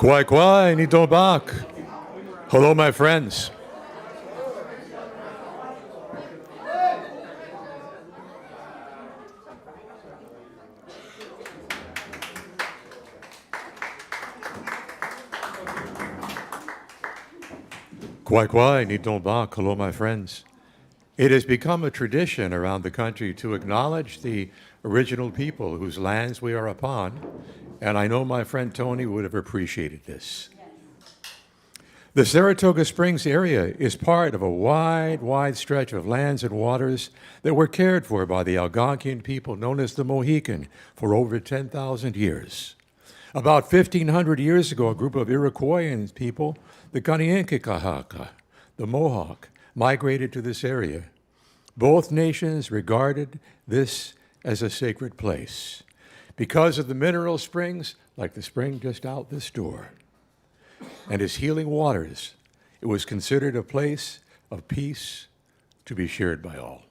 Kwai kwai, nito bak. Hello, my friends. Kwai kwai, nito bak. Hello, my friends. It has become a tradition around the country to acknowledge the original people whose lands we are upon, and I know my friend Tony would have appreciated this. The Saratoga Springs area is part of a wide stretch of lands and waters that were cared for by the Algonquian people known as the Mohican for over 10,000 years. About 1,500 years ago, a group of Iroquoian people, the Kanien'kehá:ka, the Mohawk, migrated to this area. Both nations regarded this as a sacred place because of the mineral springs, like the spring just out this door, and its healing waters. It was considered a place of peace to be shared by all.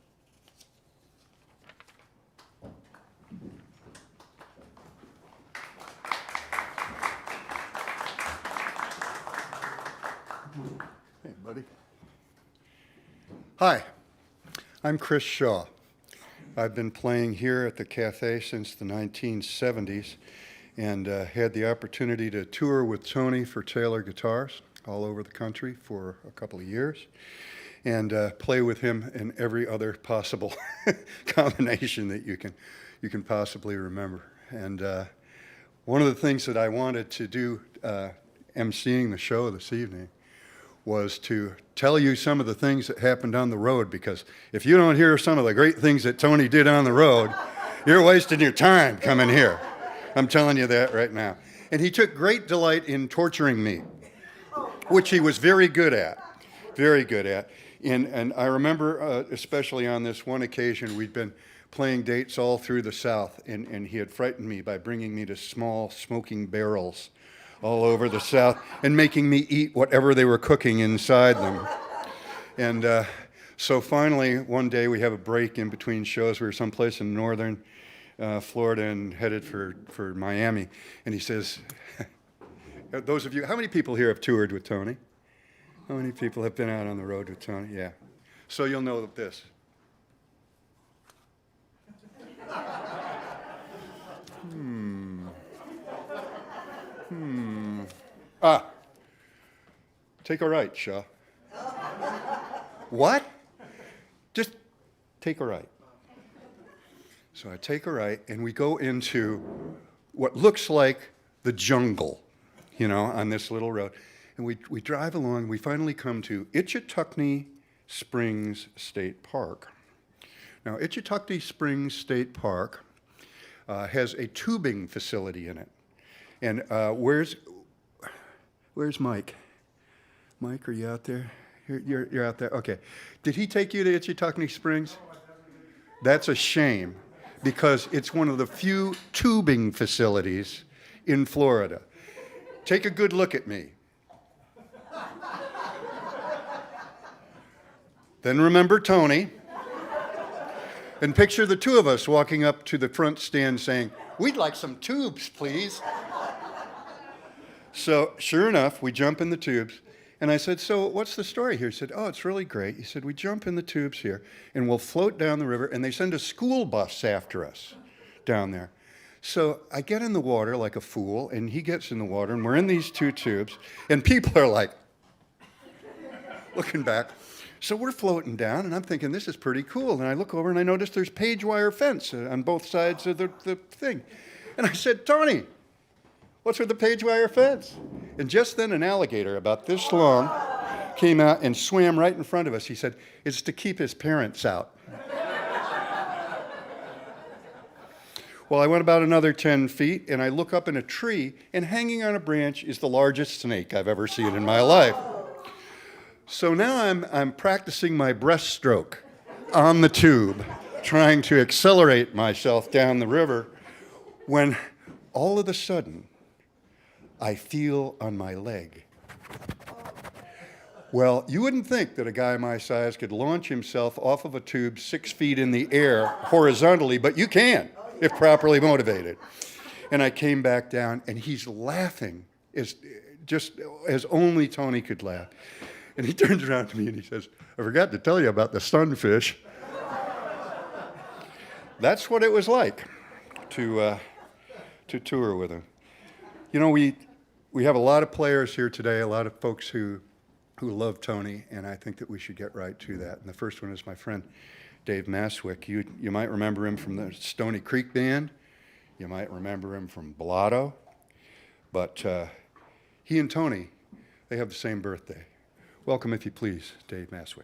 Hey, buddy. Hi, I'm Chris Shaw. I've been playing here at the Café since the 1970s and had the opportunity to tour with Tony for Taylor Guitars all over the country for a couple of years and play with him in every other possible combination that you can possibly remember. And one of the things that I wanted to do emceeing the show this evening was to tell you some of the things that happened on the road, because if you don't hear some of the great things that Tony did on the road, you're wasting your time coming here. I'm telling you that right now. And he took great delight in torturing me, which he was very good at, very good at. And I remember, especially on this one occasion, we'd been playing dates all through the South, and he had frightened me by bringing me to small smoking barrels all over the South and making me eat whatever they were cooking inside them. And So finally, one day we have a break in between shows. We were someplace in northern Florida and headed for Miami. And he says, those of you, how many people here have toured with Tony? How many people have been out on the road with Tony? Yeah. So you'll know this. Take a right, Shaw. What? Just take a right. So I take a right, and we go into what looks like the jungle, you know, on this little road. And we drive along. We finally come to Itchitucknee Springs State Park. Now, Itchitucknee Springs State Park has a tubing facility in it. And where's Mike? Mike, are you out there? You're out there. Okay. Did he take you to Itchitucknee Springs? That's a shame, because it's one of the few tubing facilities in Florida. Take a good look at me. Then remember Tony. And picture the two of us walking up to the front stand saying, "We'd like some tubes, please." So sure enough, we jump in the tubes. And I said, "So what's the story here?" He said, "Oh, it's really great." He said, "We jump in the tubes here, and we'll float down the river, and they send a school bus after us down there." So I get in the water like a fool, and he gets in the water, and we're in these two tubes, and people are like, looking back. So we're floating down, and I'm thinking, this is pretty cool. And I look over, and I notice there's page wire fence on both sides of the thing. And I said, "Tony, what's with the page wire fence?" And just then an alligator about this long came out and swam right in front of us. He said, "It's to keep his parents out." Well, I went about another 10 feet, and I look up in a tree, and hanging on a branch is the largest snake I've ever seen in my life. So now I'm practicing my breaststroke on the tube, trying to accelerate myself down the river, when all of a sudden, I feel on my leg. Well, you wouldn't think that a guy my size could launch himself off of a tube 6 feet in the air horizontally, but you can if properly motivated. And I came back down, and he's laughing just as only Tony could laugh. And he turns around to me and he says, "I forgot to tell you about the sunfish." That's what it was like to tour with him. You know, we have a lot of players here today, a lot of folks who love Tony, and I think that we should get right to that. And the first one is my friend Dave Maswick. You might remember him from the Stony Creek Band. You might remember him from Blotto. But he and Tony, they have the same birthday. Welcome, if you please, Dave Maswick.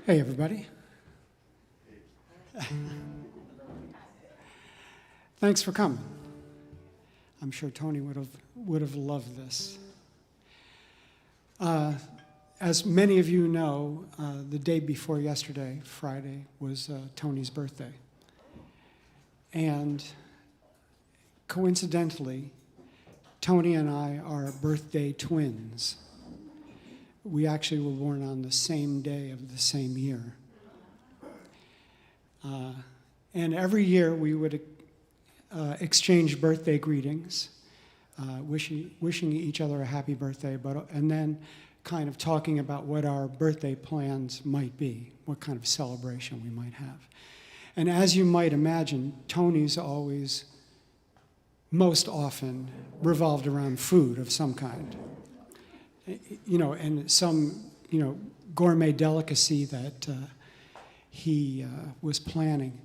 Hey, everybody. Thanks for coming. I'm sure Tony would have loved this. As many of you know, the day before yesterday, Friday, was Tony's birthday. And coincidentally, Tony and I are birthday twins. We actually were born on the same day of the same year. And every year we would exchange birthday greetings, wishing each other a happy birthday, and then kind of talking about what our birthday plans might be, what kind of celebration we might have. And as you might imagine, Tony's always, most often, revolved around food of some kind. You know, and some, gourmet delicacy that he was planning.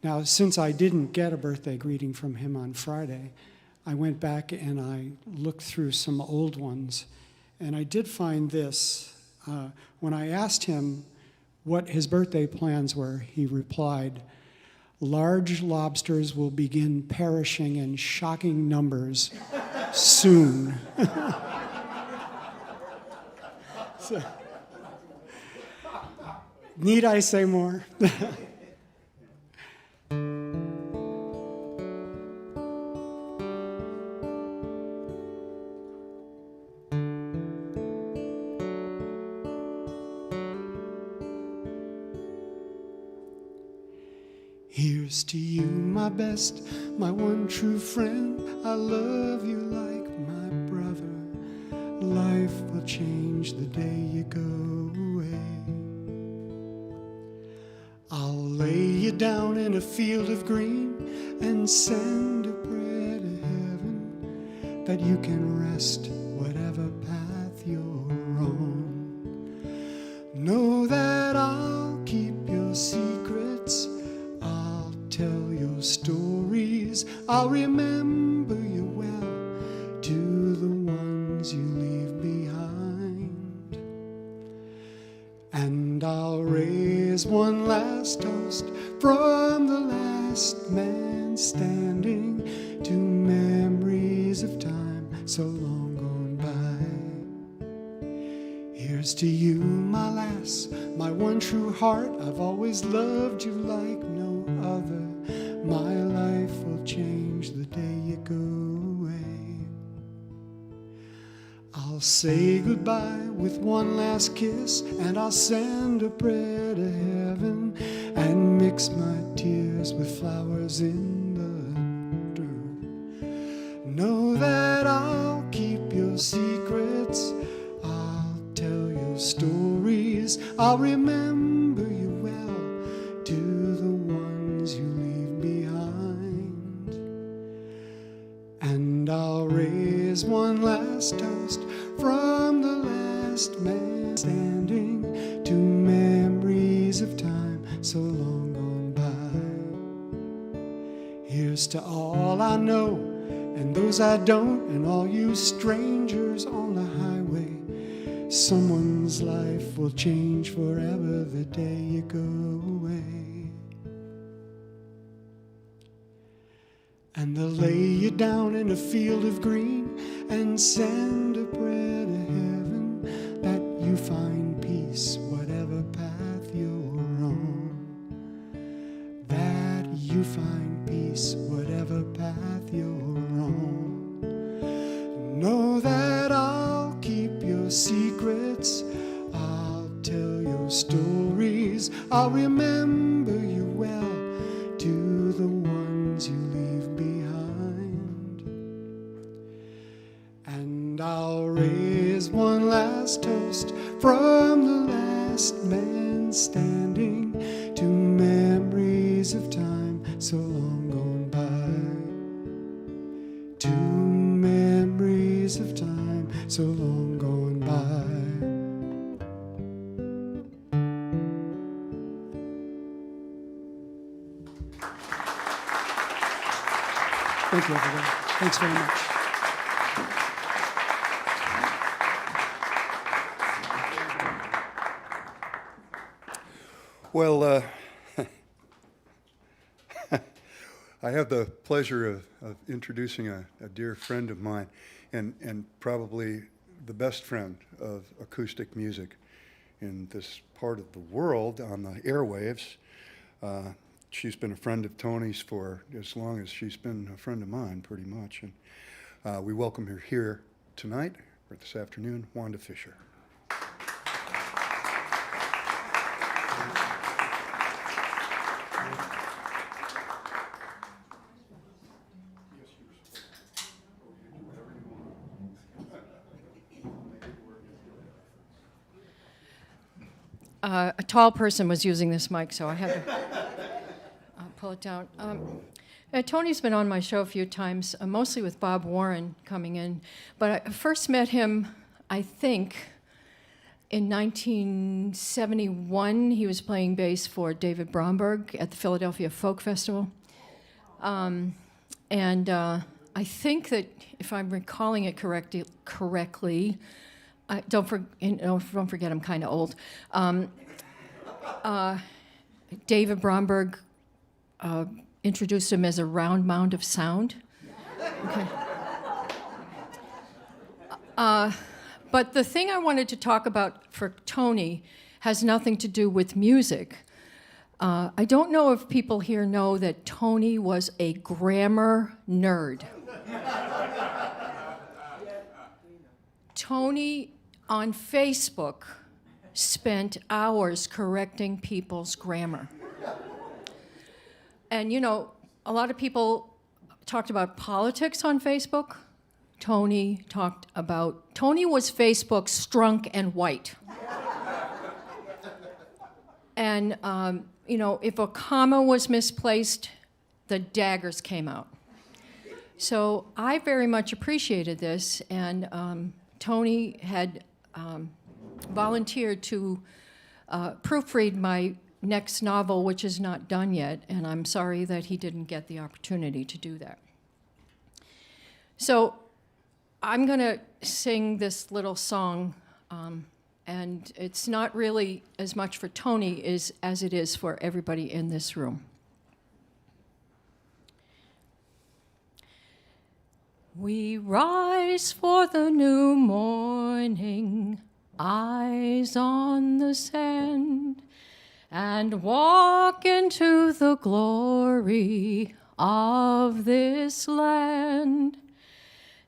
Now, since I didn't get a birthday greeting from him on Friday, I went back and I looked through some old ones, and I did find this. When I asked him what his birthday plans were, he replied, large lobsters will begin perishing in shocking numbers soon. So, need I say more? Here's to you, my best, my one true friend. I love you like my brother. Life will change the day you go away. I'll lay you down in a field of green and send a prayer to heaven that you can rest whatever path you're on. Know that I'll keep your secrets, I'll tell your stories, I'll remember you well to the ones you leave behind. And I'll raise one last toast from the last man standing to memories of time so long gone by. Here's to you, my lass, my one true heart. I've always loved you like no other. My life will change the day you go away. I'll say goodbye with one last kiss, and I'll send a prayer to heaven and mix my tears with flowers in the dirt. Know that I'll keep your secrets, I'll tell your stories, I'll remember you well to the ones you leave behind. And I'll raise one last toast from the last man standing to memories of time so long gone by. Here's to all I know and those I don't, and all you strangers on the highway. Someone's life will change forever the day you go away. And they'll lay you down in a field of green and send a prayer to heaven that you find peace whatever path you're on. That you find peace whatever path you're on. Know that I'll keep your secrets, I'll tell your stories, I'll remember you well to the ones you leave behind. And I'll raise one last toast from the last man standing to memories of time so long gone by. To memories of time so long gone by. Thank you, everybody. Thanks very much. Well, I have the pleasure of introducing a dear friend of mine and probably the best friend of acoustic music in this part of the world on the airwaves. She's been a friend of Tony's for as long as she's been a friend of mine, pretty much. And we welcome her here tonight, or this afternoon, Wanda Fisher. A tall person was using this mic, so I had to pull it down. Tony's been on my show a few times, mostly with Bob Warren coming in. But I first met him, I think, in 1971. He was playing bass for David Bromberg at the Philadelphia Folk Festival. And I think that, if I'm recalling it correctly, don't forget I'm kind of old. David Bromberg introduced him as a round mound of sound. Okay. But the thing I wanted to talk about for Tony has nothing to do with music. I don't know if people here know that Tony was a grammar nerd. Tony, on Facebook, spent hours correcting people's grammar. And, you know, a lot of people talked about politics on Facebook. Tony was Facebook's strunk and white. And, you know, if a comma was misplaced, the daggers came out. So I very much appreciated this, and Tony had volunteered to proofread my next novel, which is not done yet, and I'm sorry that he didn't get the opportunity to do that. So I'm going to sing this little song, and it's not really as much for Tony as it is for everybody in this room. We rise for the new morning, eyes on the sand, and walk into the glory of this land.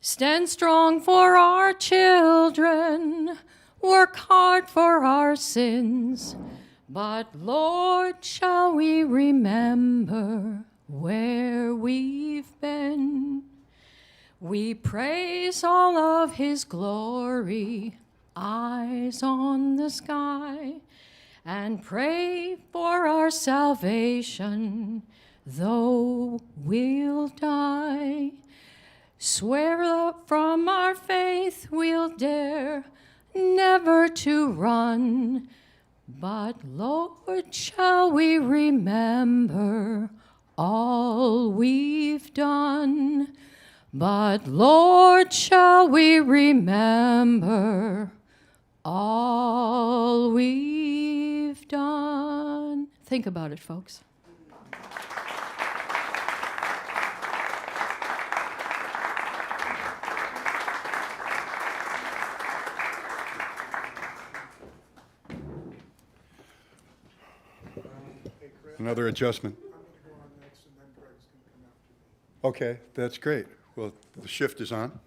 Stand strong for our children, work hard for our sins, but Lord, shall we remember where we've been? We praise all of his glory, eyes on the sky, and pray for our salvation, though we'll die. Swear up from our faith we'll dare never to run, but Lord, shall we remember all we've done? But Lord, shall we remember all we've done? Think about it, folks. Another adjustment. Okay, that's great. Well, the shift is on.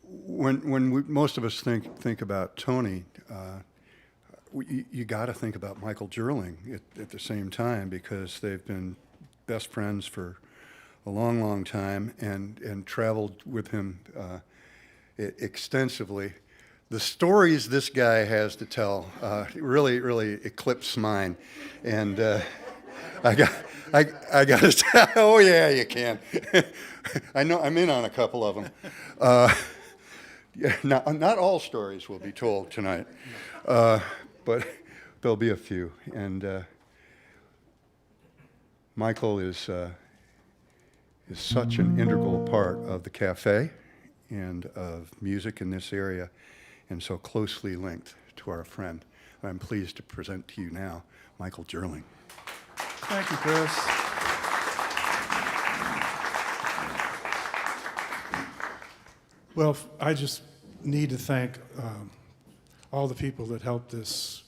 Most of us think about Tony, you got to think about Michael Jerling at the same time, because they've been best friends for a long, long time and traveled with him extensively. The stories this guy has to tell really, really eclipse mine, and I got to tell. Oh yeah, you can. I know I'm in on a couple of them. Yeah, not all stories will be told tonight, but there'll be a few. And Michael is such an integral part of the cafe and of music in this area, and so closely linked to our friend. I'm pleased to present to you now Michael Jerling. Thank you, Chris. Well, I just need to thank all the people that helped this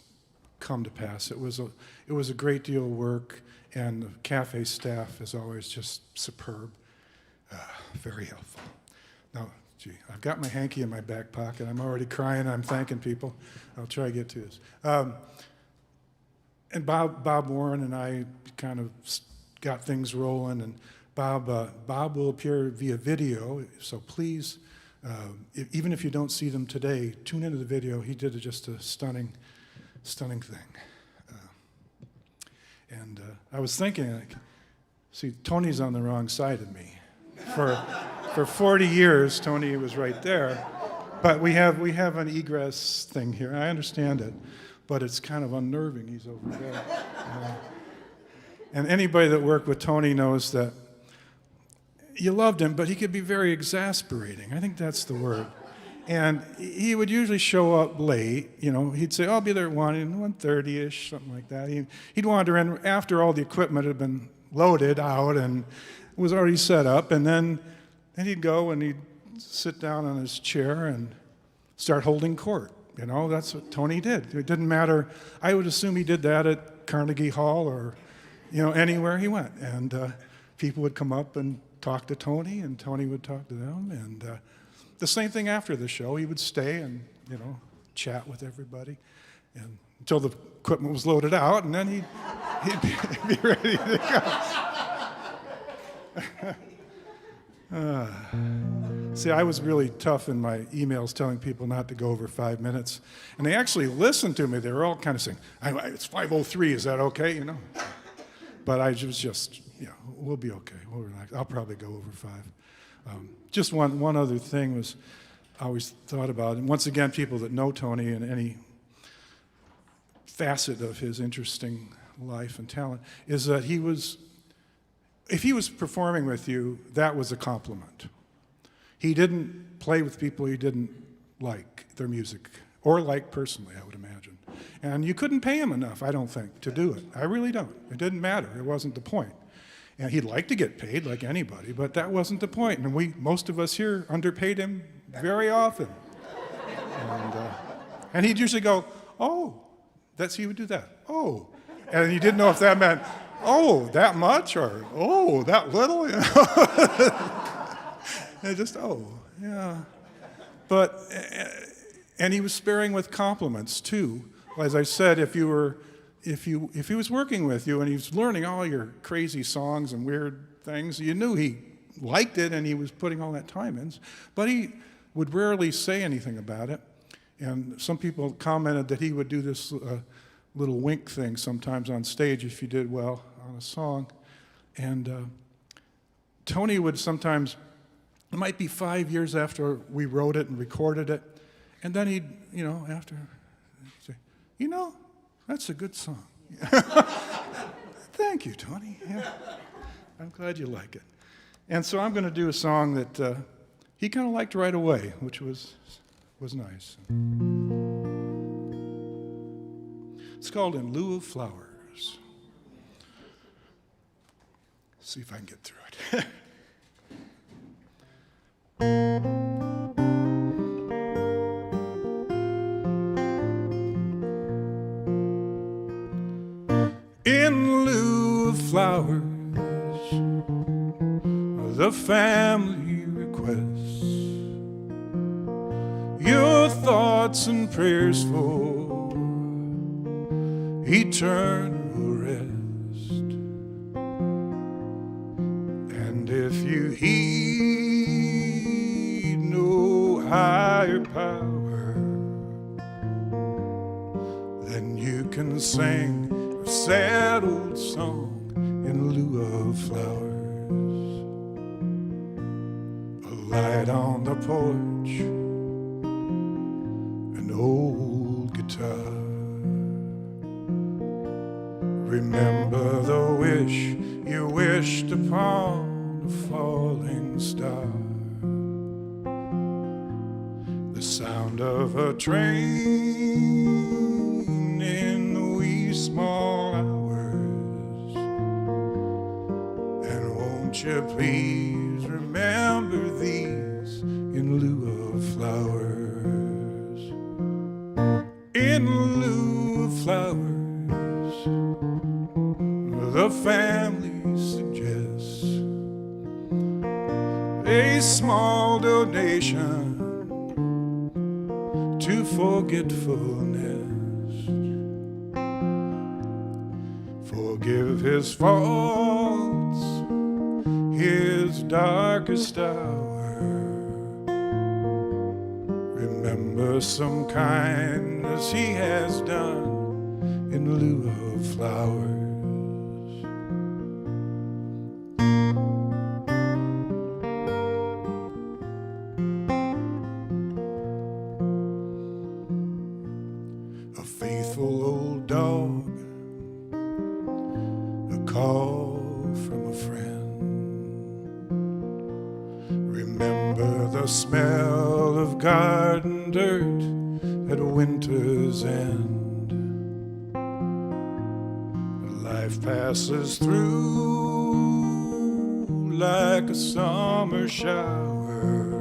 come to pass. It was a great deal of work, and the cafe staff is always just superb, very helpful. Now, gee, I've got my hanky in my back pocket. I'm already crying. I'm thanking people. I'll try to get to this. And Bob Warren and I kind of got things rolling, and Bob will appear via video, so please, even if you don't see them today, tune into the video. He did just a stunning thing. And I was thinking, like, see, Tony's on the wrong side of me. For 40 years, Tony was right there, but we have an egress thing here. I understand it, but it's kind of unnerving. He's over there. And anybody that worked with Tony knows that you loved him, but he could be very exasperating. I think that's the word. And he would usually show up late. You know, he'd say, I'll be there at 1:30-ish, something like that. He'd wander in after all the equipment had been loaded out and was already set up. And then he'd go and he'd sit down on his chair and start holding court. You know, that's what Tony did. It didn't matter. I would assume he did that at Carnegie Hall or, you know, anywhere he went. And people would come up and talk to Tony, and Tony would talk to them. And the same thing after the show. He would stay and, you know, chat with everybody and until the equipment was loaded out, and then he'd be ready to go. See, I was really tough in my emails telling people not to go over 5 minutes. And they actually listened to me. They were all kind of saying, it's 5:03, is that okay, you know? But I was just, yeah, we'll be okay. We'll relax. I'll probably go over 5. Just one other thing was I always thought about, and once again, people that know Tony in any facet of his interesting life and talent, is that if he was performing with you, that was a compliment. He didn't play with people he didn't like their music, or like personally, I would imagine. And you couldn't pay him enough, I don't think, to do it. I really don't. It didn't matter. It wasn't the point. And he'd like to get paid like anybody, but that wasn't the point. And most of us here underpaid him very often. And he'd usually go, oh, he would do that. Oh. And you didn't know if that meant, oh, that much, or oh, that little, you know? And just, oh, yeah. But, and he was sparing with compliments too. As I said, if he was working with you and he was learning all your crazy songs and weird things, you knew he liked it and he was putting all that time in. But he would rarely say anything about it. And some people commented that he would do this little wink thing sometimes on stage if you did well on a song. And Tony would sometimes, it might be 5 years after we wrote it and recorded it, and then he'd, you know, after, say, you know, that's a good song. Thank you, Tony. Yeah. I'm glad you like it. And so I'm going to do a song that he kind of liked right away, which was nice. It's called In Lieu of Flowers. See if I can get through it. In lieu of flowers, the family requests your thoughts and prayers for eternal rest. And if you heed no higher power, then you can sing a sad old song in lieu of flowers. A light on the porch, an old guitar. Remember the wish you wished upon a falling star. The sound of a train in the wee small hours. And won't you please remember these in lieu of flowers? In lieu of flowers, the family suggests a small donation to forgetfulness. Forgive his faults, his darkest hour. Remember some kindness he has done in lieu of flowers. garden dirt at winter's end. Life passes through like a summer shower.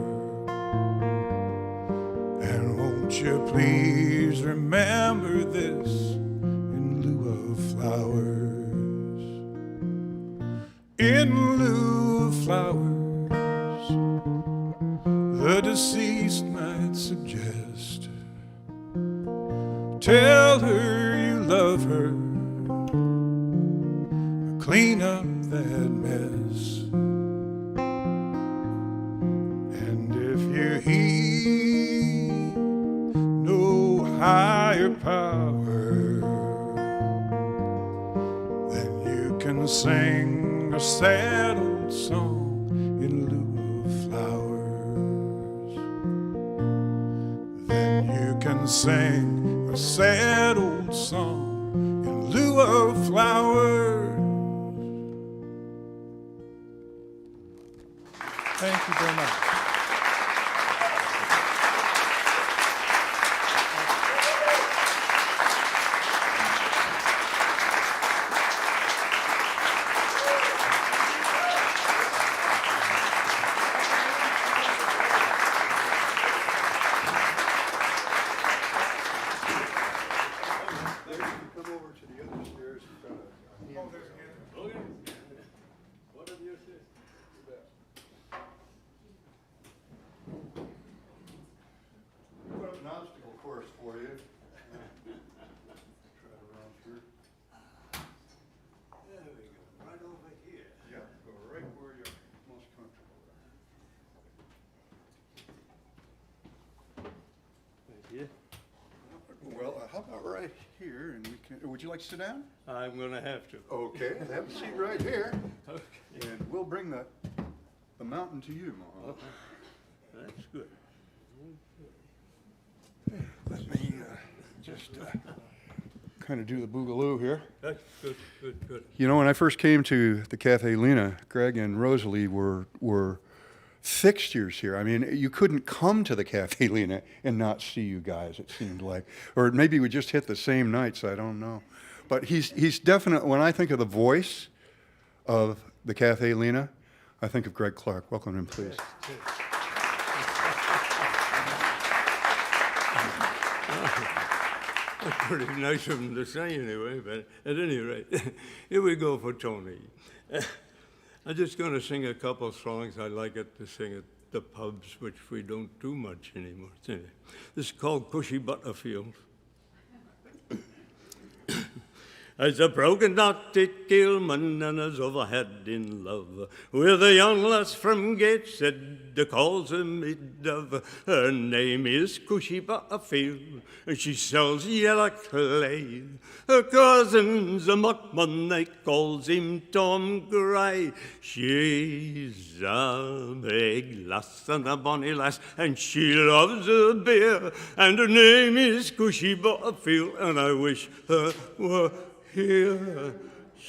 And won't you please remember this in lieu of flowers? In lieu of flowers, the deceased might suggest. Tell her you love her, clean up that mess. And if you heed no higher power, then you can sing a sad old song in lieu of flowers. Then you can sing a sad old song in lieu of flowers. Thank you very much. Come over to the other stairs and kind of. Whatever you say. Put up an obstacle course for you. Try to run through. There we go, right over here. Yeah, go right where you're most comfortable. Thank you. Well, how about right here, and we can, would you like to sit down? I'm gonna have to. Okay, have a seat right here, Okay. and we'll bring the mountain to you, Ma. That's good. Let me just kind of do the boogaloo here. That's good, good, good. You know, when I first came to the Café Lena, Greg and Rosalie were fixtures here. I mean, you couldn't come to the Café Lena and not see you guys, it seemed like. Or maybe we just hit the same nights, I don't know. But he's definitely, when I think of the voice of the Café Lena, I think of Greg Clark. Welcome him, please. That's pretty nice of him to say anyway, but at any rate, here we go for Tony. I'm just going to sing a couple songs I like it to sing at the pubs, which we don't do much anymore. This is called Cushy Butterfield. As a broken-hearted Gilman and as overhead in love with a young lass from Gateshead, they calls her mid-dove. Her name is Cushy Butterfield, and she sells yellow clay. Her cousin's a muckman, they calls him Tom Gray. She's a big lass and a bonny lass, and she loves her beer, and her name is Cushy Butterfield, and I wish her were here.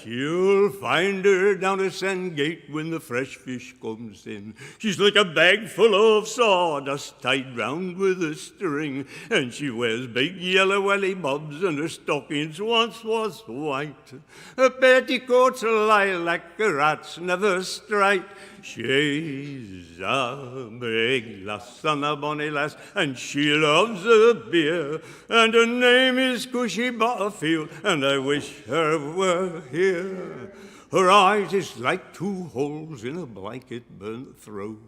You'll find her down at Sandgate when the fresh fish comes in. She's like a bag full of sawdust tied round with a string, and she wears big yellow welly bobs, and her stockings once was white. Her petticoats are lilac, her hat's never striped. She's a big lass and a bonny lass, and she loves her beer, and her name is Cushy Butterfield, and I wish her were here. Her eyes is like two holes in a blanket burnt through,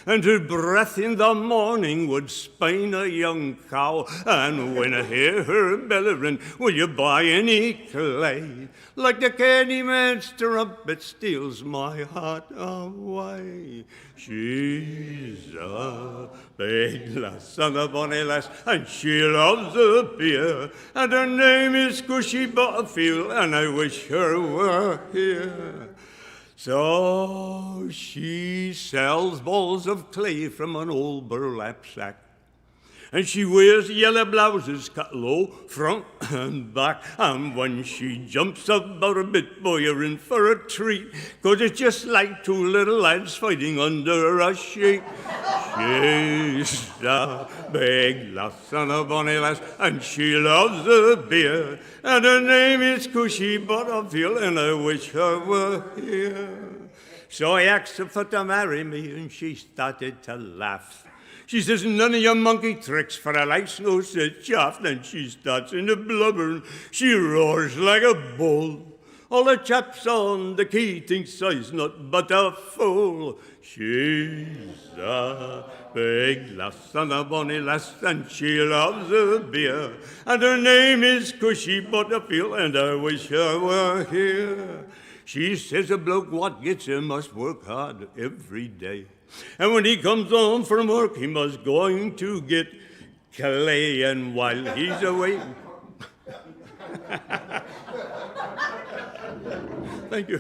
and her breath in the morning would spine a young cow. And when I hear her bellering, will you buy any clay? Like the Candyman's trumpet steals my heart away. She's a big lass and a bonny lass, and she loves her beer, and her name is Cushy Butterfield, and I wish her were here. So she sells balls of clay from an old burlap sack, and she wears yellow blouses cut low, front and back. And when she jumps about a bit, boy, you're in for a treat, 'cause it's just like two little lads fighting under a sheet. She's a big lass and a bonny lass, and she loves the beer. And her name is Cushy Butterfield, and I wish her were here. So I asked her for to marry me, and she started to laugh. She says, none of your monkey tricks, for her life's no such chaff. Then she starts in the blubber, she roars like a bull. All the chaps on the quay thinks I's not but a fool. She's a big lass and a bonny lass, and she loves a beer. And her name is Cushy Butterfield, and I wish her were here. She says a bloke what gets him must work hard every day. And when he comes home from work, he must going to get clay. And while he's away... Thank you.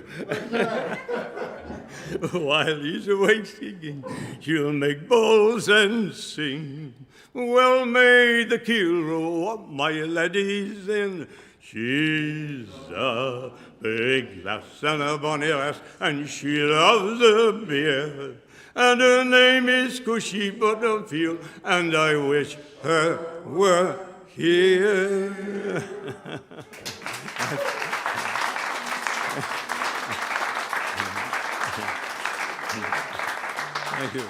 While he's away singing, she'll make bowls and sing. Well may the keel row up, my laddies, in. She's a big lass and a bonny lass, and she loves a beer. And her name is Cushy Butterfield, and I wish her were here. Thank you.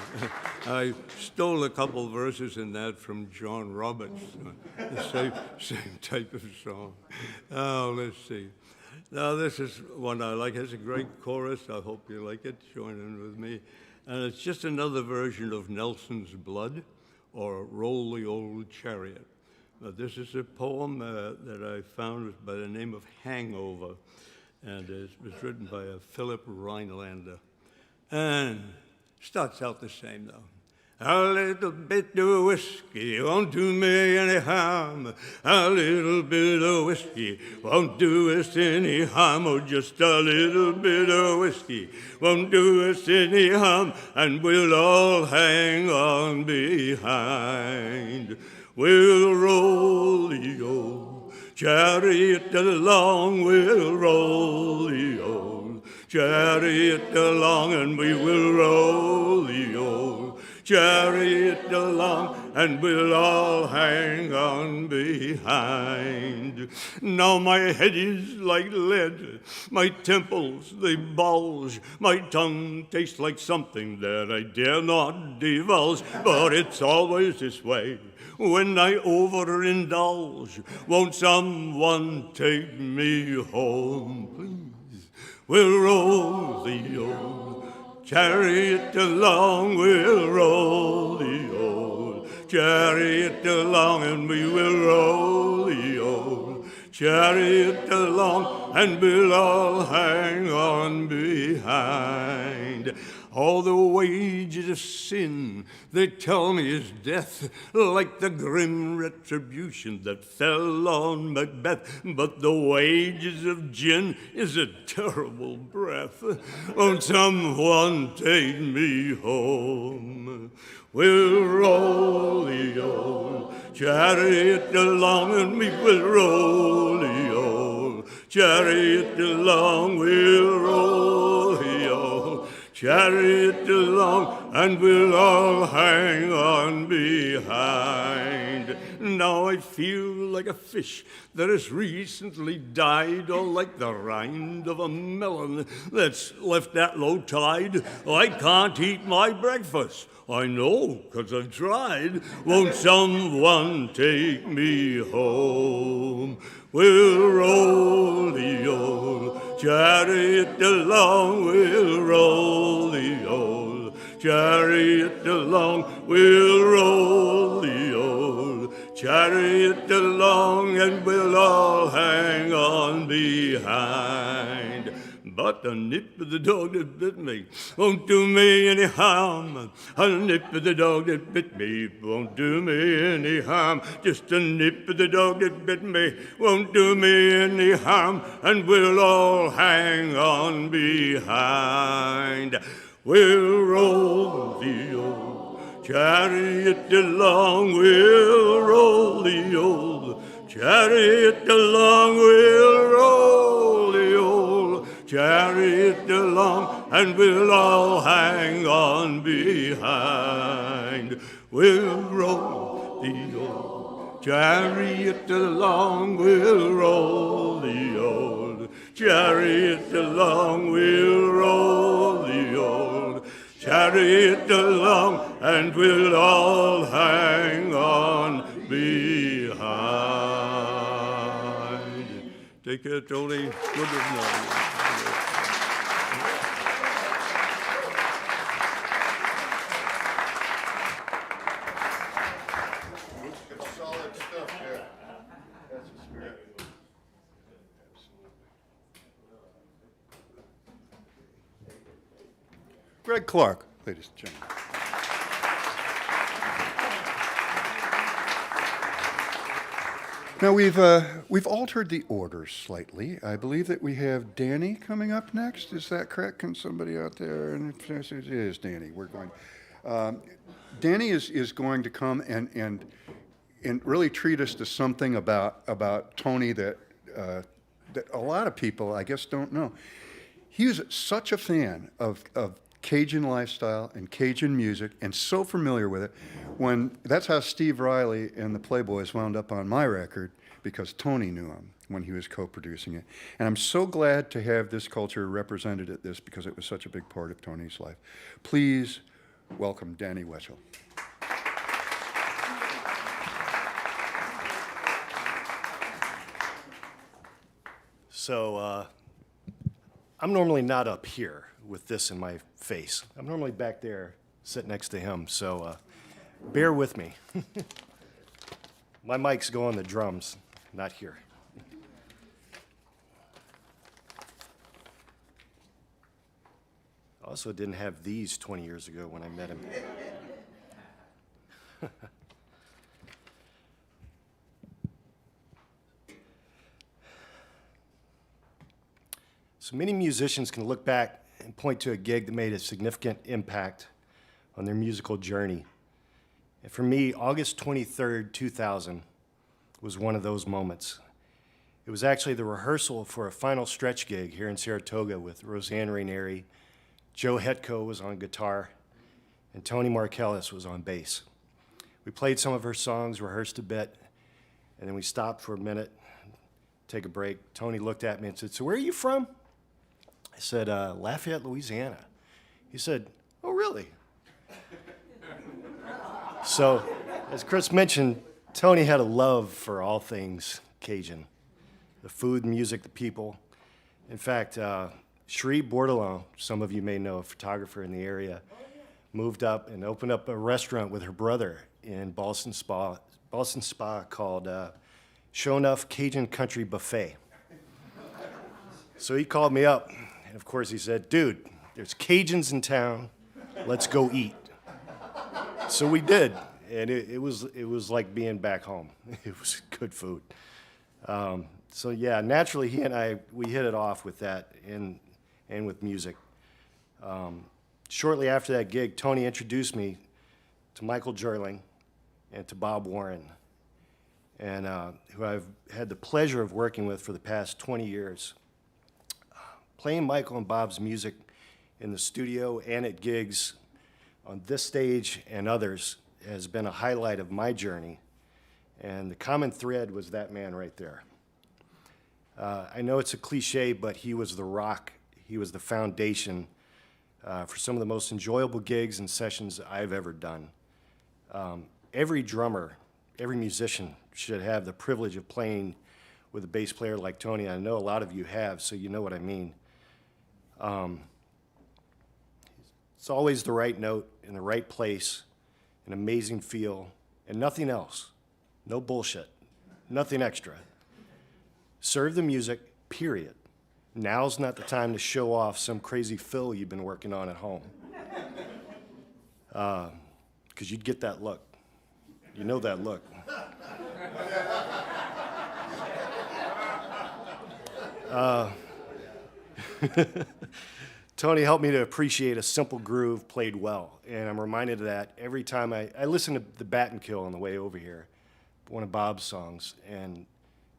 I stole a couple verses in that from John Roberts, the same type of song. Oh, let's see. Now, this is one I like. It's a great chorus. I hope you like it. Join in with me. And it's just another version of Nelson's Blood, or Roll the Old Chariot. This is a poem that I found by the name of Hangover, and it was written by Philip Rhinelander. And starts out the same, though. A little bit of whiskey won't do me any harm. A little bit of whiskey won't do us any harm. Oh, just a little bit of whiskey won't do us any harm. And we'll all hang on behind. We'll roll the old chariot along. We'll roll the old chariot along, and we will roll the old chariot along, and we'll all hang on behind. Now my head is like lead, my temples they bulge, my tongue tastes like something that I dare not divulge, but it's always this way when I overindulge. Won't someone take me home, please? We'll roll the old chariot along, we'll roll the old chariot along, and we will roll the old chariot along, and we'll all hang on behind. All the wages of sin, they tell me, is death, like the grim retribution that fell on Macbeth. But the wages of gin is a terrible breath. Won't someone take me home? We'll roll the old chariot along, and we will roll the old chariot along. We'll roll the old chariot along, and we'll all hang on behind. Now I feel like a fish that has recently died, or like the rind of a melon that's left at low tide. I can't eat my breakfast, I know, 'cause I've tried. Won't someone take me home? We'll roll the old chariot along, we'll roll the old chariot along, we'll roll the old chariot along, and we'll all hang on behind. But a nip of the dog that bit me won't do me any harm. A nip of the dog that bit me won't do me any harm. Just a nip of the dog that bit me won't do me any harm. And we'll all hang on behind. We'll roll the old chariot along. We'll roll the old chariot along. We'll roll the old chariot along, and we'll all hang on behind. We'll roll the old chariot along, we'll roll the old chariot along, we'll roll the old chariot along, and we'll all hang on behind. Take care, Tony. Good night. Solid stuff there. That's the spirit. Greg Clark, ladies and gentlemen. Now we've altered the orders slightly. I believe that we have Danny coming up next. Is that correct? Can somebody out there? And it is Danny. We're going. Danny is going to come and really treat us to something about Tony that that a lot of people, I guess, don't know. He was such a fan of Cajun lifestyle and Cajun music, and so familiar with it. That's how Steve Riley and the Playboys wound up on my record, because Tony knew him when he was co-producing it. And I'm so glad to have this culture represented at this, because it was such a big part of Tony's life. Please welcome Danny Wetchell. So I'm normally not up here with this in my face. I'm normally back there sitting next to him, so bear with me. My mics go on the drums, not here. Also didn't have these 20 years ago when I met him. So many musicians can look back and point to a gig that made a significant impact on their musical journey. And for me, August 23rd, 2000 was one of those moments. It was actually the rehearsal for a final stretch gig here in Saratoga with Roseanne Rainieri. Joe Hetko was on guitar, and Tony Markellis was on bass. We played some of her songs, rehearsed a bit, and then we stopped for a minute, take a break. Tony looked at me and said, "So where are you from?" I said, "Lafayette, Louisiana." He said, "Oh, really?" So, as Chris mentioned, Tony had a love for all things Cajun, the food, music, the people. In fact, Cherie Bordelon, some of you may know, a photographer in the area, moved up and opened up a restaurant with her brother in Boston Spa called Show Enough Cajun Country Buffet. So he called me up, and of course he said, "Dude, there's Cajuns in town, let's go eat." So we did, and it was like being back home. It was good food. So yeah, naturally he and I, we hit it off with that and with music. Shortly after that gig, Tony introduced me to Michael Jerling and to Bob Warren, and who I've had the pleasure of working with for the past 20 years. Playing Michael and Bob's music in the studio and at gigs on this stage and others has been a highlight of my journey, and the common thread was that man right there. I know it's a cliche, but he was the rock, he was the foundation for some of the most enjoyable gigs and sessions I've ever done. Every drummer, every musician should have the privilege of playing with a bass player like Tony. I know a lot of you have, so you know what I mean. It's always the right note in the right place, an amazing feel, and nothing else. No bullshit, nothing extra. Serve the music, period. Now's not the time to show off some crazy fill you've been working on at home. Because you'd get that look. You know that look. Tony helped me to appreciate a simple groove played well, and I'm reminded of that every time I listen to the Bat and Kill on the way over here, one of Bob's songs, and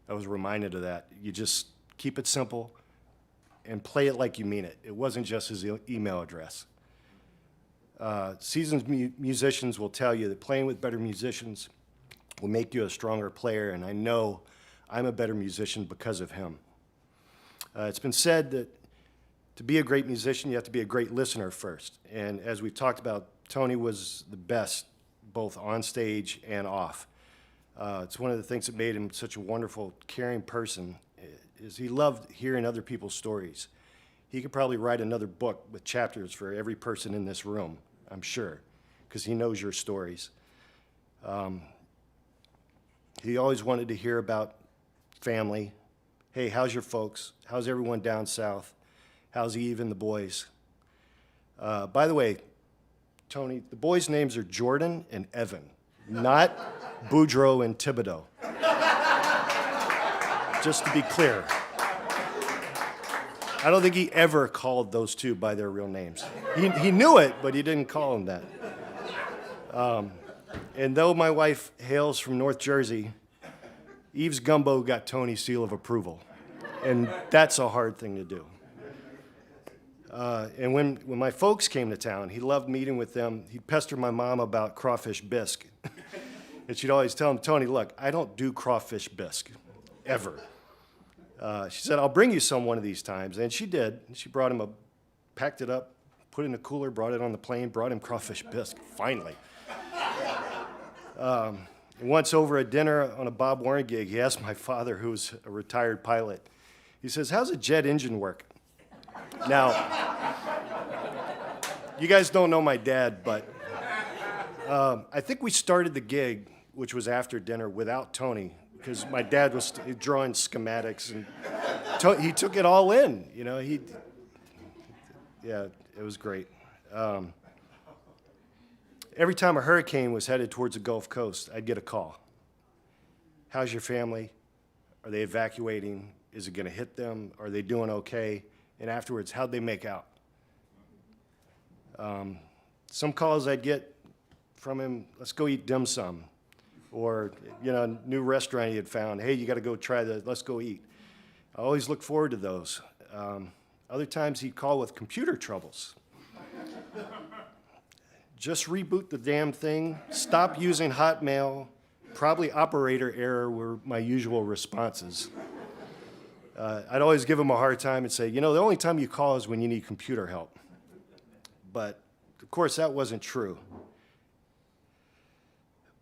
I was reminded of that. You just keep it simple, and play it like you mean it. It wasn't just his email address. Seasoned musicians will tell you that playing with better musicians will make you a stronger player, and I know I'm a better musician because of him. It's been said that to be a great musician, you have to be a great listener first. And as we've talked about, Tony was the best, both on stage and off. It's one of the things that made him such a wonderful, caring person, is he loved hearing other people's stories. He could probably write another book with chapters for every person in this room, I'm sure, because he knows your stories. He always wanted to hear about family. Hey, how's your folks? How's everyone down south? How's Eve and the boys? By the way, Tony, the boys' names are Jordan and Evan, not Boudreaux and Thibodeau. Just to be clear. I don't think he ever called those two by their real names. He knew it, but he didn't call them that. And though my wife hails from North Jersey, Eve's gumbo got Tony's seal of approval. And that's a hard thing to do. And when my folks came to town, he loved meeting with them. He'd pester my mom about crawfish bisque. And she'd always tell him, Tony, look, I don't do crawfish bisque, ever. She said, I'll bring you some one of these times. And she did. She brought him packed it up, put it in a cooler, brought it on the plane, brought him crawfish bisque, finally. And once over at dinner on a Bob Warren gig, he asked my father, who's a retired pilot, he says, how's a jet engine work? Now, you guys don't know my dad, but I think we started the gig, which was after dinner, without Tony, because my dad was drawing schematics, and he took it all in. You know, yeah, it was great. Every time a hurricane was headed towards the Gulf Coast, I'd get a call. How's your family? Are they evacuating? Is it going to hit them? Are they doing okay? And afterwards, how'd they make out? Some calls I'd get from him, let's go eat dim sum. Or, you know, a new restaurant he had found. Hey, you got to go try let's go eat. I always look forward to those. Other times he'd call with computer troubles. Just reboot the damn thing. Stop using Hotmail. Probably operator error were my usual responses. I'd always give him a hard time and say, you know, the only time you call is when you need computer help. But, of course, that wasn't true.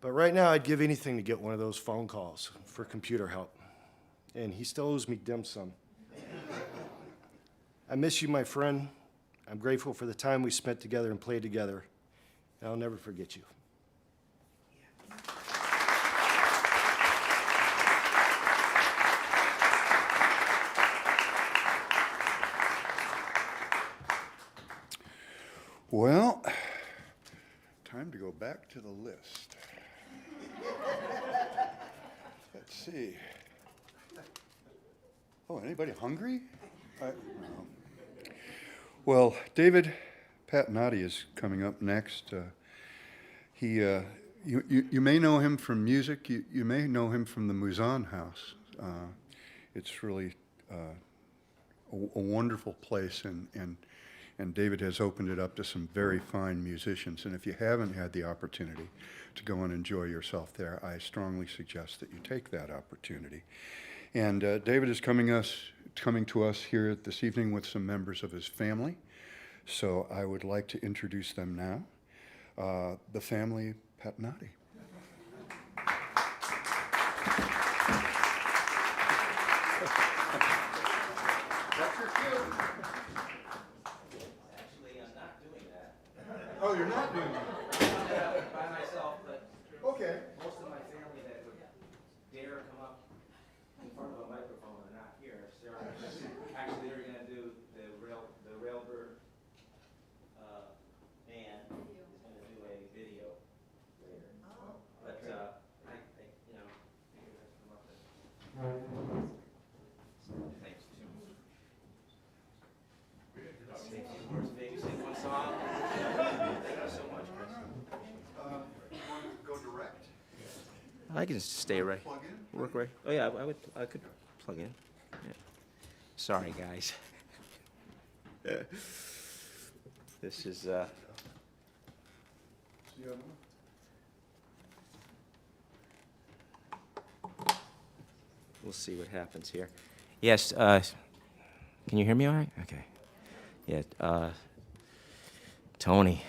But right now, I'd give anything to get one of those phone calls for computer help. And he still owes me dim sum. I miss you, my friend. I'm grateful for the time we spent together and played together. And I'll never forget you. Well, time to go back to the list. Let's see. Oh, anybody hungry? No. Well, David Patnode is coming up next. You may know him from music. You may know him from the Mouzon House. It's really a wonderful place, and David has opened it up to some very fine musicians. And if you haven't had the opportunity to go and enjoy yourself there, I strongly suggest that you take that opportunity. And David is coming to us here this evening with some members of his family. So I would like to introduce them now. The family Patnode. Oh, you're not doing that? By myself, but Okay. most of my family that would dare come up in front of a microphone are not here. So actually, they're going to do the Railbird band is going to do a video later. But I you know, figured I'd come up and thanks to say a few words, maybe sing one song. Thank you so much, Chris. You want to go direct? I can stay right. Plug in? Work right. Oh yeah, I could plug in. Yeah. Sorry, guys. This is, we'll see what happens here. Yes, can you hear me all right? Okay. Yeah, Tony,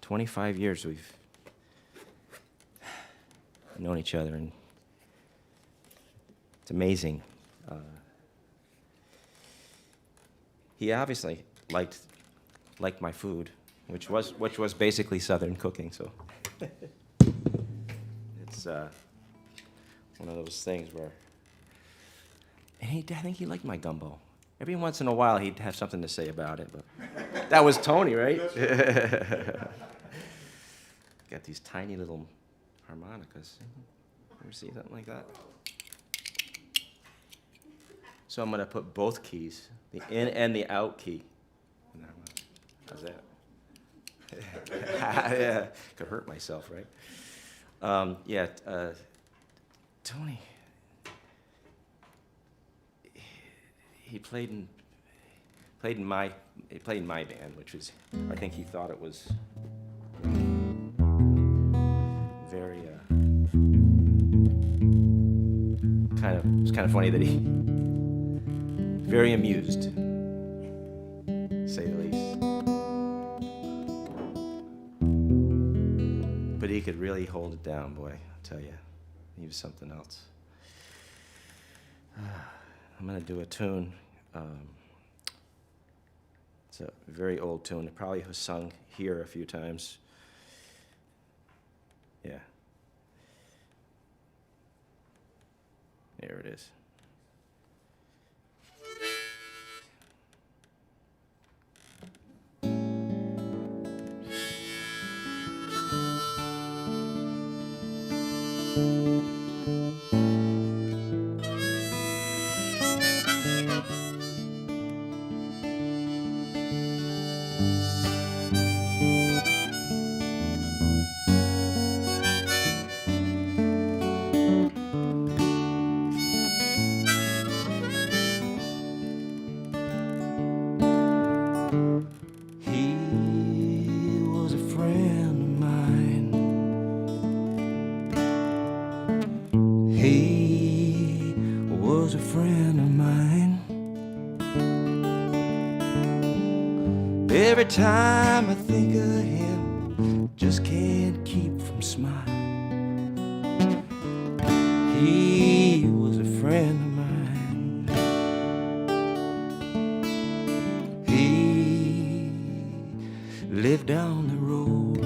25 years we've known each other, and it's amazing. He obviously liked my food, which was basically Southern cooking. So it's one of those things where, and I think he liked my gumbo. Every once in a while, he'd have something to say about it, but that was Tony, right? Got these tiny little harmonicas. Ever see something like that? So I'm gonna put both keys, the in and the out key. How's that? Yeah, could hurt myself, right? Tony. He played in my band, which was, I think he thought it was very it was kind of funny that he very amused, to say the least. But he could really hold it down, boy, I'll tell you. He was something else. I'm gonna do a tune. It's a very old tune. It probably was sung here a few times. Yeah. There it is. Every time I think of him, just can't keep from smiling. He was a friend of mine. He lived down the road.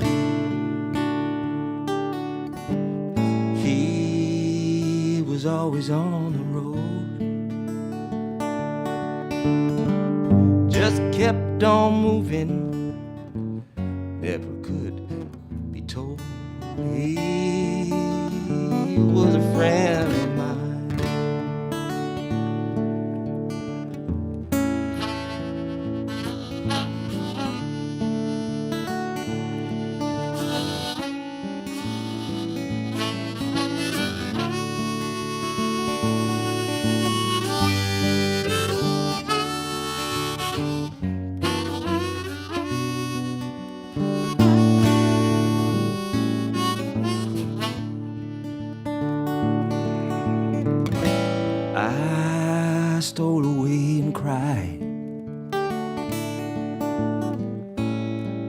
He was always on the road. Just kept on moving, never could be told. He was a friend of mine. I stole away and cried.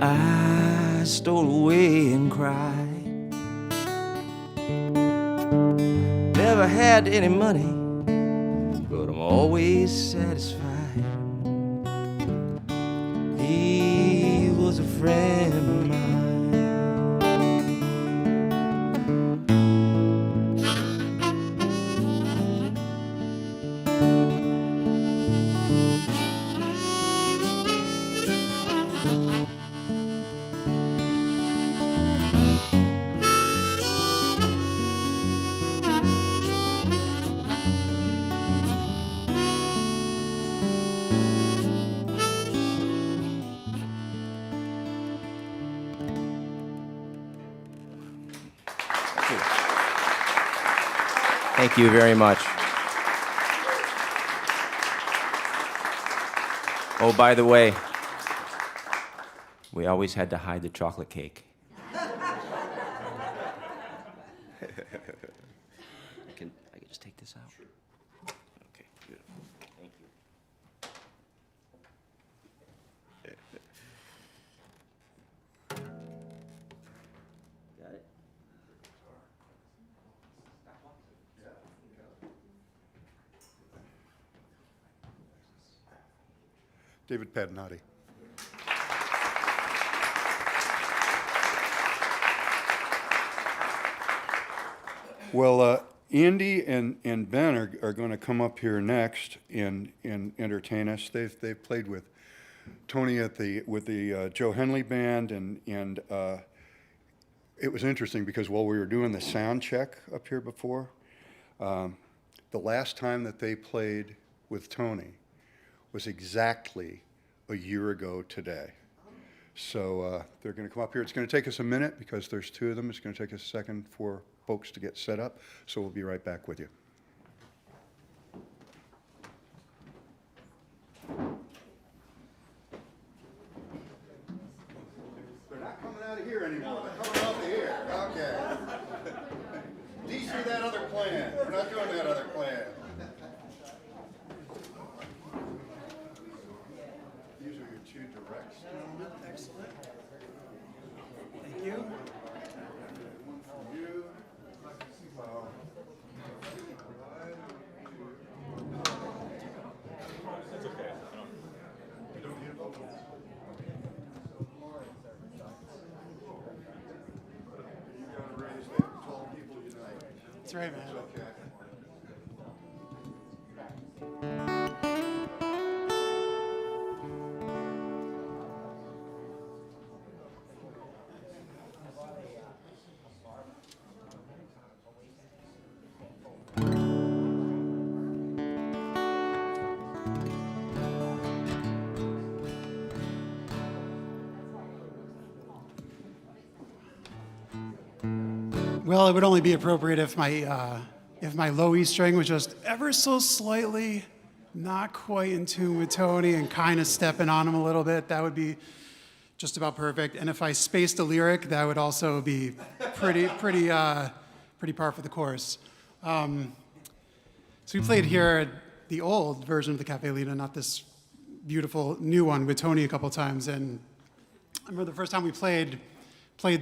I stole away and cried. Never had any money, but I'm always satisfied. He was a friend of mine. Thank you very much. Oh, by the way, we always had to hide the chocolate cake. I can just take this out? Okay, beautiful. Thank you. Got it? David Pedinotti. Well, Andy and Ben are going to come up here next and entertain us. They've played with Tony with the Joe Henley band, and it was interesting because while we were doing the sound check up here before, the last time that they played with Tony was exactly a year ago today. So they're going to come up here. It's going to take us a minute because there's two of them. It's going to take us a second for folks to get set up. So we'll be right back with you. They're not coming out of here anymore. They're coming out of here. Okay. DC that other plan. We're not doing that other plan. These are your two directs. Excellent. Thank you. One for you. That's okay. You gotta raise that tall people unite. That's right, man. Okay. Well, it would only be appropriate if my low E string was just ever so slightly not quite in tune with Tony and kind of stepping on him a little bit. That would be just about perfect. And if I spaced a lyric, that would also be pretty par for the course. So we played here the old version of the Café Lena, not this beautiful new one with Tony a couple times. And I remember the first time we played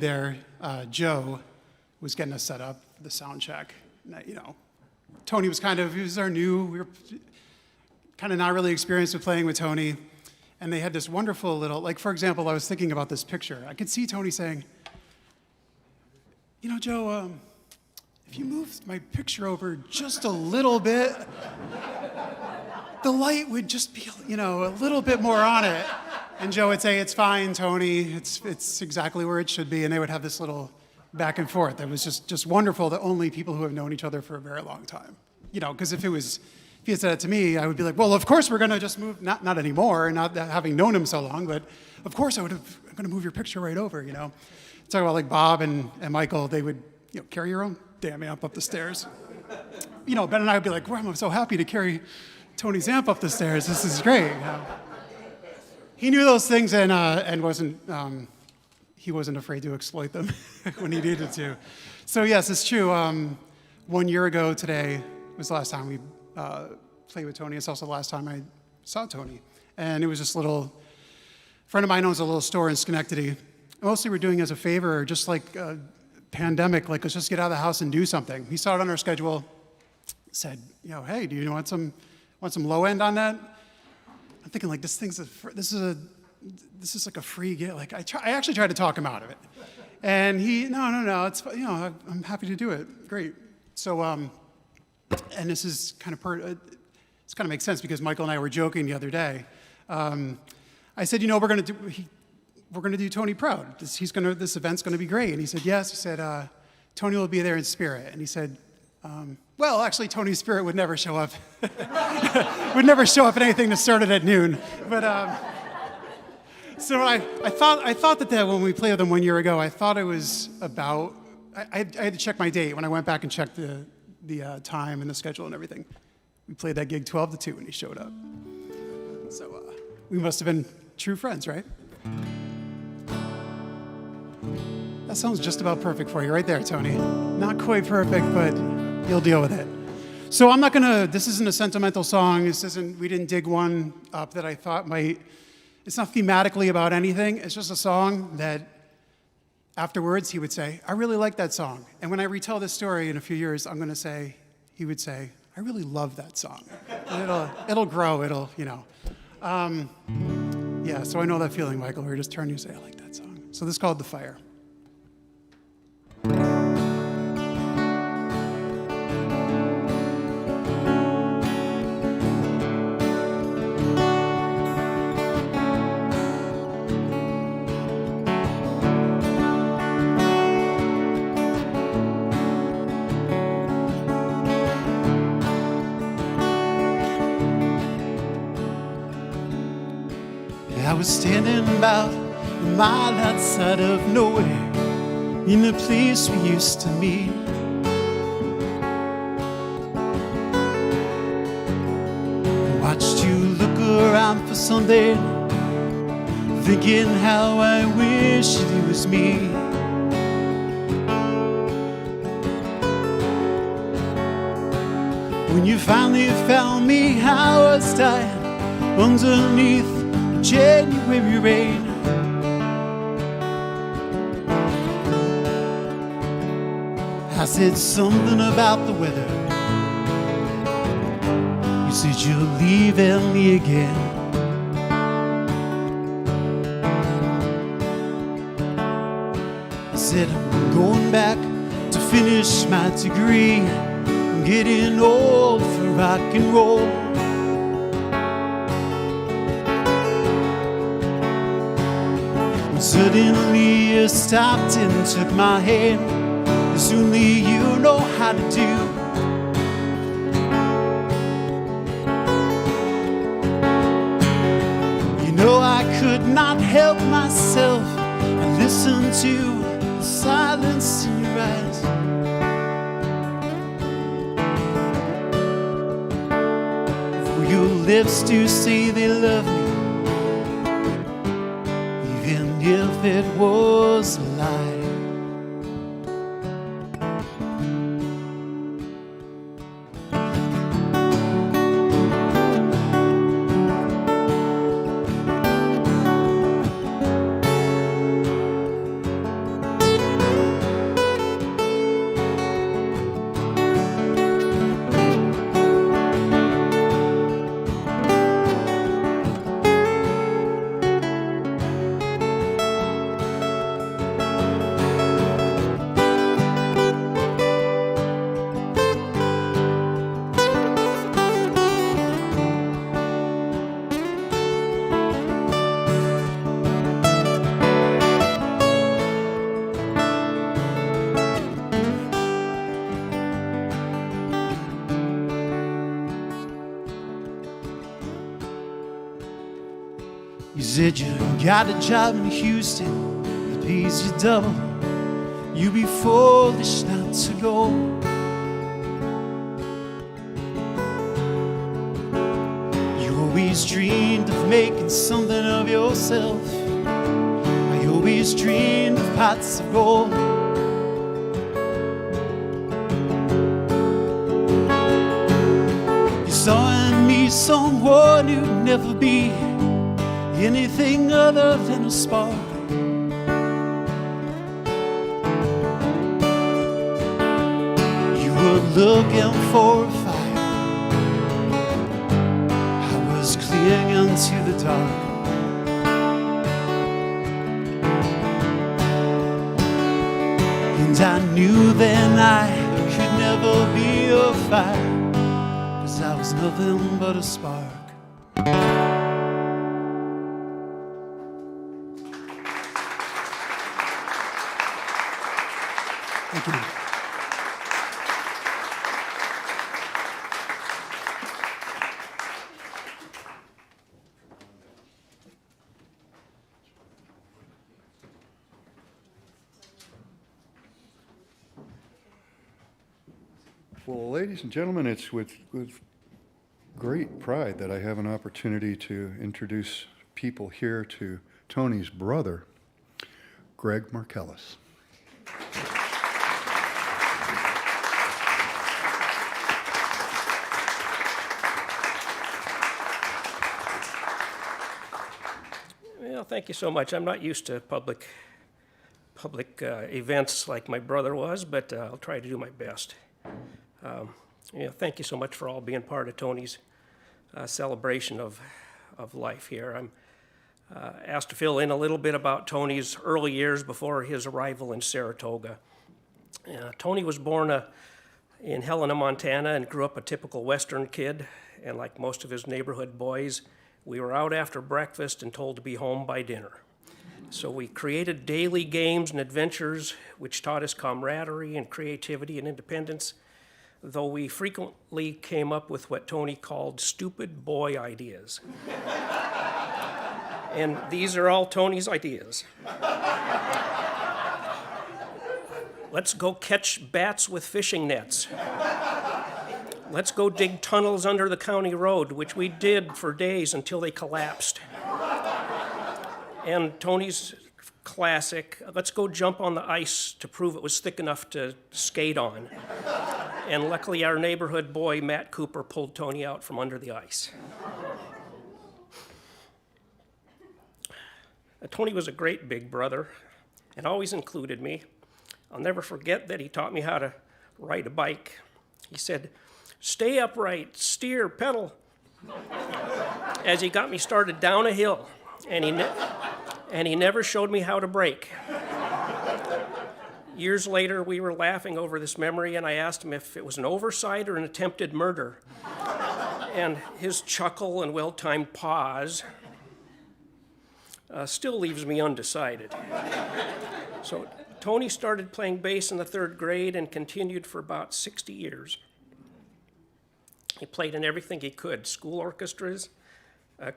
there, Joe was getting us set up for the sound check. And, Tony was he was our new, we were kind of not really experienced with playing with Tony. And they had this wonderful little, like, for example, I was thinking about this picture. I could see Tony saying, Joe, if you moved my picture over just a little bit, the light would just be, a little bit more on it. And Joe would say, it's fine, Tony. It's exactly where it should be. And they would have this little back and forth. It was just wonderful that only people who have known each other for a very long time. Because if he had said it to me, I would be like, well, of course we're going to just move, not anymore, not having known him so long, but of course I'm going to move your picture right over, Talk about like Bob and Michael, they would, carry your own damn amp up the stairs. Ben and I would be like, wow, I'm so happy to carry Tony's amp up the stairs. This is great. He knew those things and wasn't, he wasn't afraid to exploit them when he needed to. So yes, it's true. 1 year ago today was the last time we played with Tony. It's also the last time I saw Tony. And it was this little, friend of mine owns a little store in Schenectady. Mostly we're doing as a favor, just like a pandemic, like let's just get out of the house and do something. He saw it on our schedule, said, hey, do you want some low end on that? I'm thinking like this is like a free gift. Like I actually tried to talk him out of it, and he no, it's I'm happy to do it. Great. So and this is kind of makes sense because Michael and I were joking the other day. I said, we're going to do Tony proud. This event's going to be great. And he said, yes. He said, Tony will be there in spirit. And he said, well, actually, Tony's spirit would never show up. Would never show up at anything that started at noon. But so I thought that when we played with him 1 year ago, I thought it was about. I had to check my date when I went back and checked the time and the schedule and everything. We played that gig 12 to 2, and he showed up. So We must have been true friends, right? That sounds just about perfect for you right there, Tony. Not quite perfect, but you'll deal with it. So I'm not gonna, this isn't a sentimental song. We didn't dig one up that I thought might, it's not thematically about anything. It's just a song that afterwards he would say, I really like that song. And when I retell this story in a few years, I'm gonna say, he would say, I really love that song. And it'll grow, yeah, so I know that feeling, Michael, where you just turn and you say, I like that song. So this is called The Fire. I was standing about a mile outside of nowhere in the place we used to meet. I watched you look around for something, thinking how I wish it was me. When you finally found me, I was dying underneath January rain. I said something about the weather. You said you're leaving me again. I said I'm going back to finish my degree. I'm getting old for rock and roll. Suddenly you stopped and took my hand, as only you know how to do. You know I could not help myself. I listened to the silence in your eyes. For your lips to say they love me, if it was a lie. You said you got a job in Houston that pays you double. You'd be foolish not to go. You always dreamed of making something of yourself. I always dreamed of pots of gold. You saw in me someone who'd never be anything other than a spark. You were looking for a fire. I was clinging to the dark. And I knew then I could never be a fire, 'cause I was nothing but a spark. Thank you. Well, ladies and gentlemen, it's with great pride that I have an opportunity to introduce people here to Tony's brother, Greg Markellis. Well, thank you so much. I'm not used to public events like my brother was, but I'll try to do my best. Thank you so much for all being part of Tony's celebration of life here. I'm asked to fill in a little bit about Tony's early years before his arrival in Saratoga. Tony was born in Helena, Montana, and grew up a typical Western kid, and like most of his neighborhood boys, we were out after breakfast and told to be home by dinner. So we created daily games and adventures which taught us camaraderie and creativity and independence, though we frequently came up with what Tony called stupid boy ideas. And these are all Tony's ideas. Let's go catch bats with fishing nets. Let's go dig tunnels under the county road, which we did for days until they collapsed. And Tony's classic, let's go jump on the ice to prove it was thick enough to skate on. And luckily our neighborhood boy, Matt Cooper, pulled Tony out from under the ice. Tony was a great big brother and always included me. I'll never forget that he taught me how to ride a bike. He said, "Stay upright, steer, pedal," as he got me started down a hill, and he never showed me how to brake. Years later, we were laughing over this memory, and I asked him if it was an oversight or an attempted murder. And his chuckle and well-timed pause still leaves me undecided. So Tony started playing bass in the 3rd grade and continued for about 60 years. He played in everything he could: school orchestras,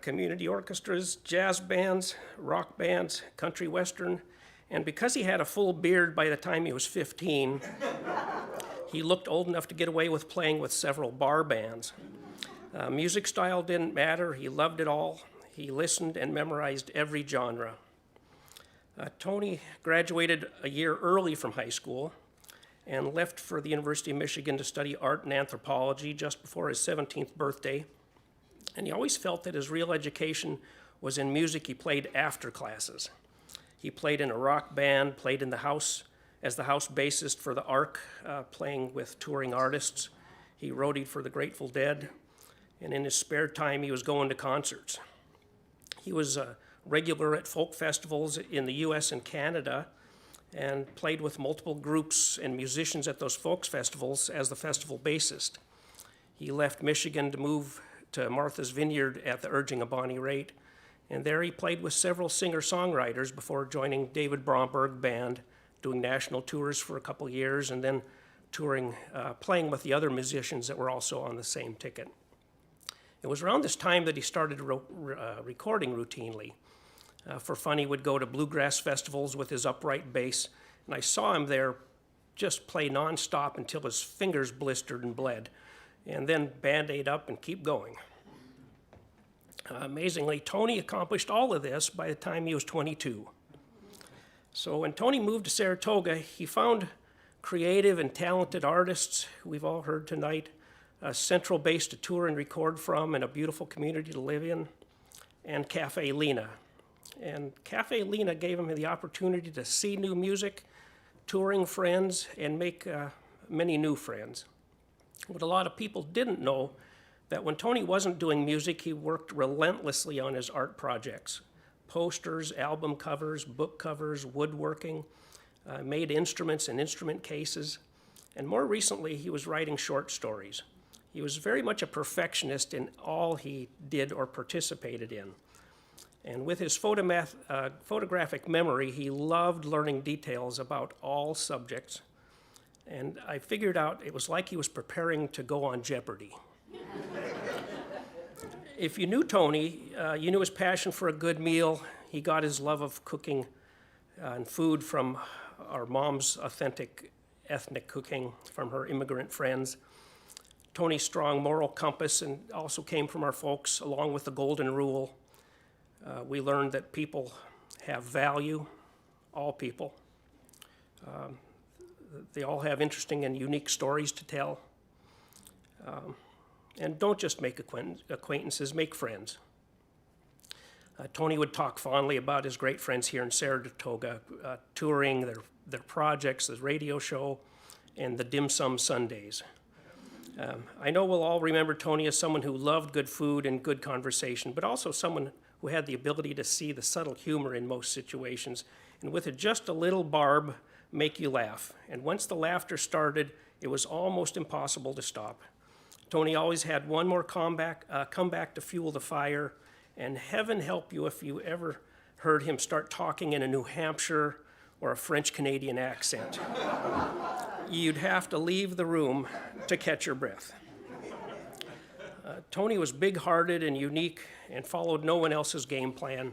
community orchestras, jazz bands, rock bands, country western, and because he had a full beard by the time he was 15, he looked old enough to get away with playing with several bar bands. Music style didn't matter. He loved it all. He listened and memorized every genre. Tony graduated a year early from high school and left for the University of Michigan to study art and anthropology just before his 17th birthday. And he always felt that his real education was in music he played after classes. He played in a rock band, played in the house as the house bassist for the Ark, playing with touring artists. He roadied for the Grateful Dead, and in his spare time he was going to concerts. He was a regular at folk festivals in the US and Canada, and played with multiple groups and musicians at those folks festivals as the festival bassist. He left Michigan to move to Martha's Vineyard at the urging of Bonnie Raitt, and there he played with several singer-songwriters before joining David Bromberg Band, doing national tours for a couple years, and then touring, playing with the other musicians that were also on the same ticket. It was around this time that he started recording routinely. For fun, he would go to bluegrass festivals with his upright bass, and I saw him there just play nonstop until his fingers blistered and bled, and then Band-Aid up and keep going. Amazingly, Tony accomplished all of this by the time he was 22. So when Tony moved to Saratoga, he found creative and talented artists, who we've all heard tonight, a central base to tour and record from, and a beautiful community to live in, and Café Lena. And Café Lena gave him the opportunity to see new music, touring friends, and make many new friends. What a lot of people didn't know, that when Tony wasn't doing music, he worked relentlessly on his art projects: posters, album covers, book covers, woodworking, made instruments and instrument cases, and more recently, he was writing short stories. He was very much a perfectionist in all he did or participated in. And with his photographic memory, he loved learning details about all subjects. And I figured out it was like he was preparing to go on Jeopardy. If you knew Tony, you knew his passion for a good meal. He got his love of cooking and food from our mom's authentic ethnic cooking from her immigrant friends. Tony's strong moral compass and also came from our folks, along with the golden rule: We learned that people have value, all people. They all have interesting and unique stories to tell. And don't just make acquaintances, make friends. Tony would talk fondly about his great friends here in Saratoga, touring, their projects, the radio show, and the dim sum Sundays. I know we'll all remember Tony as someone who loved good food and good conversation, but also someone who had the ability to see the subtle humor in most situations, and with just a little barb, make you laugh. And once the laughter started, it was almost impossible to stop. Tony always had one more comeback to fuel the fire, and heaven help you if you ever heard him start talking in a New Hampshire or a French-Canadian accent. You'd have to leave the room to catch your breath. Tony was big-hearted and unique and followed no one else's game plan.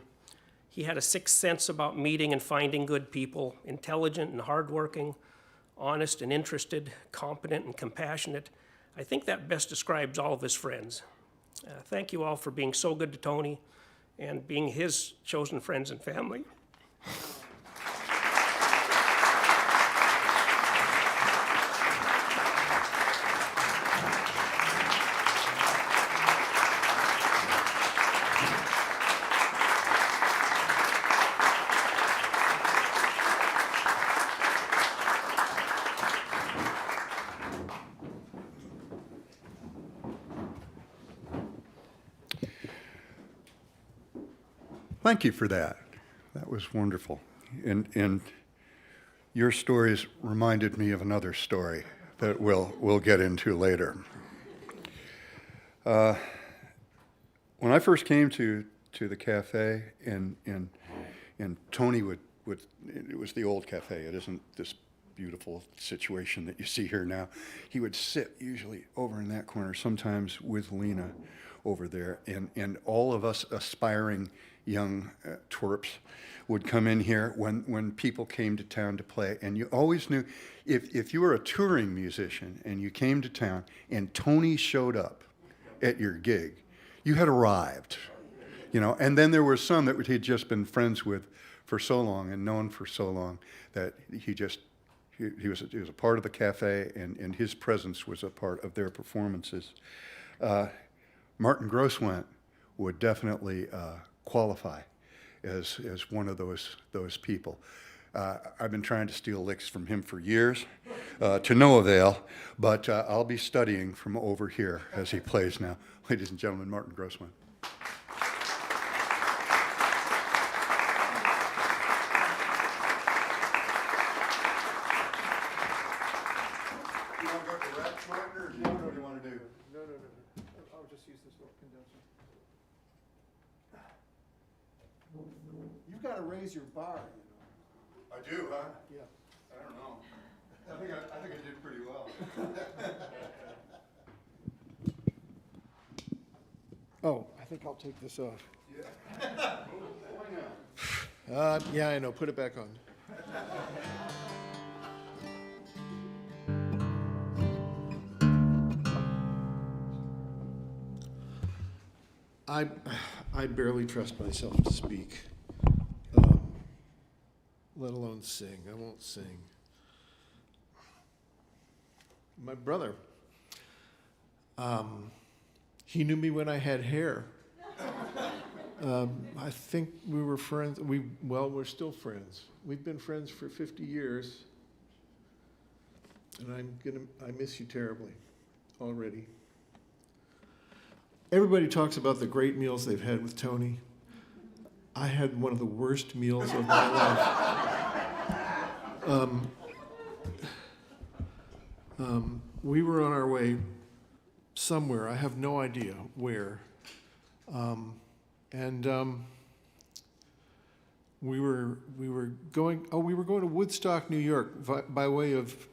He had a sixth sense about meeting and finding good people, intelligent and hardworking, honest and interested, competent and compassionate. I think that best describes all of his friends. Thank you all for being so good to Tony and being his chosen friends and family. Thank you for that. That was wonderful. And your stories reminded me of another story that we'll get into later. When I first came to the cafe, and Tony would, it was the old cafe, it isn't this beautiful situation that you see here now. He would sit usually over in that corner, sometimes with Lena over there, and all of us aspiring young twerps would come in here when people came to town to play. And you always knew, if you were a touring musician and you came to town and Tony showed up at your gig, you had arrived, you know. And then there were some that he'd just been friends with for so long and known for so long that he was a part of the cafe, and his presence was a part of their performances. Martin Grosswendt would definitely qualify as one of those people. I've been trying to steal licks from him for years, to no avail, but I'll be studying from over here as he plays now. Ladies and gentlemen, Martin Grosswendt. You've got to raise your bar, you know. I do, huh? Yeah. I don't know. I think I did pretty well. Oh, I think I'll take this off. Yeah. Why not? Yeah, I know. Put it back on. I barely trust myself to speak, let alone sing. I won't sing. My brother, he knew me when I had hair. I think we were friends. We're still friends. We've been friends for 50 years, and I miss you terribly already. Everybody talks about the great meals they've had with Tony. I had one of the worst meals of my life. We were on our way somewhere. I have no idea where. We were going to Woodstock, New York, by way of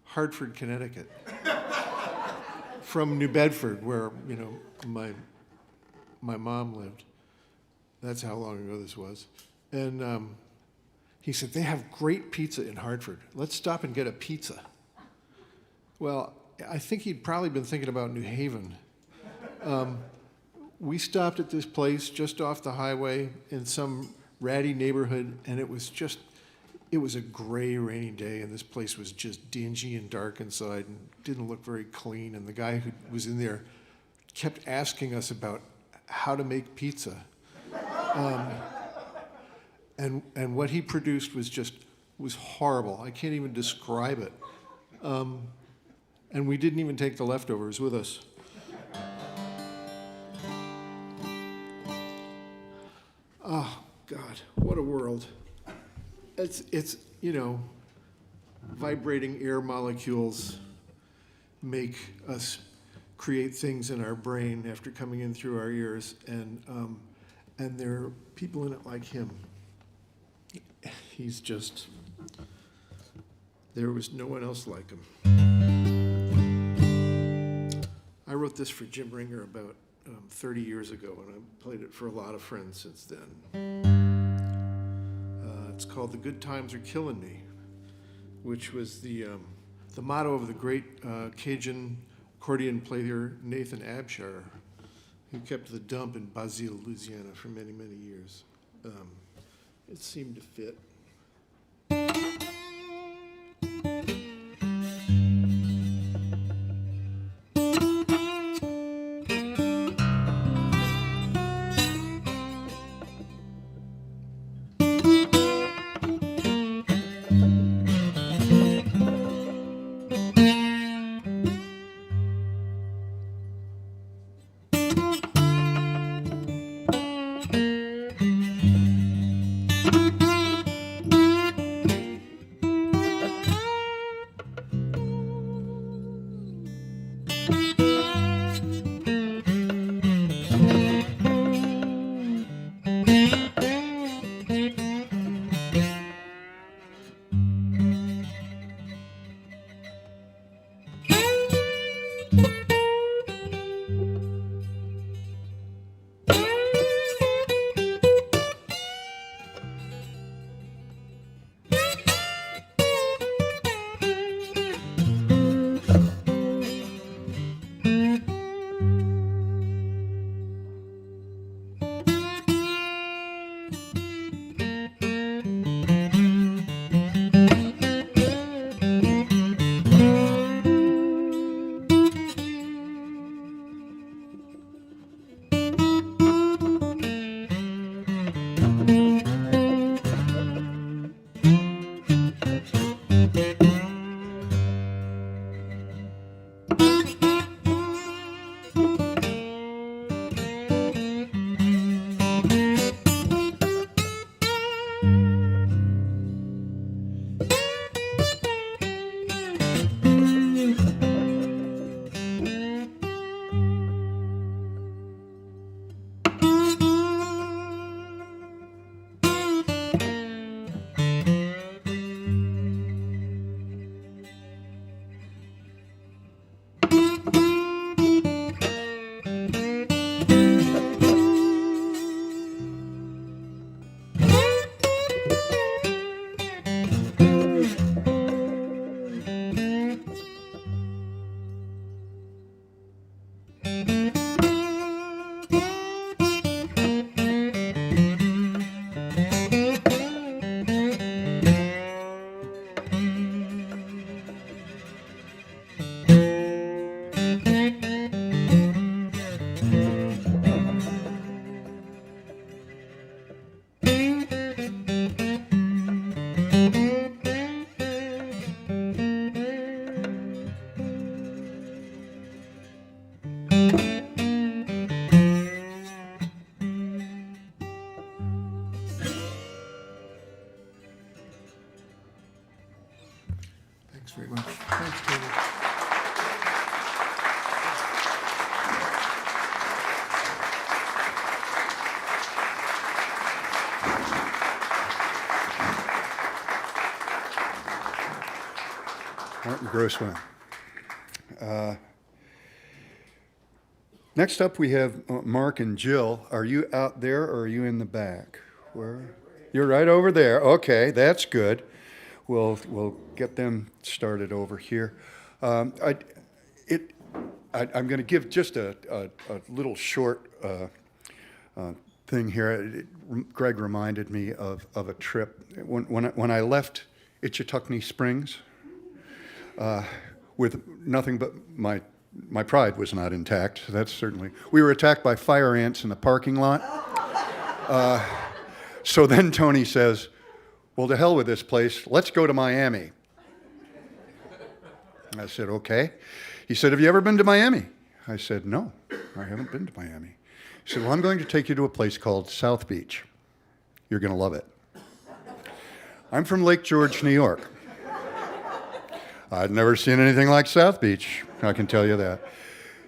Hartford, Connecticut, from New Bedford, where my mom lived. That's how long ago this was. And he said, they have great pizza in Hartford. Let's stop and get a pizza. Well, I think he'd probably been thinking about New Haven. we stopped at this place just off the highway in some ratty neighborhood, and it was a gray, rainy day, and this place was just dingy and dark inside and didn't look very clean. And the guy who was in there kept asking us about how to make pizza. And what he produced was horrible. I can't even describe it. And we didn't even take the leftovers with us. Oh, God, what a world. It's vibrating air molecules make us create things in our brain after coming in through our ears, and there are people in it like him. He's just, there was no one else like him. I wrote this for Jim Ringer about 30 years ago, and I've played it for a lot of friends since then. It's called "The Good Times Are Killing Me," which was the motto of the great Cajun accordion player Nathan Abshire, who kept the dump in Basile, Louisiana for many, many years. It seemed to fit. Very much. Thanks, David. Martin Grosswendt. Next up, we have Mark and Jill. Are you out there or are you in the back? Where? You're right over there. Okay, that's good. We'll get them started over here. I I'm going to give just a little short thing here. Greg reminded me of a trip. When I left Itchituckney Springs, with nothing but my pride was not intact. That's certainly. We were attacked by fire ants in the parking lot. So then Tony says, well, to hell with this place. Let's go to Miami. I said, okay. He said, have you ever been to Miami? I said, no, I haven't been to Miami. He said, well, I'm going to take you to a place called South Beach. You're going to love it. I'm from Lake George, New York. I'd never seen anything like South Beach, I can tell you that.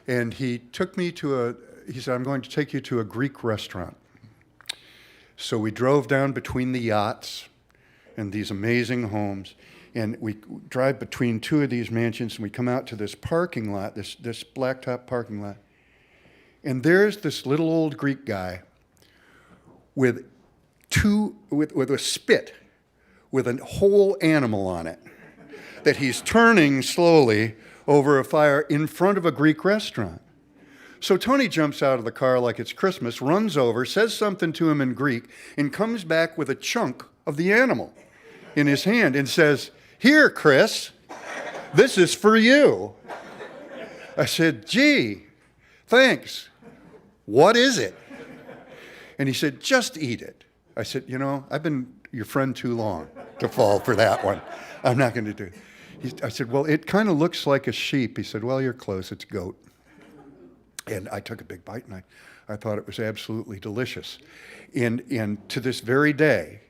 And he took me he said, I'm going to take you to a Greek restaurant. So we drove down between the yachts and these amazing homes, and we drive between two of these mansions, and we come out to this parking lot, this blacktop parking lot. And there's this little old Greek guy with a spit with a whole animal on it that he's turning slowly over a fire in front of a Greek restaurant. So Tony jumps out of the car like it's Christmas, runs over, says something to him in Greek, and comes back with a chunk of the animal in his hand and says, here, Chris, this is for you. I said, gee, thanks. What is it? And he said, just eat it. I said, you know, I've been your friend too long to fall for that one. I'm not going to do it. I said, well, it kind of looks like a sheep. He said, well, you're close. It's goat. And I took a big bite, and I thought it was absolutely delicious. And to this very day,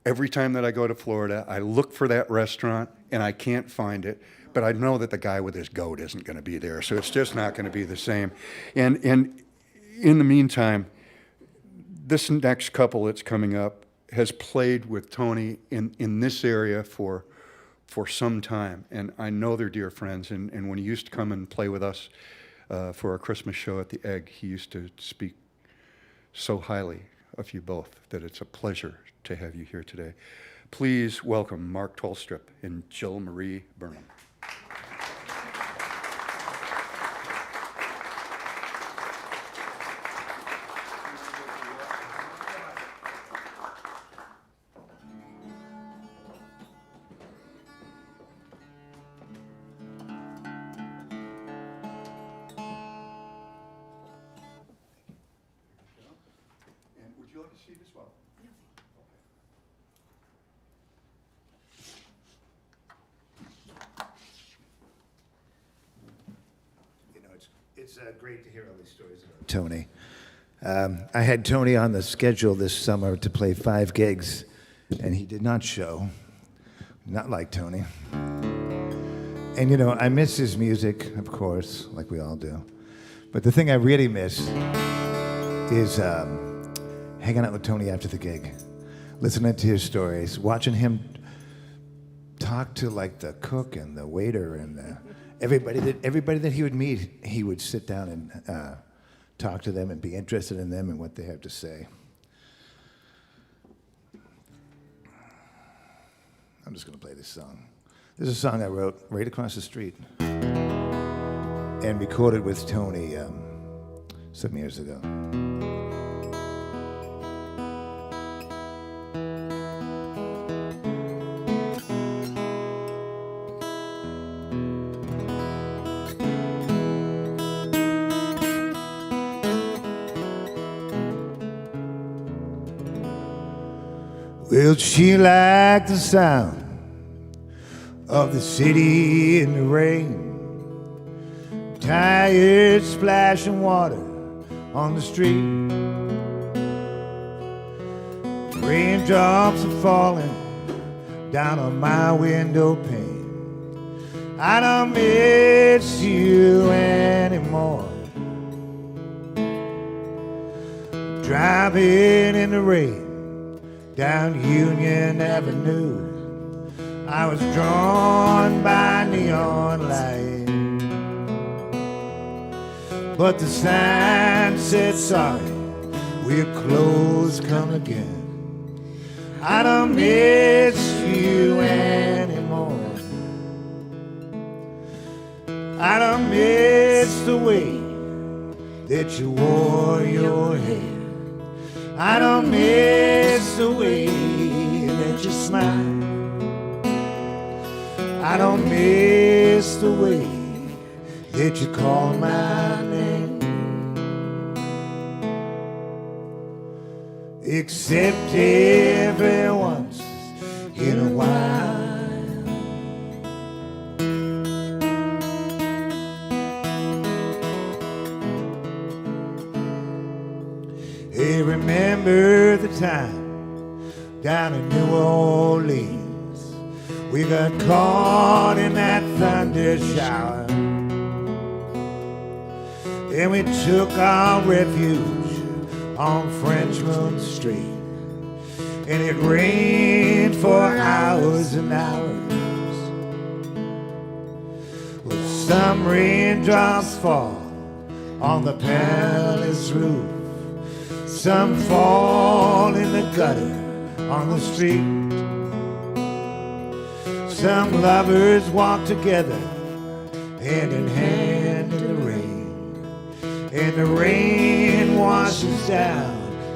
every time that I go to Florida, I look for that restaurant, and I can't find it. But I know that the guy with his goat isn't going to be there, so it's just not going to be the same. And in the meantime, this next couple that's coming up has played with Tony in this area for some time. And I know they're dear friends. And when he used to come and play with us for our Christmas show at the Egg, he used to speak so highly of you both that it's a pleasure to have you here today. Please welcome Mark Tolstrup and Jill Marie Burnham. It's great to hear all these stories about Tony. I had Tony on the schedule this summer to play 5 gigs, and he did not show. Not like Tony. And you know, I miss his music, of course, like we all do. But the thing I really miss is hanging out with Tony after the gig, listening to his stories, watching him talk to like the cook and the waiter and everybody that he would meet. He would sit down and talk to them and be interested in them and what they have to say. I'm just going to play this song. This is a song I wrote right across the street and recorded with Tony some years ago. Well, she liked the sound of the city in the rain, tires splashing water on the street, raindrops are falling down on my window pane. I don't miss you anymore. Driving in the rain down Union Avenue, I was drawn by neon light, but the sign said, sorry, we're closed, come again. I don't miss you anymore. I don't miss the way that you wore your hair. I don't miss the way that you smile. I don't miss the way that you call my name. Except every once in a while. Hey, remember the time down in New Orleans? We got caught in that thunder shower, and we took our refuge on Frenchman Street, and it rained for hours and hours. Well, some raindrops fall on the palace roof, some fall in the gutter on the street. Some lovers walk together hand in hand in the rain, and the rain washes down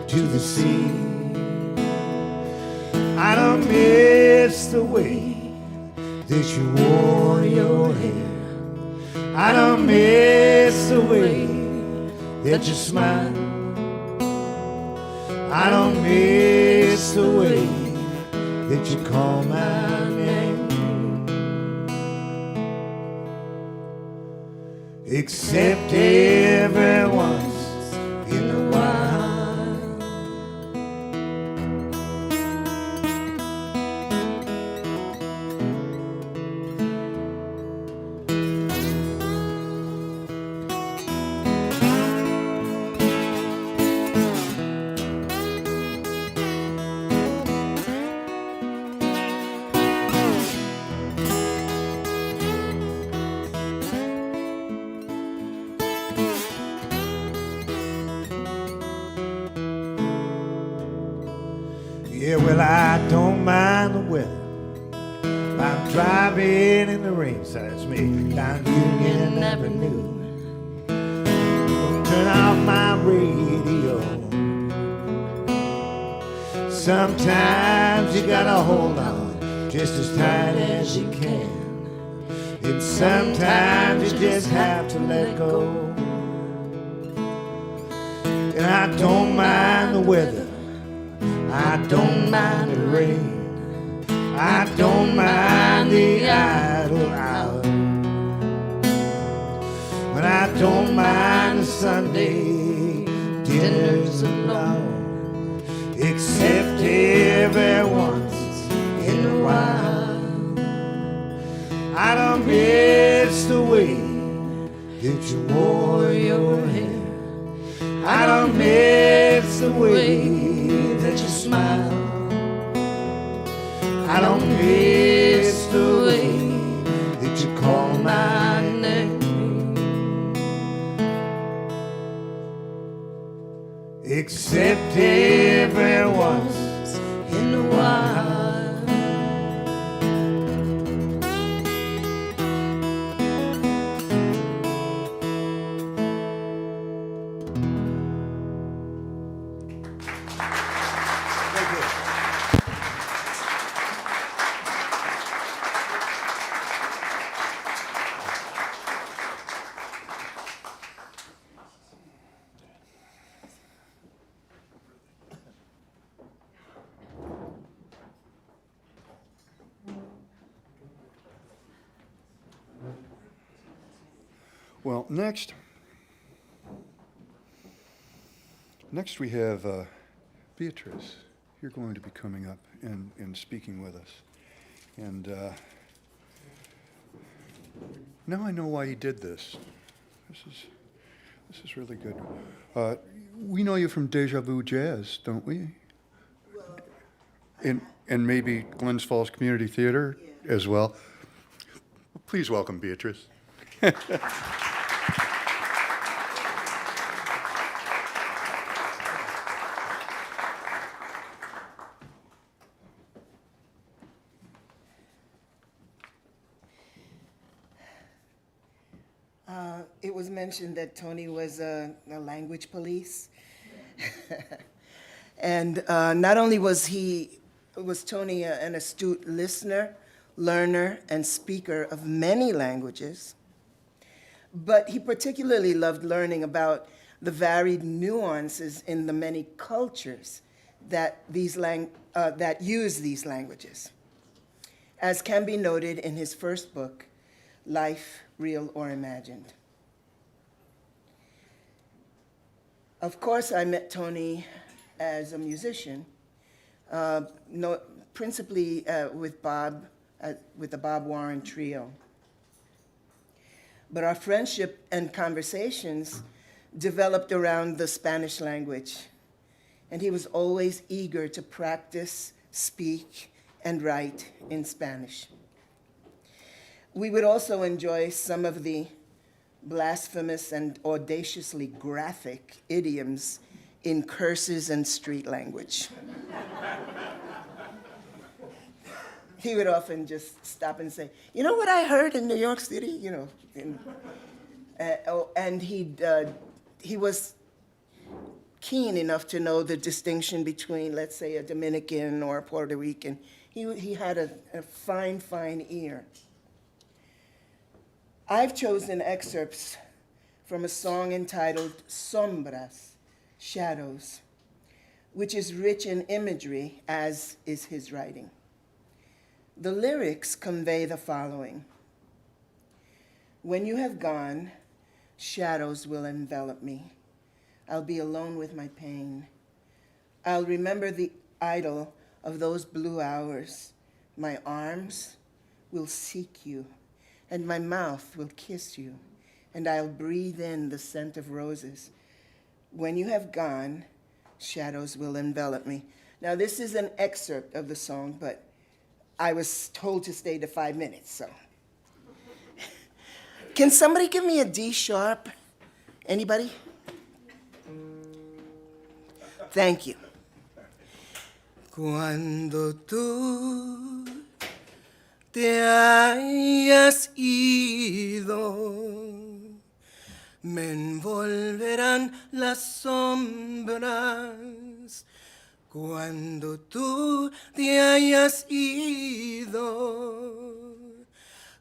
to the sea. I don't miss the way that you wore your hair. I don't miss the way that you smile. I don't miss the way that you call my name. Except every once in a while. Yeah, well, I don't mind the weather. I'm driving in the rain, says me, down Union Avenue. Turn off my radio. Sometimes you gotta hold on just as tight as you can, and sometimes you just have to let go. And I don't mind the weather, I don't mind the rain, I don't mind the idle hour, but I don't mind the Sunday dinners alone, except every once in a while. I don't miss the way that you wore your hair. I don't miss the way that you smile. I don't miss the way that you call my name. Except every once in a while. Well, next we have Beatrice. You're going to be coming up and speaking with us. And now I know why he did this. This is really good. We know you from Deja Vu Jazz, don't we? And maybe Glens Falls Community Theater as well. Please welcome Beatrice. was mentioned that Tony was a language police. And not only was Tony an astute listener, learner, and speaker of many languages, but he particularly loved learning about the varied nuances in the many cultures that use these languages, as can be noted in his first book, Life, Real or Imagined. Of course, I met Tony as a musician, principally with the Bob Warren Trio. But our friendship and conversations developed around the Spanish language, and he was always eager to practice, speak, and write in Spanish. We would also enjoy some of the blasphemous and audaciously graphic idioms in curses and street language. He would often just stop and say, "You know what I heard in New York City?" You know, and he was keen enough to know the distinction between, let's say, a Dominican or a Puerto Rican. He had a fine, fine ear. I've chosen excerpts from a song entitled Sombras, Shadows, which is rich in imagery, as is his writing. The lyrics convey the following: when you have gone, shadows will envelop me. I'll be alone with my pain. I'll remember the idol of those blue hours. My arms will seek you, and my mouth will kiss you, and I'll breathe in the scent of roses. When you have gone, shadows will envelop me. Now, this is an excerpt of the song, but I was told to stay to 5 minutes, so. Can somebody give me a D sharp? Anybody? Thank you. Cuando tú te hayas ido, me envolverán las sombras. Cuando tú te hayas ido,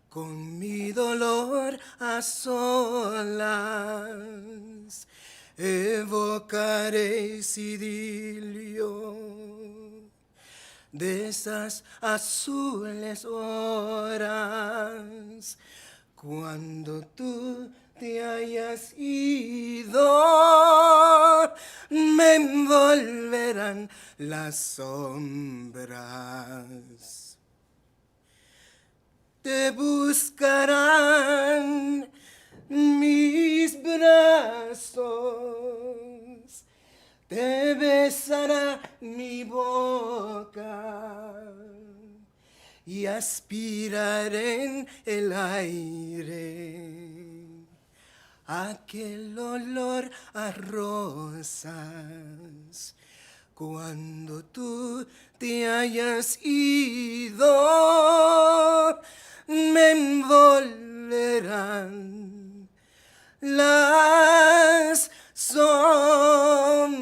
con mi dolor a solas, evocaré ese idilio de esas azules horas. Cuando tú te hayas ido, me envolverán las sombras. Te buscarán mis brazos, te besará mi boca y aspiraré en el aire aquel olor a rosas. Cuando tú te hayas ido, me envolverán las sombras.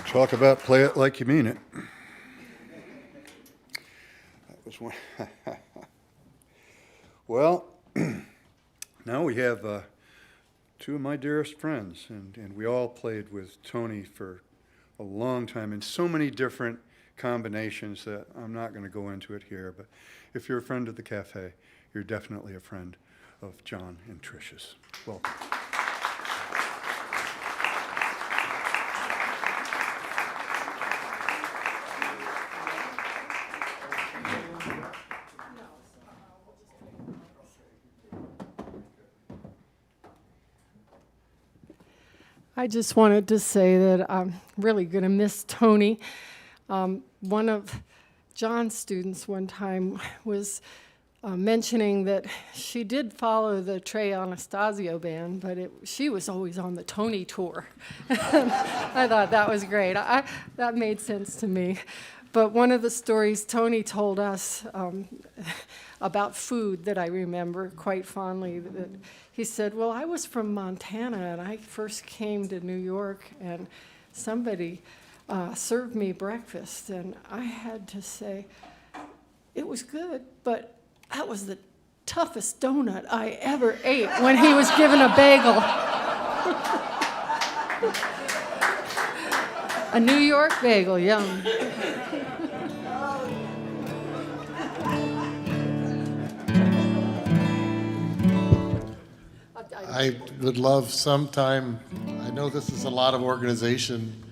Talk about play it like you mean it. That was one. Well, now we have two of my dearest friends, and we all played with Tony for a long time in so many different combinations that I'm not going to go into it here. But if you're a friend of the Café, you're definitely a friend of John and Trish's. Welcome. I just wanted to say that I'm really going to miss Tony. One of John's students one time was mentioning that she did follow the Trey Anastasio band, but she was always on the Tony tour. I thought that was great. That made sense to me. But one of the stories Tony told us about food that I remember quite fondly, that he said, well, I was from Montana, and I first came to New York, and somebody served me breakfast, and I had to say, it was good, but that was the toughest donut I ever ate when he was given a bagel. A New York bagel, yum. I would love sometime, I know this is a lot of organization,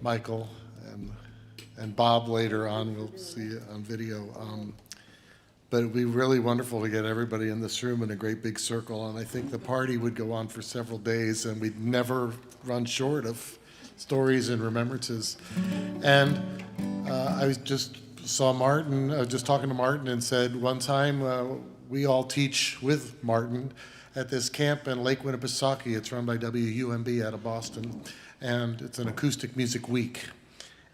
Michael, and Bob later on, we'll see it on video. But it'd be really wonderful to get everybody in this room in a great big circle, and I think the party would go on for several days, and we'd never run short of stories and remembrances. And I just saw Martin, I was just talking to Martin and said, one time we all teach with Martin at this camp in Lake Winnipesaukee. It's run by WUMB out of Boston, and it's an acoustic music week.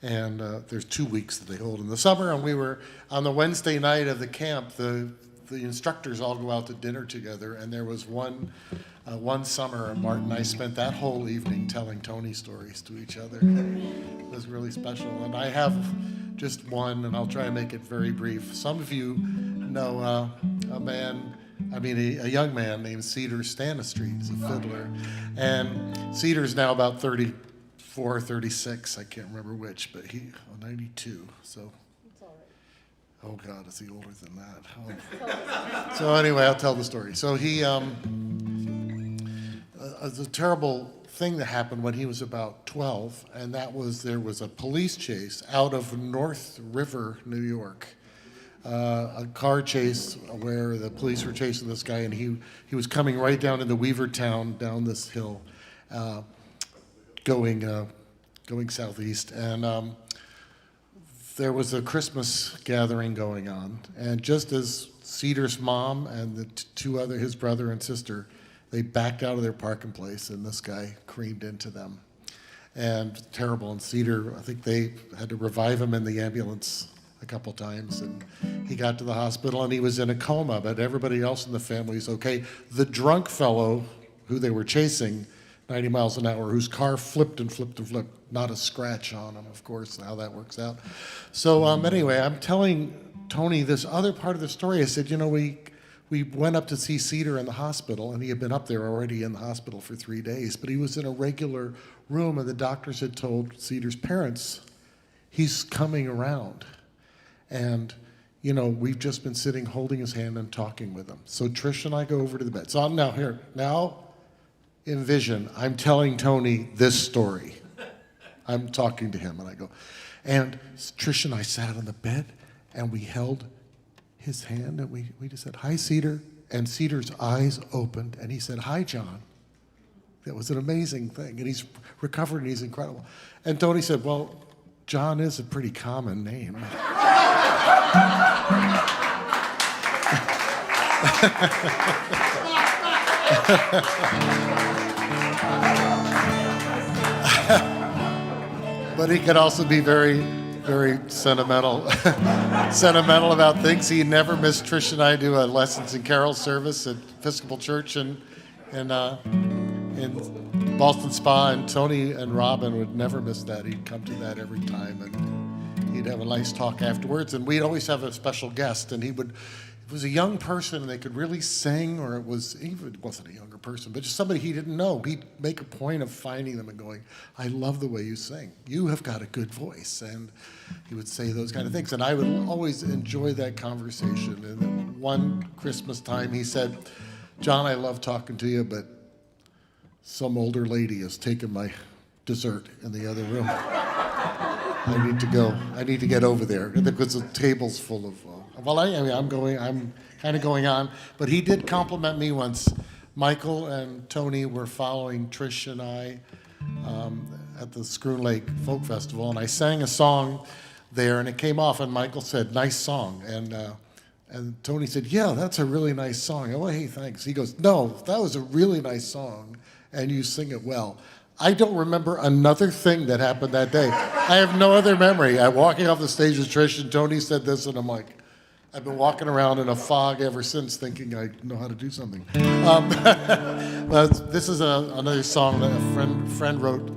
And there's 2 weeks that they hold in the summer, and we were on the Wednesday night of the camp, the instructors all go out to dinner together, and there was one summer, Martin and I spent that whole evening telling Tony stories to each other. It was really special, and I have just one, and I'll try and make it very brief. Some of you know a young man named Cedar Stanistreet. He's a fiddler, and Cedar's now about 34, 36, I can't remember which, but 92, so. Oh God, is he older than that? Oh. So anyway, I'll tell the story. So he, the terrible thing that happened when he was about 12, and that was there was a police chase out of North River, New York. A car chase where the police were chasing this guy, and he was coming right down into Weavertown, down this hill, going southeast, and there was a Christmas gathering going on, and just as Cedar's mom and his brother and sister, they backed out of their parking place, and this guy creamed into them, and terrible. And Cedar, I think they had to revive him in the ambulance a couple times, and he got to the hospital, and he was in a coma, but everybody else in the family is okay. The drunk fellow who they were chasing 90 miles an hour, whose car flipped and flipped and flipped, not a scratch on him, of course, and how that works out. So anyway, I'm telling Tony this other part of the story. I said, we went up to see Cedar in the hospital, and he had been up there already in the hospital for 3 days, but he was in a regular room, and the doctors had told Cedar's parents, he's coming around. And, we've just been sitting holding his hand and talking with him. So Trish and I go over to the bed. So now envision, I'm telling Tony this story. I'm talking to him, and I go, and Trish and I sat on the bed, and we held his hand, and we just said, hi, Cedar. And Cedar's eyes opened, and he said, hi, John. That was an amazing thing, and he's recovered, and he's incredible. And Tony said, well, John is a pretty common name. But he could also be very, very sentimental about things. He never missed Trish and I do a lessons in carol service at Episcopal Church in Boston Spa, and Tony and Robin would never miss that. He'd come to that every time, and he'd have a nice talk afterwards, and we'd always have a special guest, and it was a young person, and they could really sing, or it wasn't a younger person, but just somebody he didn't know. He'd make a point of finding them and going, I love the way you sing. You have got a good voice. And he would say those kind of things. And I would always enjoy that conversation. And then one Christmas time he said, John, I love talking to you, but some older lady has taken my dessert in the other room. I need to go. I need to get over there because the table's full of. I'm kind of going on, but he did compliment me once. Michael and Tony were following Trish and I at the Scroon Lake Folk Festival, and I sang a song there, and it came off, and Michael said, "Nice song," And Tony said, yeah, that's a really nice song. Oh, hey, thanks. He goes, no, that was a really nice song, and you sing it well. I don't remember another thing that happened that day. I have no other memory. I'm walking off the stage with Trish, and Tony said this, and I'm like, I've been walking around in a fog ever since thinking I know how to do something. But this is another song that a friend wrote,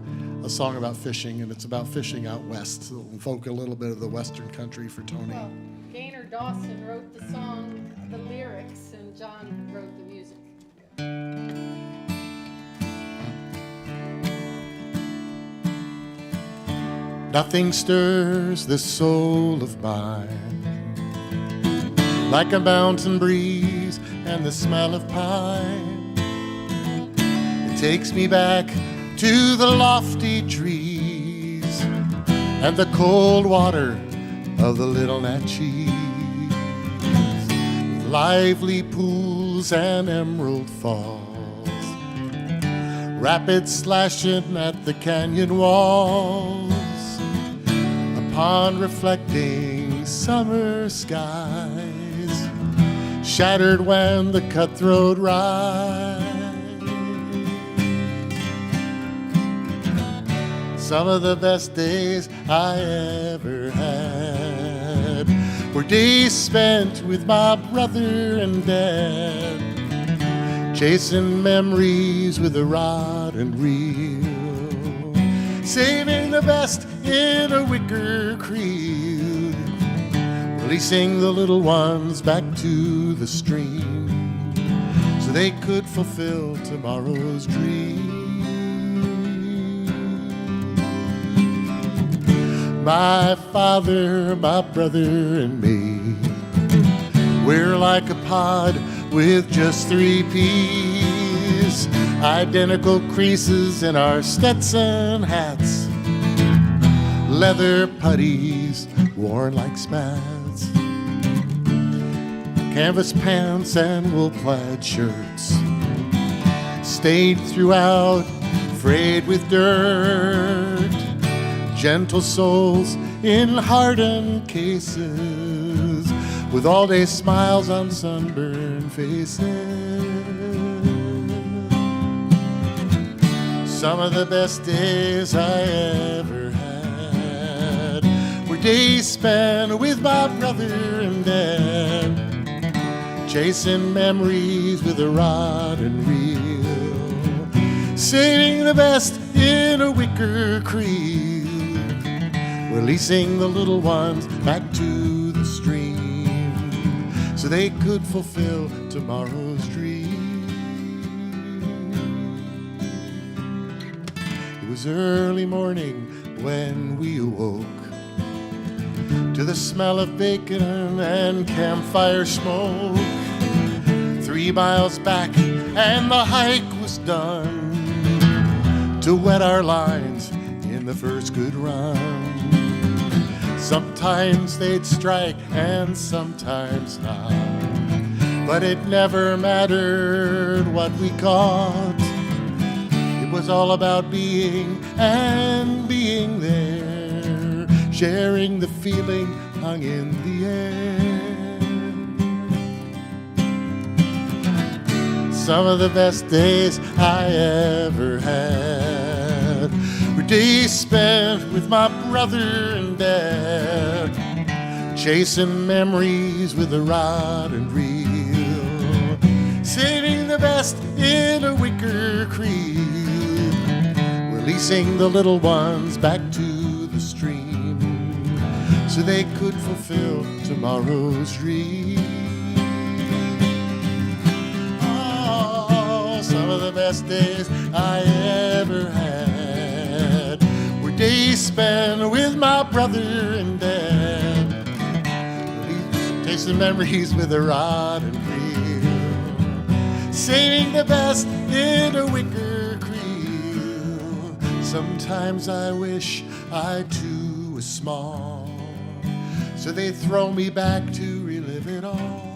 a song about fishing, and it's about fishing out west. So it'll evoke a little bit of the western country for Tony. Well, Gaynor Dawson wrote the song, the lyrics, and John wrote the music. Nothing stirs this soul of mine like a mountain breeze and the smell of pine. It takes me back to the lofty trees and the cold water of the Little Natchez, with lively pools and emerald falls, rapids slashing at the canyon walls, a pond reflecting summer skies, shattered when the cutthroat rise. Some of the best days I ever had were days spent with my brother and dad, chasing memories with a rod and reel, saving the best in a wicker creel, releasing the little ones back to the stream so they could fulfill tomorrow's dream. My father, my brother, and me, we're like a pod with just 3 peas, identical creases in our Stetson hats, leather puttees worn like spats, canvas pants and wool plaid shirts, stained throughout, frayed with dirt, gentle souls in hardened cases, with all-day smiles on sunburned faces. Some of the best days I ever had were days spent with my brother and dad, chasing memories with a rod and reel, saving the best in a wicker creel, releasing the little ones back to the stream so they could fulfill tomorrow's dream. It was early morning when we awoke to the smell of bacon and campfire smoke. 3 miles back and the hike was done to wet our lines in the first good run. Sometimes they'd strike and sometimes not, but it never mattered what we caught. It was all about being and being there, sharing the feeling hung in the air. Some of the best days I ever had were days spent with my brother and dad, chasing memories with a rod and reel, saving the best in a wicker creel, releasing the little ones back to the stream so they could fulfill tomorrow's dream. Oh, some of the best days I ever had were days spent with my brother and dad, chasing memories with a rod and reel, saving the best in a wicker creel. Sometimes I wish I too was small, so they throw me back to relive it all.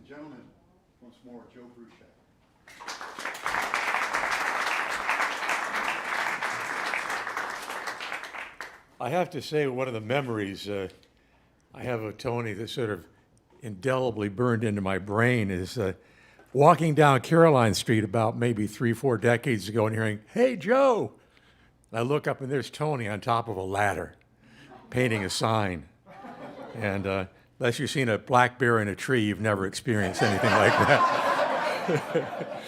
and gentlemen, once more, Joe Bruchak. I have to say, one of the memories I have of Tony that sort of indelibly burned into my brain is walking down Caroline Street about maybe 3-4 decades ago and hearing, "Hey, Joe!" And I look up and there's Tony on top of a ladder painting a sign. And unless you've seen a black bear in a tree, you've never experienced anything like that.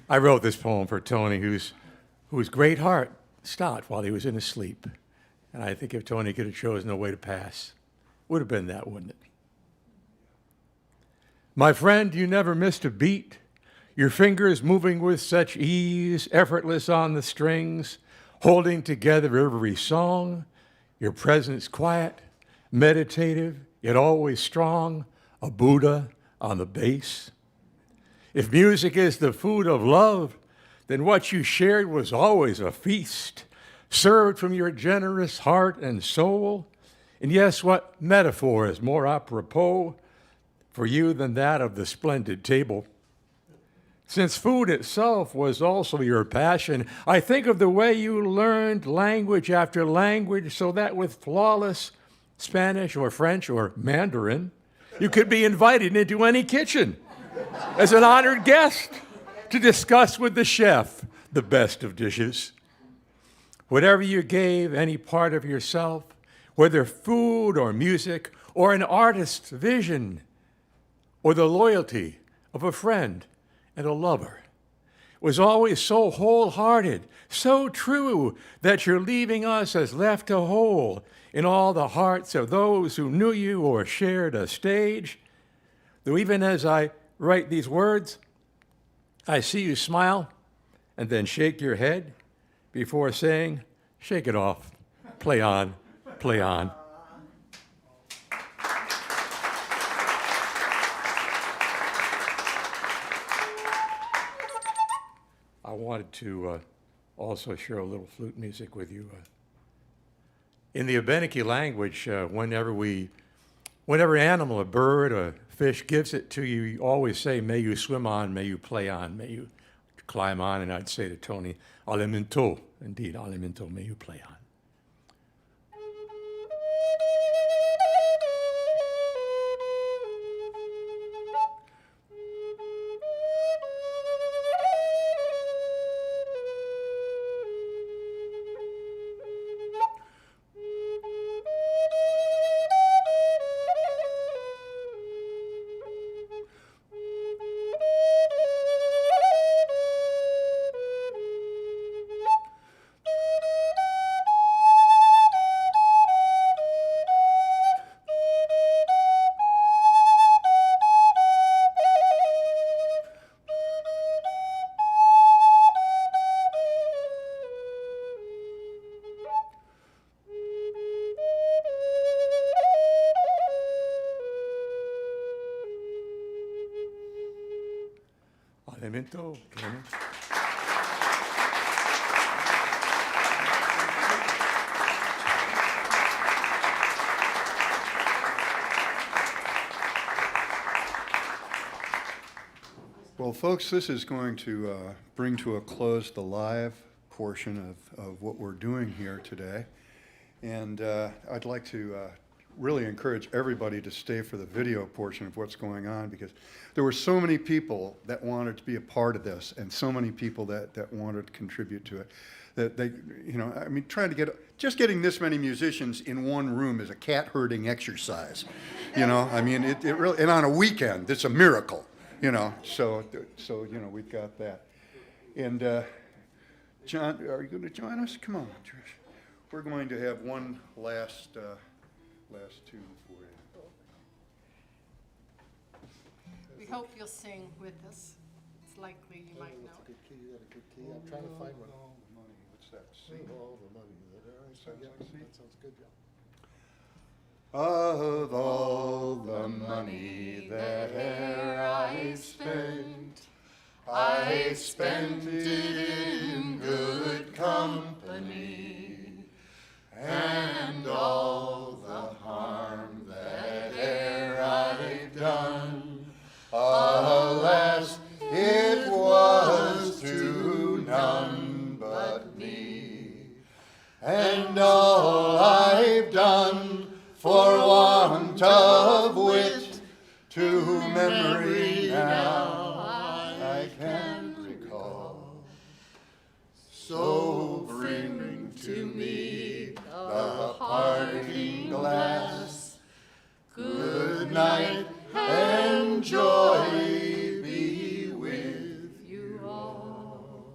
I wrote this poem for Tony, whose great heart stopped while he was in his sleep. And I think if Tony could have chosen a way to pass, it would have been that, wouldn't it? My friend, you never missed a beat, your fingers moving with such ease, effortless on the strings, holding together every song, your presence quiet, meditative, yet always strong, a Buddha on the bass. If music is the food of love, then what you shared was always a feast, served from your generous heart and soul. And yes, what metaphor is more apropos for you than that of the splendid table? Since food itself was also your passion, I think of the way you learned language after language so that with flawless Spanish or French or Mandarin, you could be invited into any kitchen as an honored guest to discuss with the chef the best of dishes. Whatever you gave, any part of yourself, whether food or music or an artist's vision or the loyalty of a friend and a lover, was always so wholehearted, so true that you're leaving us as left a hole in all the hearts of those who knew you or shared a stage. Though even as I write these words, I see you smile and then shake your head before saying, "Shake it off, play on, play on." I wanted to also share a little flute music with you. In the Abenaki language, whenever animal, a bird, a fish gives it to you, you always say, "May you swim on, may you play on, may you climb on." And I'd say to Tony, "Alimento," indeed, alimento, may you play on. Alimento. Well, folks, this is going to bring to a close the live portion of what we're doing here today. And I'd like to really encourage everybody to stay for the video portion of what's going on, because there were so many people that wanted to be a part of this and so many people that wanted to contribute to it. That they, I mean, just getting this many musicians in one room is a cat herding exercise. I mean, it really, and on a weekend, it's a miracle. So we've got that. And John, are you going to join us? Come on, Trish. We're going to have one last tune for you. We hope you'll sing with us. It's likely you might know. Good key. You got a good key. I'm trying to find one. All the money. What's that? C. All the money. That sounds good, yeah. Of all the money that e'er I spent it in good company, and all the harm and all I've done for want of wit to memory now I can't recall. So bring to me the parting glass. Good night and joy be with you all.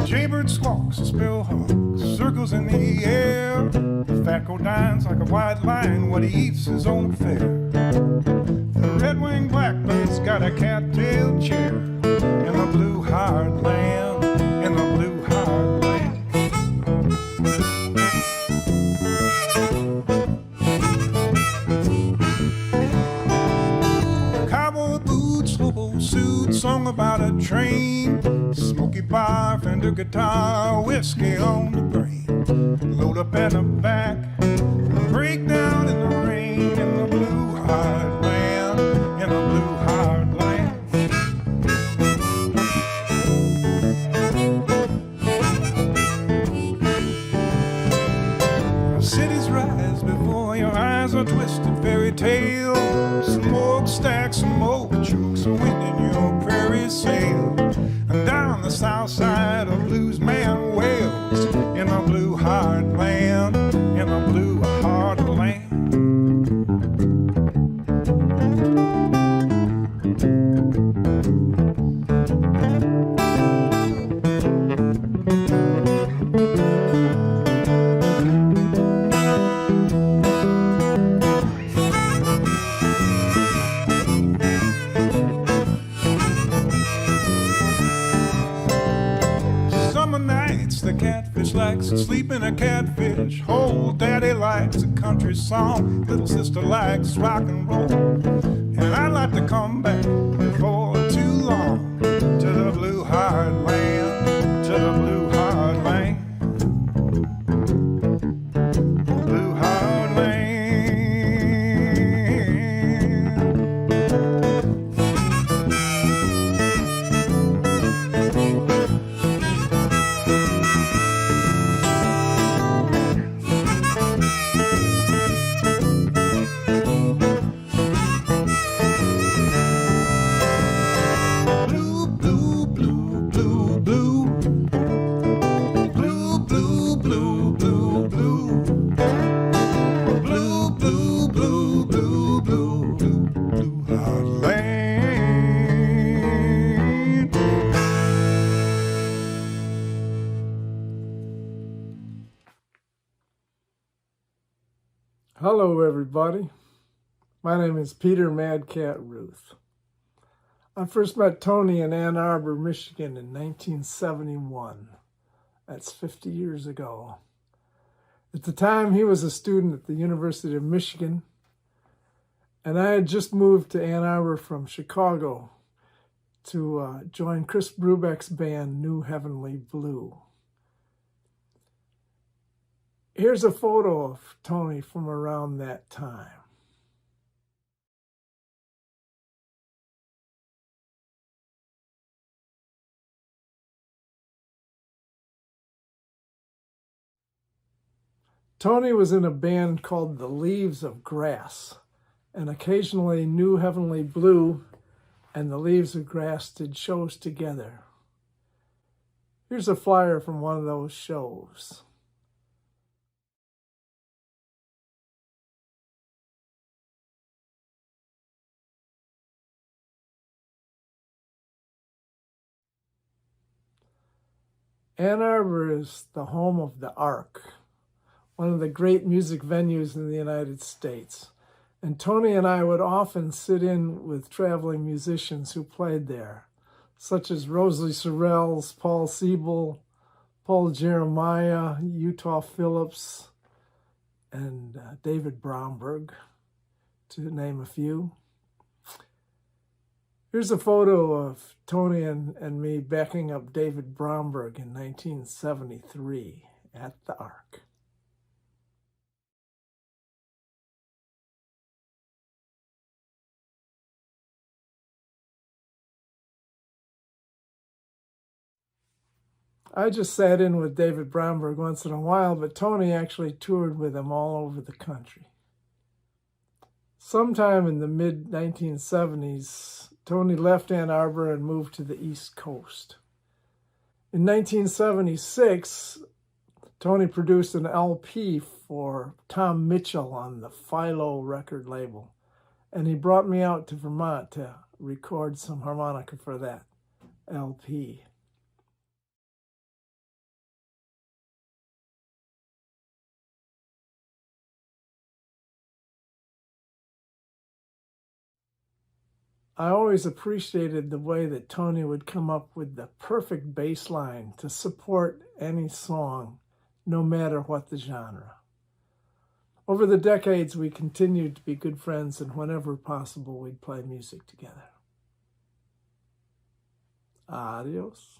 Jaybird squawks, a sparrowhawk circles in the air. The fat goat dines like a white lion, what he eats his own affair. The red-winged blackbird's got a cat-tailed chair in the blue hard land, in the blue hard land. Cowboy boots, hobo suit, song about a train. Smoky bar, Fender guitar, whiskey on the brain. Load up at the back, break down in the rain, in the blue hard land, in the blue hard land. Cities rise before your eyes, a twisted fairy tale. Smokestacks, smoke chokes, wind in your prairie sail. And down the south side of Bluesman Wales, in the blue hard land, in the blue hard land. Likes to sleep in a catfish hole. Daddy likes a country song. Little sister likes rock and roll. And I'd like to come back before too long to the blue hard land, to the blue hard land. Blue hard land. Hello, everybody. My name is Peter Madcat Ruth. I first met Tony in Ann Arbor, Michigan in 1971. That's 50 years ago. At the time, he was a student at the University of Michigan, and I had just moved to Ann Arbor from Chicago to join Chris Brubeck's band, New Heavenly Blue. Here's a photo of Tony from around that time. Tony was in a band called the Leaves of Grass, and occasionally New Heavenly Blue and the Leaves of Grass did shows together. Here's a flyer from one of those shows. Ann Arbor is the home of the Ark, one of the great music venues in the United States. And Tony and I would often sit in with traveling musicians who played there, such as Rosalie Sorrells, Paul Siebel, Paul Jeremiah, Utah Phillips, and David Bromberg, to name a few. Here's a photo of Tony and me backing up David Bromberg in 1973 at the Ark. I just sat in with David Bromberg once in a while, but Tony actually toured with him all over the country. Sometime in the mid-1970s, Tony left Ann Arbor and moved to the East Coast. In 1976, Tony produced an LP for Tom Mitchell on the Philo record label, and he brought me out to Vermont to record some harmonica for that LP. I always appreciated the way that Tony would come up with the perfect bass line to support any song, no matter what the genre. Over the decades, we continued to be good friends, and whenever possible, we'd play music together. Adios.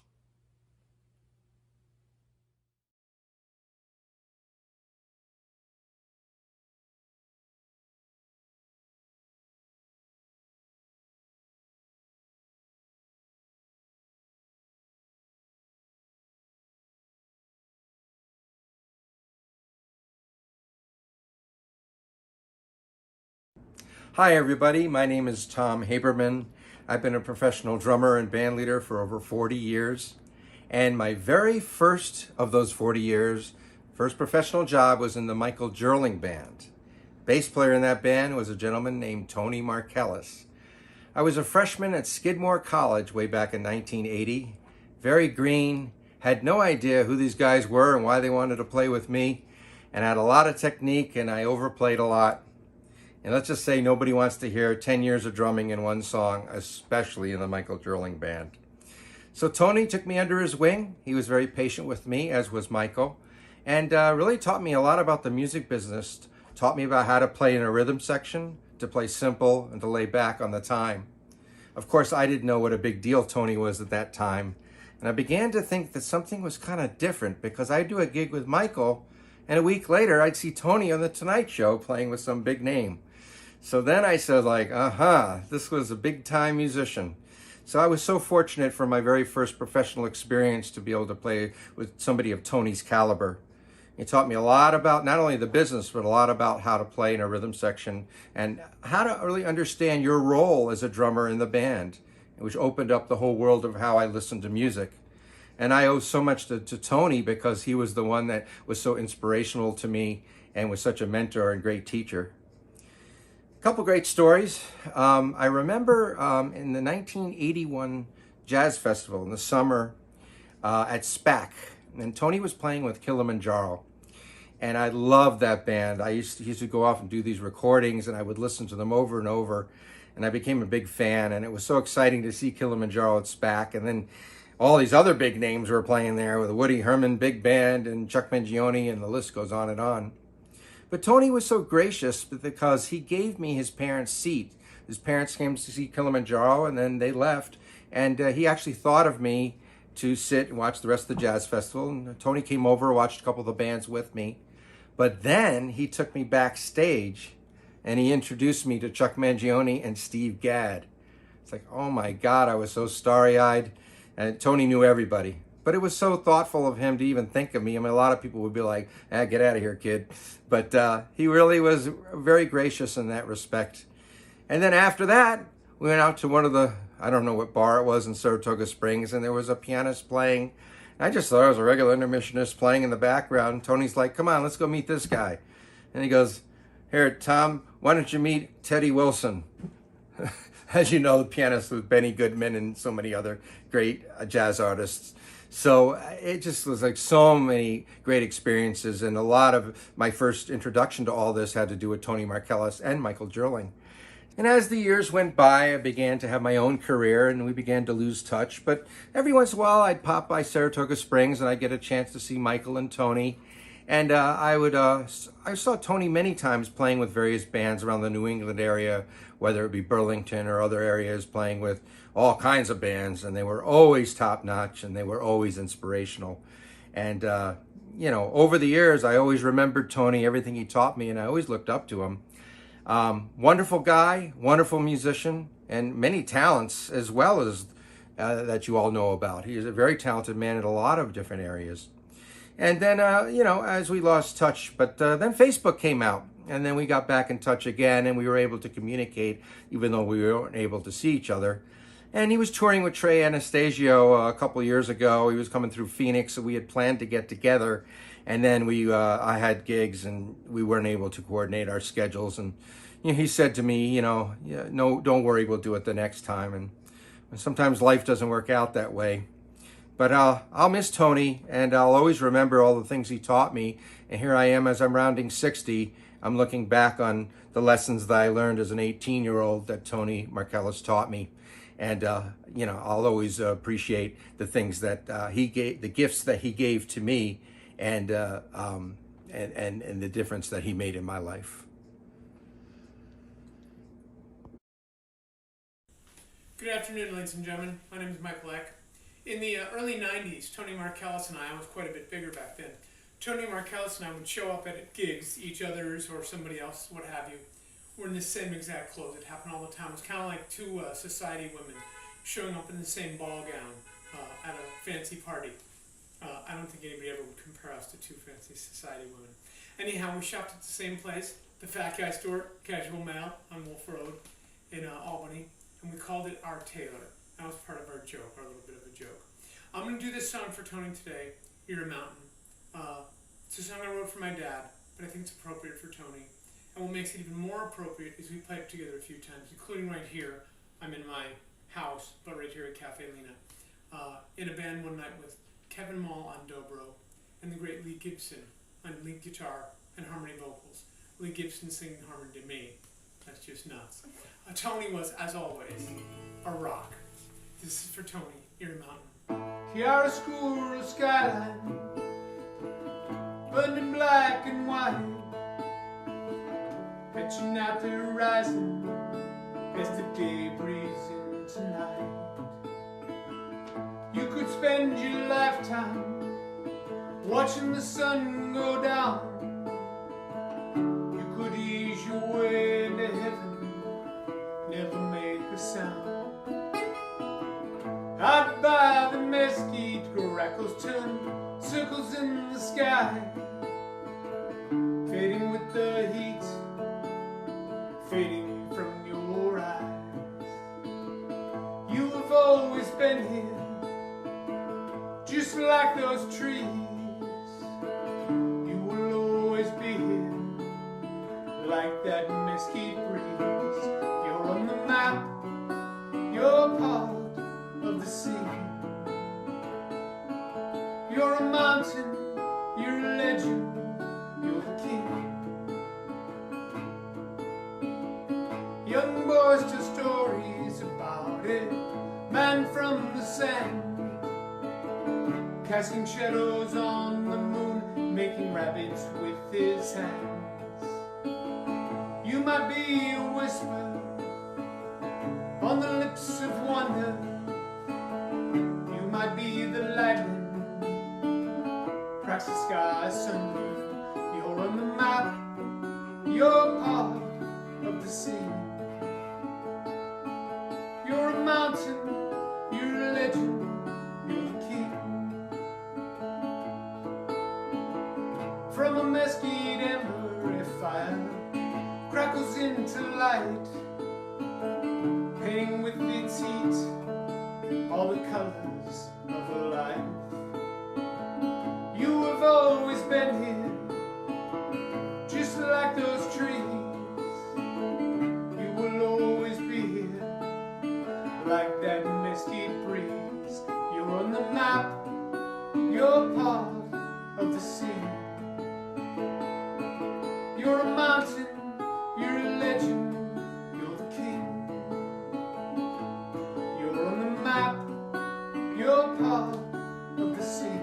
Hi everybody, my name is Tom Haberman. I've been a professional drummer and band leader for over 40 years. And my very first of those 40 years, first professional job was in the Michael Jerling band. Bass player in that band was a gentleman named Tony Markellis. I was a freshman at Skidmore College way back in 1980. Very green, had no idea who these guys were and why they wanted to play with me, and had a lot of technique, and I overplayed a lot. And let's just say nobody wants to hear 10 years of drumming in one song, especially in the Michael Jerling band. So Tony took me under his wing. He was very patient with me, as was Michael, and really taught me a lot about the music business, taught me about how to play in a rhythm section, to play simple, and to lay back on the time. Of course, I didn't know what a big deal Tony was at that time, and I began to think that something was kind of different, because I'd do a gig with Michael, and a week later, I'd see Tony on The Tonight Show playing with some big name. So then I said, this was a big-time musician. So I was so fortunate for my very first professional experience to be able to play with somebody of Tony's caliber. He taught me a lot about not only the business, but a lot about how to play in a rhythm section and how to really understand your role as a drummer in the band, which opened up the whole world of how I listened to music. And I owe so much to Tony, because he was the one that was so inspirational to me and was such a mentor and great teacher. Couple great stories. I remember in the 1981 Jazz Festival in the summer at SPAC, and Tony was playing with Kilimanjaro. And I loved that band. He used to go off and do these recordings, and I would listen to them over and over. And I became a big fan, and it was so exciting to see Kilimanjaro at SPAC. And then all these other big names were playing there with the Woody Herman Big Band and Chuck Mangione, and the list goes on and on. But Tony was so gracious because he gave me his parents' seat. His parents came to see Kilimanjaro, and then they left. And he actually thought of me to sit and watch the rest of the jazz festival. And Tony came over, watched a couple of the bands with me. But then he took me backstage and he introduced me to Chuck Mangione and Steve Gadd. It's like, oh my God, I was so starry-eyed. And Tony knew everybody. But it was so thoughtful of him to even think of me. I mean, a lot of people would be like, get out of here, kid. But he really was very gracious in that respect. And then after that, we went out to one of the, I don't know what bar it was in Saratoga Springs, and there was a pianist playing. I just thought it was a regular intermissionist playing in the background. Tony's like, come on, let's go meet this guy. And he goes, here, Tom, why don't you meet Teddy Wilson? As you know, the pianist with Benny Goodman and so many other great jazz artists. So it just was like so many great experiences. And a lot of my first introduction to all this had to do with Tony Markellis and Michael Jerling. And as the years went by, I began to have my own career and we began to lose touch. But every once in a while, I'd pop by Saratoga Springs and I'd get a chance to see Michael and Tony. And I saw Tony many times playing with various bands around the New England area, whether it be Burlington or other areas, playing with all kinds of bands. And they were always top notch and they were always inspirational. And, you know, over the years, I always remembered Tony, everything he taught me, and I always looked up to him. Wonderful guy, wonderful musician, and many talents as well as that you all know about. He is a very talented man in a lot of different areas. And then, you know, as we lost touch, but then Facebook came out, and then we got back in touch again, and we were able to communicate, even though we weren't able to see each other. And he was touring with Trey Anastasio a couple of years ago. He was coming through Phoenix, so we had planned to get together. And then I had gigs, and we weren't able to coordinate our schedules. And you know, he said to me, you know, no, don't worry, we'll do it the next time. And sometimes life doesn't work out that way. But I'll miss Tony, and I'll always remember all the things he taught me. And here I am, as I'm rounding 60, I'm looking back on the lessons that I learned as an 18-year-old that Tony Markellis taught me. And, you know, I'll always appreciate the things that he gave, the gifts that he gave to me, and the difference that he made in my life. Good afternoon, ladies and gentlemen. My name is Michael Eck. In the early 90s, Tony Markellis and I was quite a bit bigger back then. Tony Markellis and I would show up at gigs, each other's or somebody else, what have you. We're in the same exact clothes. It happened all the time. It was kind of like two society women showing up in the same ball gown at a fancy party. I don't think anybody ever would compare us to two fancy society women. Anyhow, we shopped at the same place, the Fat Guy Store, Casual Mail on Wolf Road in Albany, and we called it Our Tailor. That was part of our joke, our little bit of a joke. I'm going to do this song for Tony today, You're a Mountain. It's a song I wrote for my dad, but I think it's appropriate for Tony. And what makes it even more appropriate is we played it together a few times, including right here. I'm in my house, but right here at Café Lena, in a band one night with Kevin Mall on dobro and the great Lee Gibson on lead guitar and harmony vocals. Lee Gibson singing harmony to me. That's just nuts. Tony was, as always, a rock. This is for Tony, You're a Mountain. Chiaroscuro skyline, burning black and white, catching out the horizon as the day breathes in tonight. You could spend your lifetime watching the sun go down. You could ease your way into heaven, never make a sound. Out by the mesquite, grackles turn circles in the sky, fading with the heat, fading from your eyes. You have always been here, just like those trees. You will always be here, like that mesquite breeze. You're on the map, you're part of the sea. You're a mountain, you're a legend, you're casting shadows on the moon, making rabbits with his hands. You might be a whisper on the lips of wonder. You might be the lightning, cracks the sky asunder. You're on the map, you're part of the sea. You're a mountain, you're a legend, you're the king. From a mesquite ember, a fire crackles into light, painting with its heat all the colors of a life. You have always been here, just like those trees. You will always be here, like that mesquite breeze. You're on the map, you're part of the sea. You're a mountain, you're a legend, you're the king. You're on the map, you're part of the sea.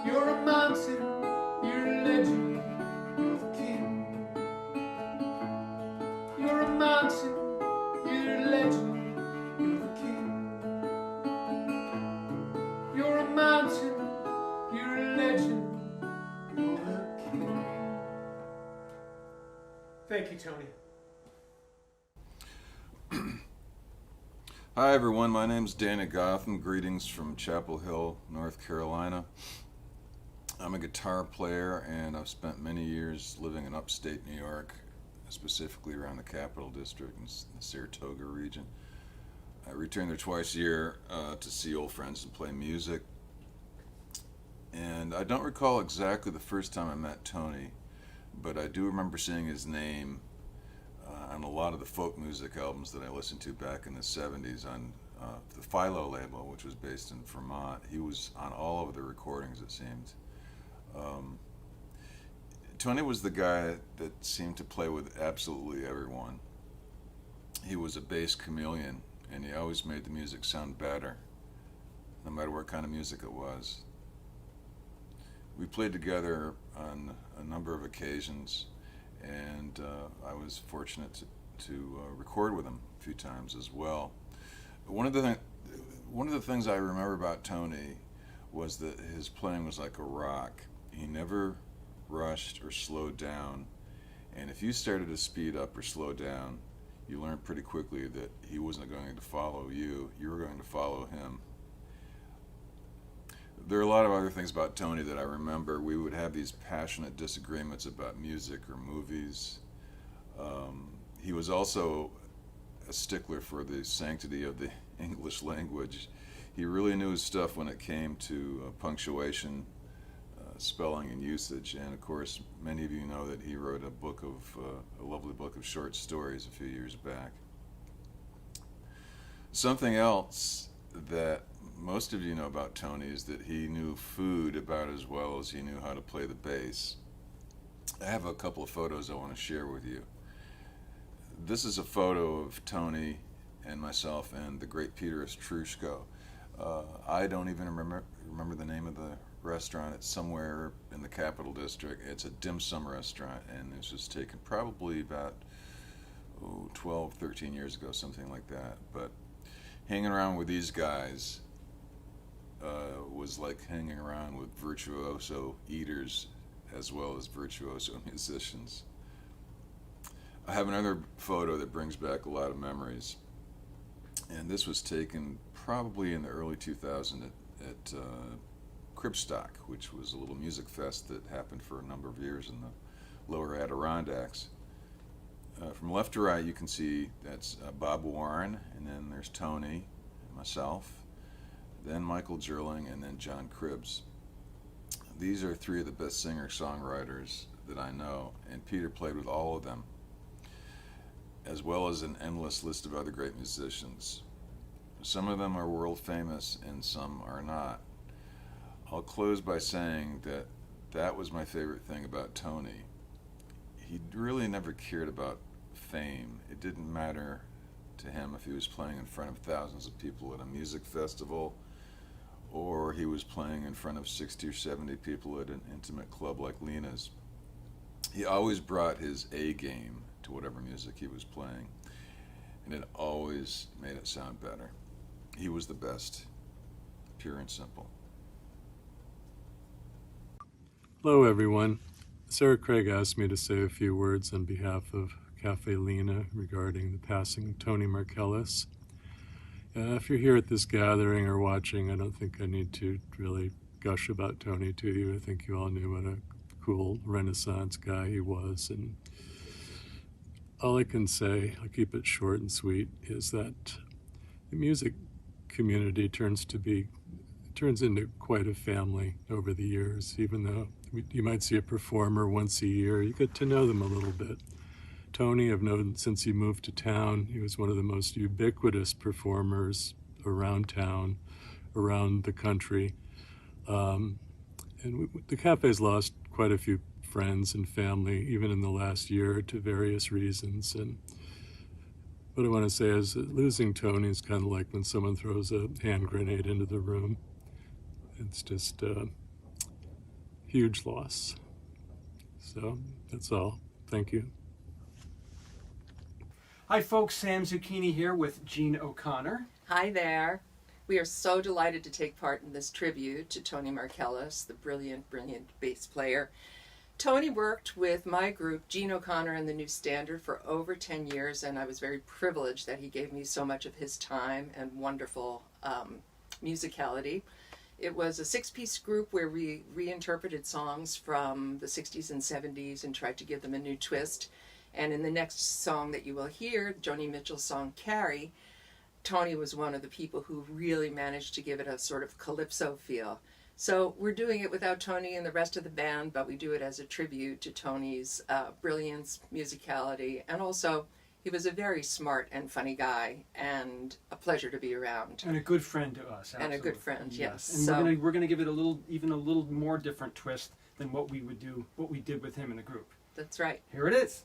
You're a mountain, you're a legend, you're the king. You're a mountain, you're a legend, you're the king. You're a mountain, you're a legend, you're the king. Thank you, Tony. Hi everyone, my name is Dana Goff and greetings from Chapel Hill, North Carolina. I'm a guitar player and I've spent many years living in upstate New York, specifically around the Capital District and the Saratoga region. I return there twice a year to see old friends and play music. And I don't recall exactly the first time I met Tony, but I do remember seeing his name on a lot of the folk music albums that I listened to back in the 70s on the Philo label, which was based in Vermont. He was on all of the recordings, it seemed. Tony was the guy that seemed to play with absolutely everyone. He was a bass chameleon, and he always made the music sound better, no matter what kind of music it was. We played together on a number of occasions, and I was fortunate to record with him a few times as well. One of the things I remember about Tony was that his playing was like a rock. He never rushed or slowed down, and if you started to speed up or slow down, you learned pretty quickly that he wasn't going to follow you, you were going to follow him. There are a lot of other things about Tony that I remember. We would have these passionate disagreements about music or movies. He was also a stickler for the sanctity of the English language. He really knew his stuff when it came to punctuation, spelling, and usage. And of course, many of you know that he wrote a lovely book of short stories a few years back. Something else that most of you know about Tony is that he knew food about as well as he knew how to play the bass. I have a couple of photos I want to share with you. This is a photo of Tony and myself and the great Beatrice. I don't even remember the name of the restaurant. It's somewhere in the Capital District. It's a dim sum restaurant, and this was taken probably about 12, 13 years ago, something like that. But hanging around with these guys was like hanging around with virtuoso eaters as well as virtuoso musicians. I have another photo that brings back a lot of memories, and this was taken probably in the early 2000s at Cribbstock, which was a little music fest that happened for a number of years in the lower Adirondacks. From left to right, you can see that's Bob Warren, and then there's Tony, myself, then Michael Jerling, and then John Cribbs. These are three of the best singer-songwriters that I know, and Peter played with all of them, as well as an endless list of other great musicians. Some of them are world famous and some are not. I'll close by saying that that was my favorite thing about Tony. He really never cared about fame. It didn't matter to him if he was playing in front of thousands of people at a music festival or he was playing in front of 60 or 70 people at an intimate club like Lena's. He always brought his A game to whatever music he was playing, and it always made it sound better. He was the best, pure and simple. Hello, everyone. Sarah Craig asked me to say a few words on behalf of Café Lena regarding the passing of Tony Markellis. If you're here at this gathering or watching, I don't think I need to really gush about Tony to you. I think you all knew what a cool Renaissance guy he was. And all I can say, I'll keep it short and sweet, is that the music community turns into quite a family over the years. Even though you might see a performer once a year, you get to know them a little bit. Tony, I've known since he moved to town. He was one of the most ubiquitous performers around town, around the country. And the cafe's lost quite a few friends and family, even in the last year, to various reasons. And what I want to say is that losing Tony is kind of like when someone throws a hand grenade into the room. It's just a huge loss. So that's all. Thank you. Hi folks, Sam Zucchini here with Gene O'Connor. Hi there. We are so delighted to take part in this tribute to Tony Markellis, the brilliant bass player. Tony worked with my group, Gene O'Connor and the New Standard, for over 10 years, and I was very privileged that he gave me so much of his time and wonderful musicality. It was a 6-piece group where we reinterpreted songs from the 60s and 70s and tried to give them a new twist. And in the next song that you will hear, Joni Mitchell's song Carrie, Tony was one of the people who really managed to give it a sort of calypso feel. So we're doing it without Tony and the rest of the band, but we do it as a tribute to Tony's brilliance, musicality, and also he was a very smart and funny guy and a pleasure to be around. And a good friend to us. And a good friend, yes. And So, we're gonna give it even a little more different twist than what we did with him in the group. that's right. Here it is.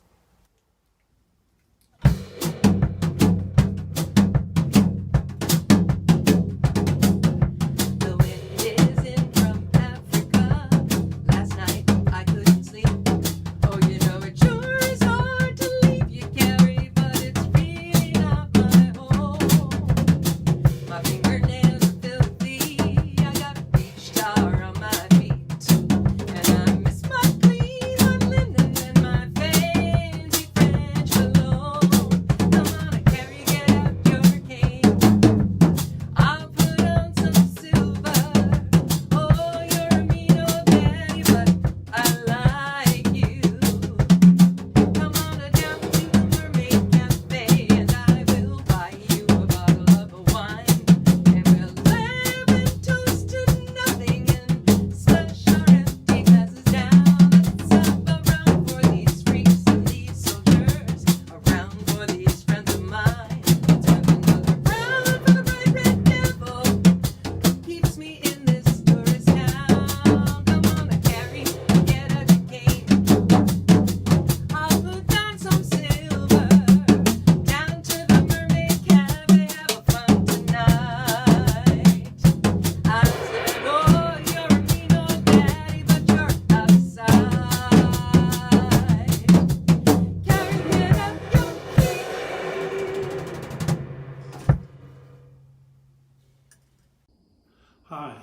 Hi,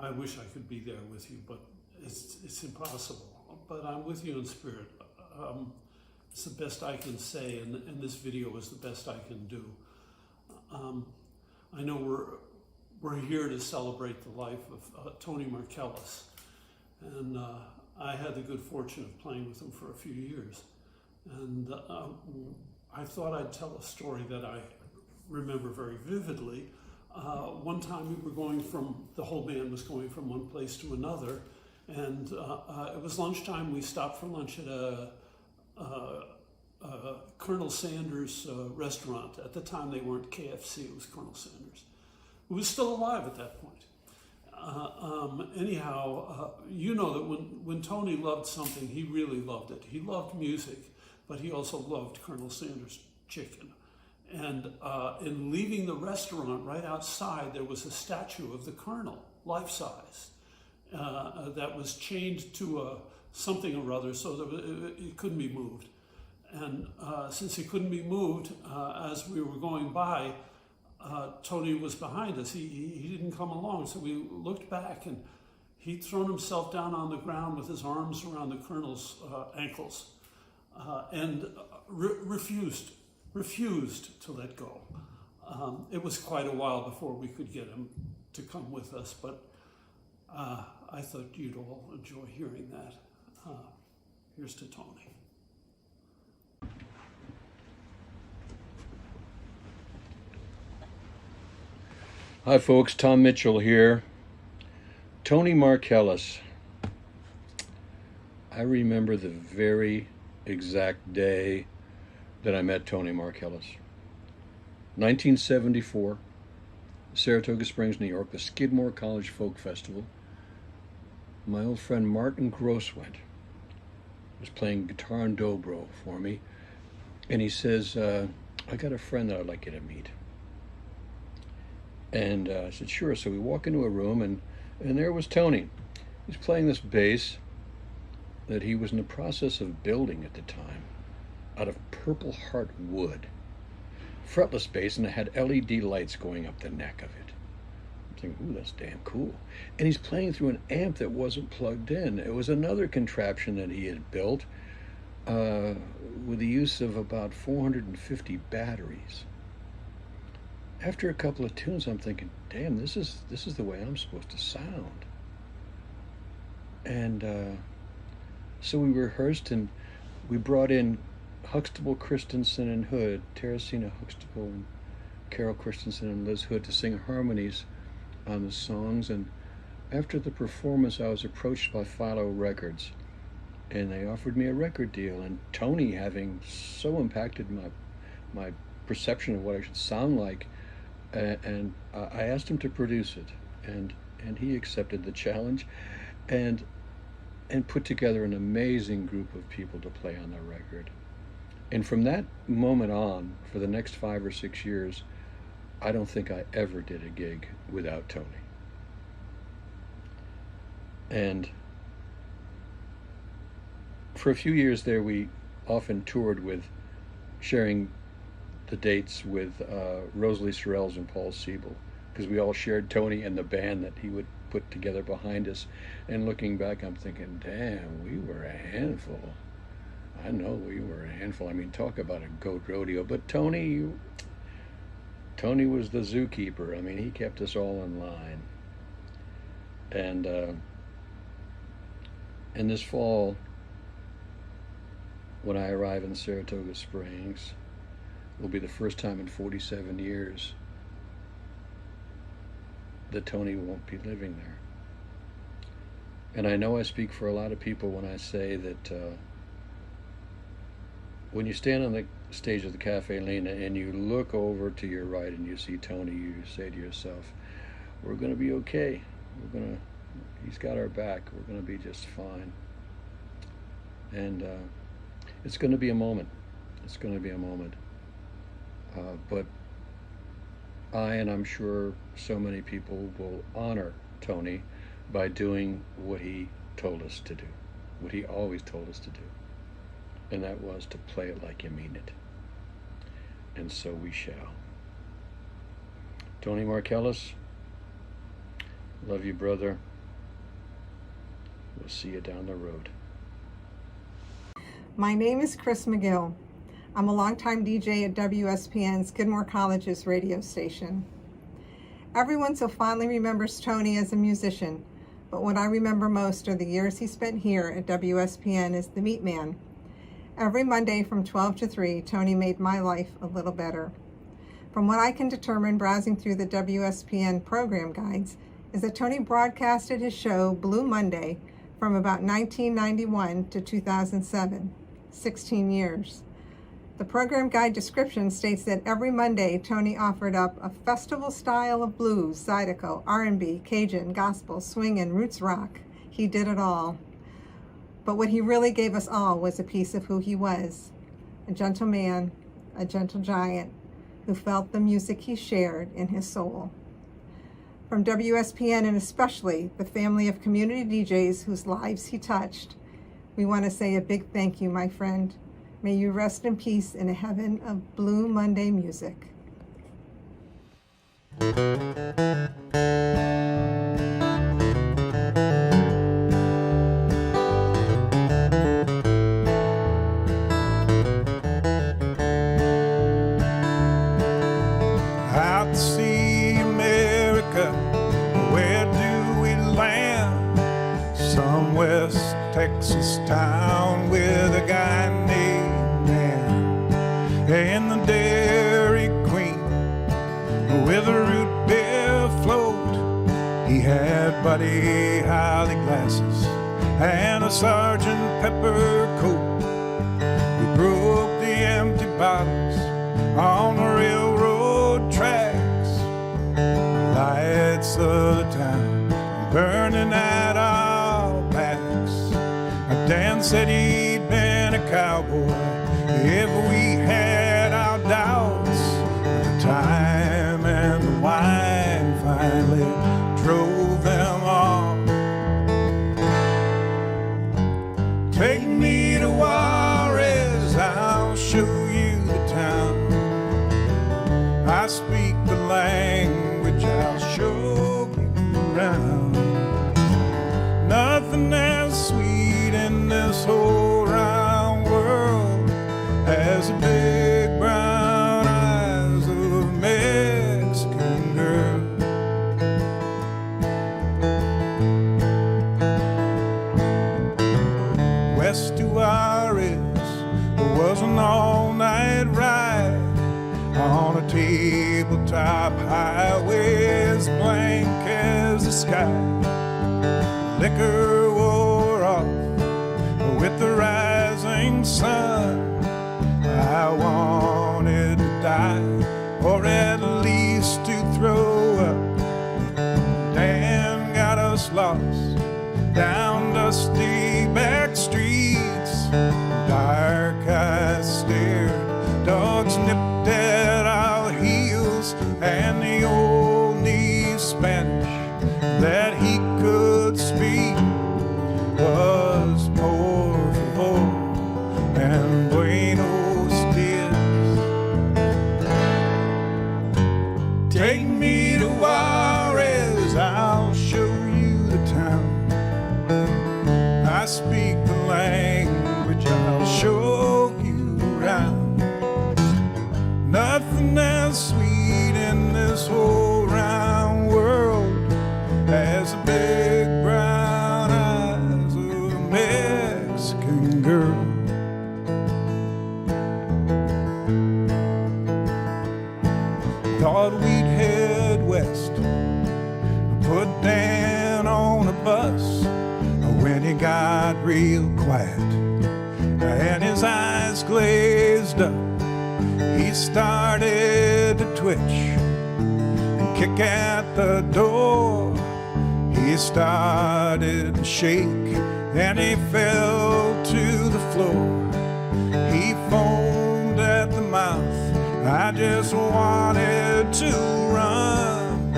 I wish I could be there with you, but it's impossible. But I'm with you in spirit. It's the best I can say, and this video is the best I can do. I know we're here to celebrate the life of Tony Markellis, and I had the good fortune of playing with him for a few years. And I thought I'd tell a story that I remember very vividly. One time the whole band was going from one place to another, and it was lunchtime. We stopped for lunch at a Colonel Sanders restaurant. At the time they weren't KFC, it was Colonel Sanders, who was still alive at that point. Anyhow, you know that when Tony loved something, he really loved it. He loved music, but he also loved Colonel Sanders chicken. And in leaving the restaurant, right outside, there was a statue of the Colonel, life-size, that was chained to something or other so that it couldn't be moved. And since it couldn't be moved, as we were going by, Tony was behind us. He didn't come along, so we looked back, and he'd thrown himself down on the ground with his arms around the Colonel's ankles and refused to let go. It was quite a while before we could get him to come with us, but I thought you'd all enjoy hearing that. Here's to Tony. Hi folks, Tom Mitchell here. Tony Markellis. I remember the very exact day that I met Tony Markellis. 1974, Saratoga Springs, New York, the Skidmore College Folk Festival. My old friend Martin Grosswendt was playing guitar and dobro for me, and he says, I got a friend that I'd like you to meet. And I said, sure. So we walk into a room, and there was Tony. He's playing this bass that he was in the process of building at the time out of Purple Heart wood. Fretless bass, and it had LED lights going up the neck of it. I'm thinking, ooh, that's damn cool. And he's playing through an amp that wasn't plugged in. It was another contraption that he had built with the use of about 450 batteries. After a couple of tunes, I'm thinking, damn, this is the way I'm supposed to sound. And so we rehearsed, and we brought in Huxtable, Christensen, and Hood, Teresina Huxtable, and Carol Christensen, and Liz Hood to sing harmonies on the songs. And after the performance, I was approached by Philo Records, and they offered me a record deal. And Tony, having so impacted my perception of what I should sound like, and I asked him to produce it, and he accepted the challenge, and put together an amazing group of people to play on the record. And from that moment on, for the next 5 or 6 years, I don't think I ever did a gig without Tony. And for a few years there, we often toured with, sharing the dates with Rosalie Sorrells and Paul Siebel, because we all shared Tony and the band that he would put together behind us. And looking back, I'm thinking, damn, we were a handful. I know we were a handful. I mean, talk about a goat rodeo. But Tony was the zookeeper. I mean, he kept us all in line. And this fall, when I arrive in Saratoga Springs, will be the first time in 47 years that Tony won't be living there. And I know I speak for a lot of people when I say that when you stand on the stage of the Café Lena and you look over to your right and you see Tony, you say to yourself, we're going to be okay. He's got our back. We're going to be just fine. And it's going to be a moment. It's going to be a moment. But I, and I'm sure so many people, will honor Tony by doing what he told us to do, what he always told us to do. And that was to play it like you mean it. And so we shall. Tony Markellis, love you, brother. We'll see you down the road. My name is Chris McGill. I'm a longtime DJ at WSPN Skidmore College's radio station. Everyone so fondly remembers Tony as a musician, but what I remember most are the years he spent here at WSPN as the Meat Man. Every Monday from 12 to 3, Tony made my life a little better. From what I can determine browsing through the WSPN program guides, is that Tony broadcasted his show Blue Monday from about 1991 to 2007, 16 years. The program guide description states that every Monday, Tony offered up a festival style of blues, zydeco, R&B, Cajun, gospel, swing, and roots rock. He did it all. But what he really gave us all was a piece of who he was. A gentle man, a gentle giant, who felt the music he shared in his soul. From WSPN and especially the family of community DJs whose lives he touched, we want to say a big thank you, my friend. May you rest in peace in a heaven of Blue Monday music. Out to see America, where do we land? Some West Texas town with a guy named Dan, and the Dairy Queen with a root beer float. He had Buddy Holly glasses and a Sergeant Pepper coat. We broke the empty bottles on the railroad tracks. The lights of the town burning at our backs. Dan said he'd been a cowboy if we had our doubts. The time and the wine finally drove them off. Take me to Juarez, I'll show you the town. I speak the language, I'll show you around. Nothing as sweet in this whole round world as a big brown eyes of a Mexican girl. West to Juarez was an all-night ride on a tabletop highway as blank as the sky. Liquor wore off with the rising sun. I wanted to die, or at least to throw up. Dan got us lost down dusty back streets. Dark eyes stared, dogs nipped at our heels, and the only Spanish that he could speak was por favor and buenos dias. Take me to Juarez, I'll show you the town. I speak the language, I'll show you around. Nothing as sweet in this whole round world as a big brown eyes of a Mexican girl. Thought we'd head west, put Dan on a bus, when he got real quiet and his eyes glazed up. He started to twitch and kick at the door. He started to shake and he fell to the floor. He foamed at the mouth, I just wanted to run.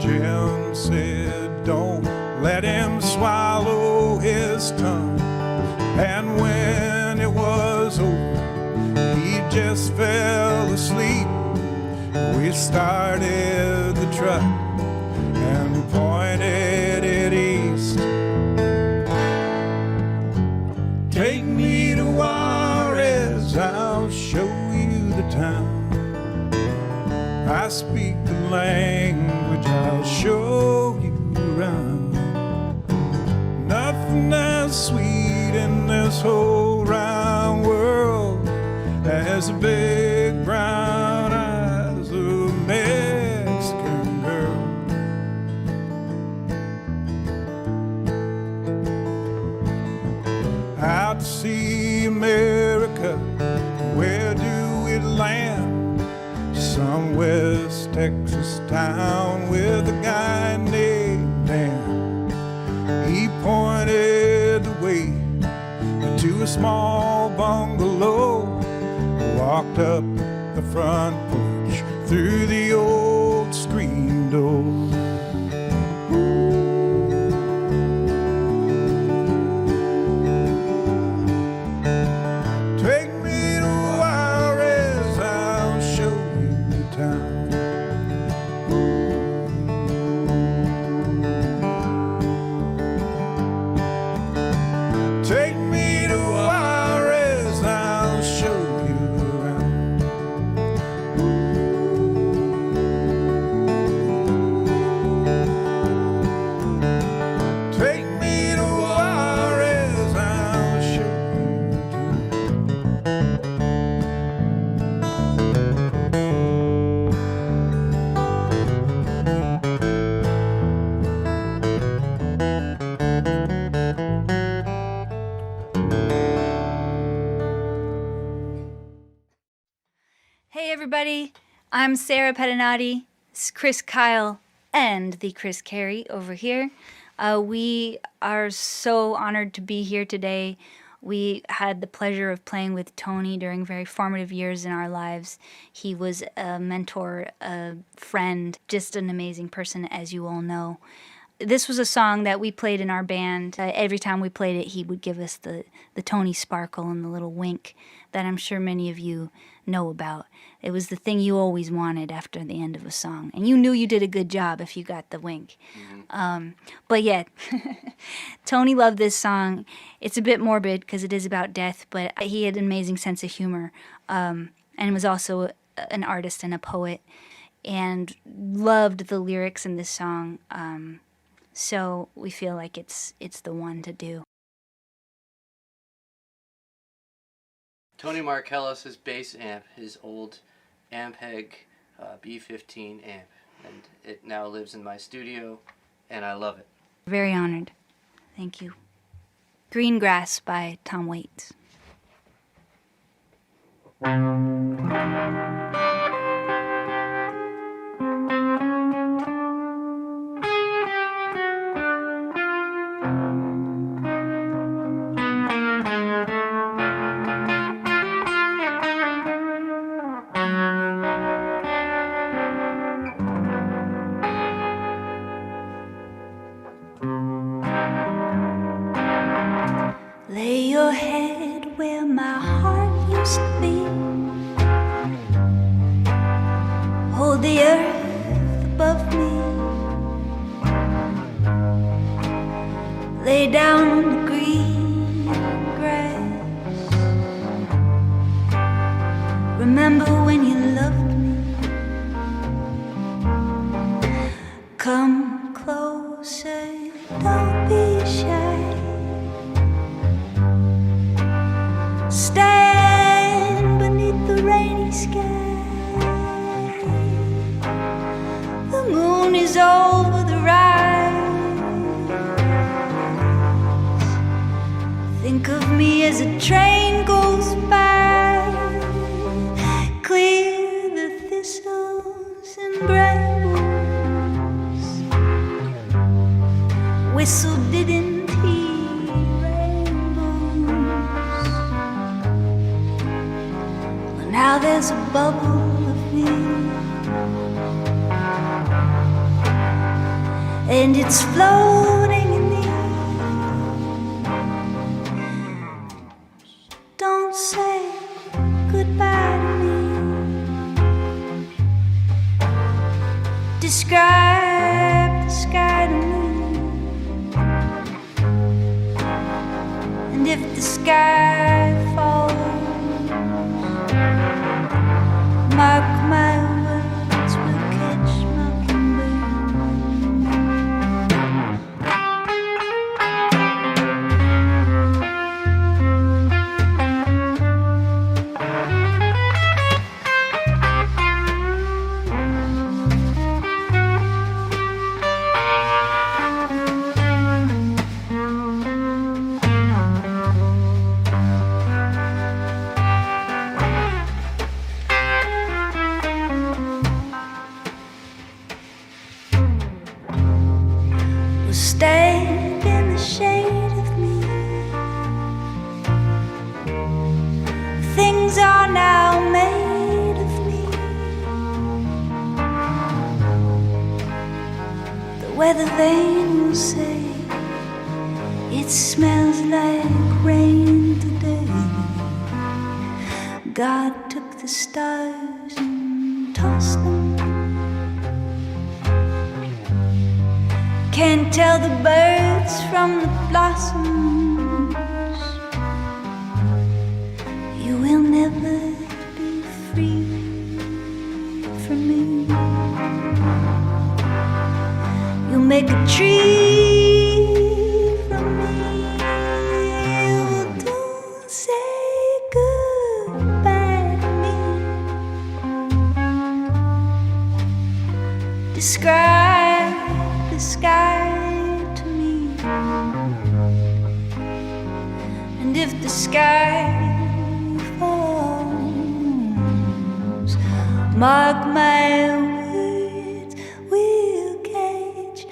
Jim said, don't let him swallow his tongue. And when it was over, he just fell asleep. We started the truck and pointed it east. Take me to Juarez, I'll show you the town. I speak the language, I'll show you around. Nothing as sweet in this whole round world as a big brown eyes of a Mexican girl. Out to see America, where do we land? Some West Texas town with a guy named Dan. He pointed the way to a small bungalow, walked up the front porch through the old screen door. Take me to Juarez, I'll show you the town. Take me to Juarez, I'll show you around. Take me to Juarez, I'll show Hey everybody, I'm Sarah Pedinotti, Chris Kyle, and the Chris Carey over here. We are so honored to be here today. We had the pleasure of playing with Tony during very formative years in our lives. He was a mentor, a friend, just an amazing person, as you all know. This was a song that we played in our band. Every time we played it, he would give us the Tony sparkle and the little wink that I'm sure many of you know about. It was the thing you always wanted after the end of a song. And you knew you did a good job if you got the wink. But yeah, Tony loved this song. It's a bit morbid because it is about death, but he had an amazing sense of humor and was also an artist and a poet and loved the lyrics in this song. So we feel like it's the one to do. Tony Markellis' bass amp, his old Ampeg B15 amp, and it now lives in my studio, and I love it. Very honored. Thank you. Green Grass by Tom Waits. Lay your head where my heart used to be. Hold the earth above me. Lay down on the green grass. Remember when you loved me. Come closer, don't be shy. Stand beneath the rainy sky. The moon is over the rise. Think of me as a train goes by. Clear the thistles and brambles. Whistle didn't he? Now there's a bubble of me, and it's floating in the air. Don't say goodbye to me. Describe the sky to me, and if the sky falls, mark my words, will catch stand in the shade of me. Things are now made of me. where the vain will say it smells like rain today. God took the stars and tossed them. Can't tell the birds from the blossoms. You will never be free from me. You'll make a tree from me. Don't say goodbye to me. Describe the sky to me. And if the sky falls, mark my words, we'll catch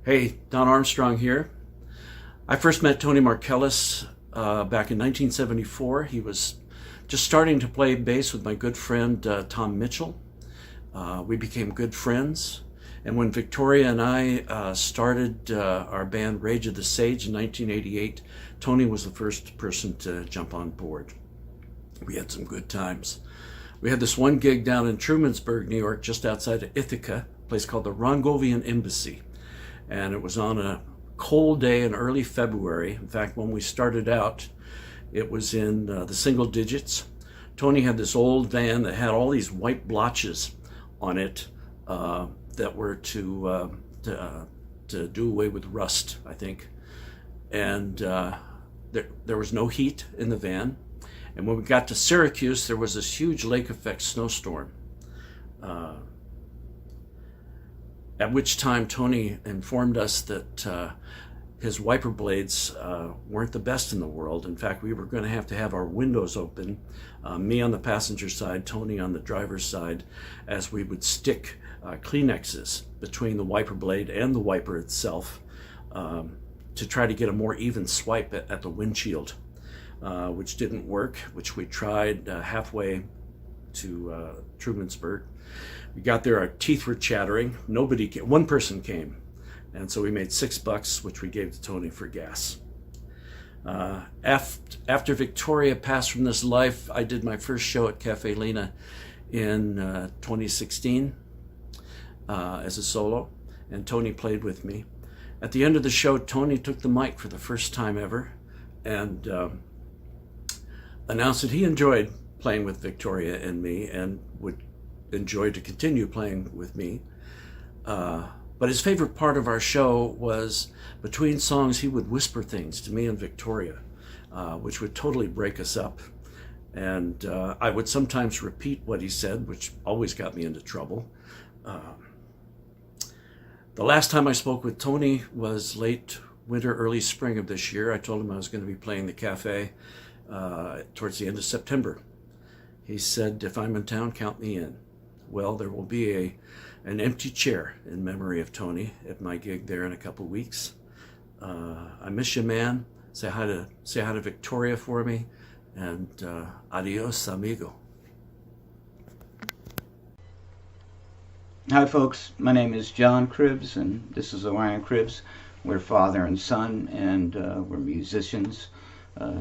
Hey, Don Armstrong here. I first met Tony Markellis back in 1974. He was just starting to play bass with my good friend Tom Mitchell. We became good friends. And when Victoria and I started our band Rage of the Sage in 1988, Tony was the first person to jump on board. We had some good times. We had this one gig down in Trumansburg, New York, just outside of Ithaca, a place called the Rongovian Embassy. And it was on a cold day in early February. In fact, when we started out, it was in the single digits. Tony had this old van that had all these white blotches on it that were to do away with rust, I think. And there was no heat in the van. And when we got to Syracuse, there was this huge lake effect snowstorm. At which time Tony informed us that his wiper blades weren't the best in the world. In fact, we were going to have our windows open, me on the passenger side, Tony on the driver's side, as we would stick Kleenexes between the wiper blade and the wiper itself to try to get a more even swipe at the windshield, which didn't work, which we tried halfway to Trumansburg. We got there, our teeth were chattering. Nobody came. One person came. And so we made $6, which we gave to Tony for gas. After Victoria passed from this life, I did my first show at Café Lena in 2016 as a solo, and Tony played with me. At the end of the show, Tony took the mic for the first time ever and announced that he enjoyed playing with Victoria and me and would enjoy to continue playing with me. But his favorite part of our show was between songs, he would whisper things to me and Victoria, which would totally break us up. And I would sometimes repeat what he said, which always got me into trouble. The last time I spoke with Tony was late winter, early spring of this year. I told him I was going to be playing the Café towards the end of September. He said, if I'm in town, count me in. Well, there will be an empty chair in memory of Tony at my gig there in a couple weeks. I miss you, man. Say hi to Victoria for me, and adios, amigo. Hi, folks. My name is John Cribbs, and this is Orion Cribbs. We're father and son, and we're musicians,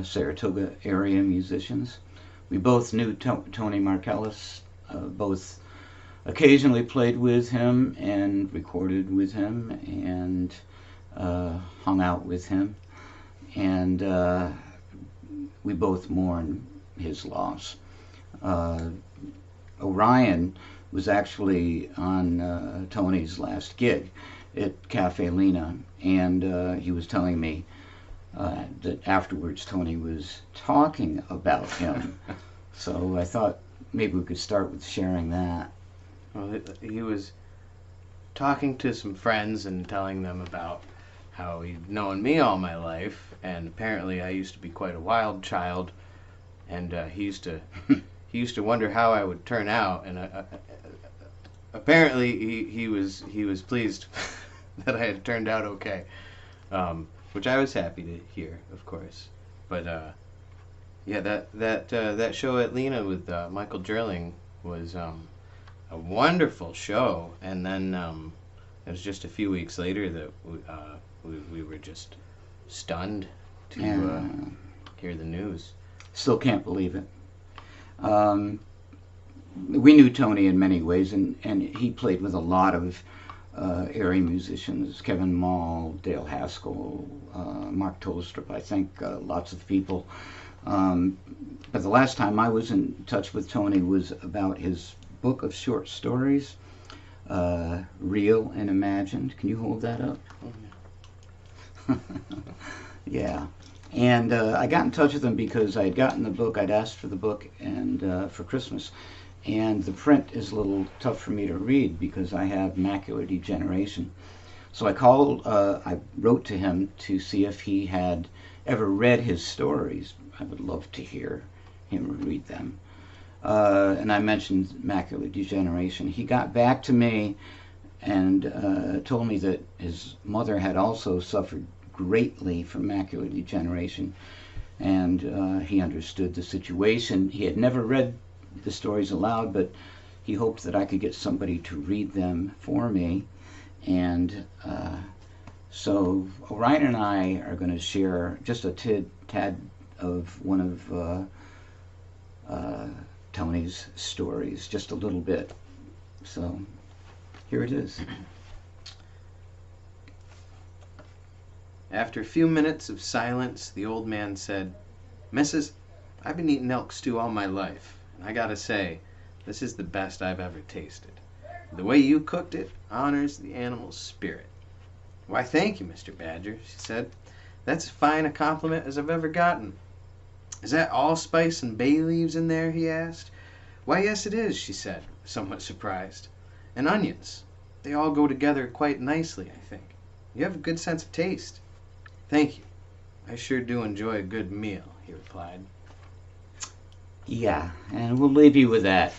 Saratoga area musicians. We both knew Tony Markellis, both occasionally played with him and recorded with him and hung out with him. And we both mourn his loss. Orion was actually on Tony's last gig at Café Lena, and he was telling me that afterwards Tony was talking about him. So I thought maybe we could start with sharing that. Well, he was talking to some friends and telling them about how he'd known me all my life, and apparently I used to be quite a wild child, and he used he used to wonder how I would turn out, and apparently he was pleased that I had turned out okay, which I was happy to hear, of course. But yeah, that show at Lena with Michael Jerling was a wonderful show, and then it was just a few weeks later that we were just stunned to hear the news. Still can't believe it. We knew Tony in many ways, and he played with a lot of area musicians, Kevin Mall, Dale Haskell, Mark Tolstrup, I think, lots of people. But the last time I was in touch with Tony was about his book of short stories, Real and Imagined. Can you hold that up? Yeah. And I got in touch with him because I had gotten the book, I'd asked for the book and for Christmas. And the print is a little tough for me to read because I have macular degeneration. So I wrote to him to see if he had ever read his stories. I would love to hear him read them. And I mentioned macular degeneration. He got back to me and told me that his mother had also suffered greatly from macular degeneration, and he understood the situation. He had never read the stories aloud, but he hoped that I could get somebody to read them for me. And so Orion and I are going to share just a tad of one of Tony's stories, just a little bit. So here it is. After a few minutes of silence, the old man said, "Missus, I've been eating elk stew all my life, and I gotta say, this is the best I've ever tasted. The way you cooked it honors the animal's spirit." "Why, thank you, Mr. Badger," she said. "That's as fine a compliment as I've ever gotten." "Is that allspice and bay leaves in there?" he asked. "Why, yes, it is," she said, somewhat surprised. "And onions. They all go together quite nicely, I think. You have a good sense of taste." "Thank you. I sure do enjoy a good meal," he replied. Yeah, and we'll leave you with that.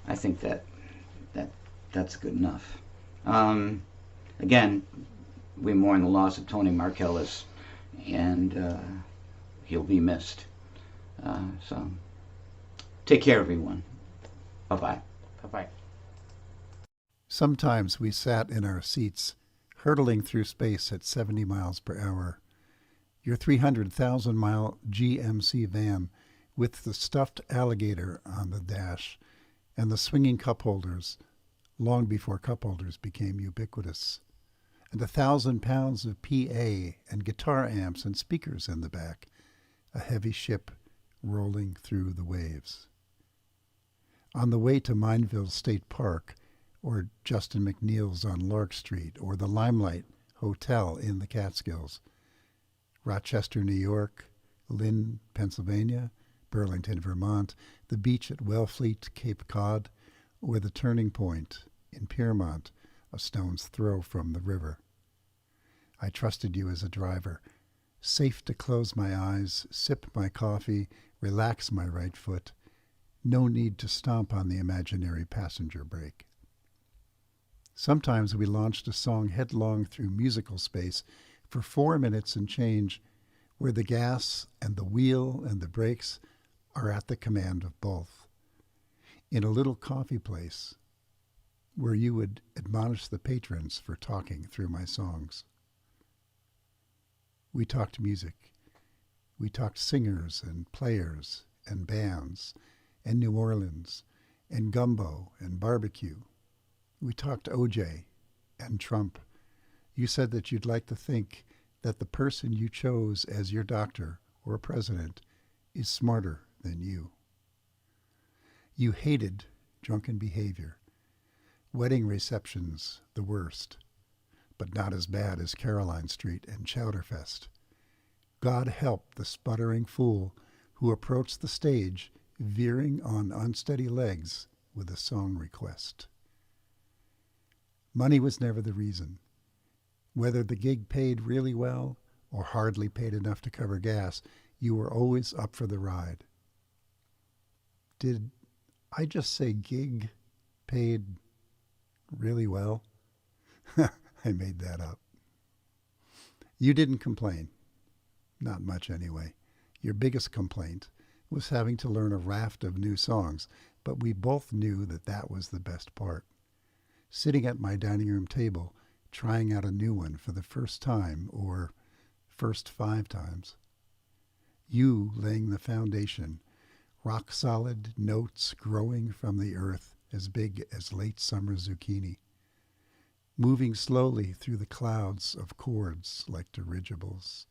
I think that's good enough. Again, we mourn the loss of Tony Markellis, and he'll be missed. So take care, everyone. Bye-bye. Bye-bye. Sometimes we sat in our seats, hurtling through space at 70 miles per hour. Your 300,000-mile GMC van with the stuffed alligator on the dash and the swinging cup holders, long before cup holders became ubiquitous, and 1,000 pounds of PA and guitar amps and speakers in the back, a heavy ship rolling through the waves. On the way to Mineville State Park, or Justin McNeil's on Lark Street, or the Limelight Hotel in the Catskills, Rochester, New York, Lynn, Pennsylvania, Burlington, Vermont, the beach at Wellfleet, Cape Cod, or the Turning Point in Piermont, a stone's throw from the river. I trusted you as a driver, safe to close my eyes, sip my coffee, relax my right foot. No need to stomp on the imaginary passenger brake. Sometimes we launched a song headlong through musical space for 4 minutes and change, where the gas and the wheel and the brakes are at the command of both. In a little coffee place where you would admonish the patrons for talking through my songs. We talked music. We talked singers and players and bands and New Orleans and gumbo and barbecue. We talked OJ and Trump. You said that you'd like to think that the person you chose as your doctor or president is smarter than you. You hated drunken behavior. Wedding receptions, the worst, but not as bad as Caroline Street and Chowderfest. God help the sputtering fool who approached the stage veering on unsteady legs with a song request. Money was never the reason. Whether the gig paid really well or hardly paid enough to cover gas, you were always up for the ride. Did I just say gig paid really well? I made that up. You didn't complain. Not much anyway. Your biggest complaint was having to learn a raft of new songs, but we both knew that that was the best part. Sitting at my dining room table, trying out a new one for the first time, or first 5 times. You laying the foundation, rock solid notes growing from the earth as big as late summer zucchini, moving slowly through the clouds of chords like dirigibles,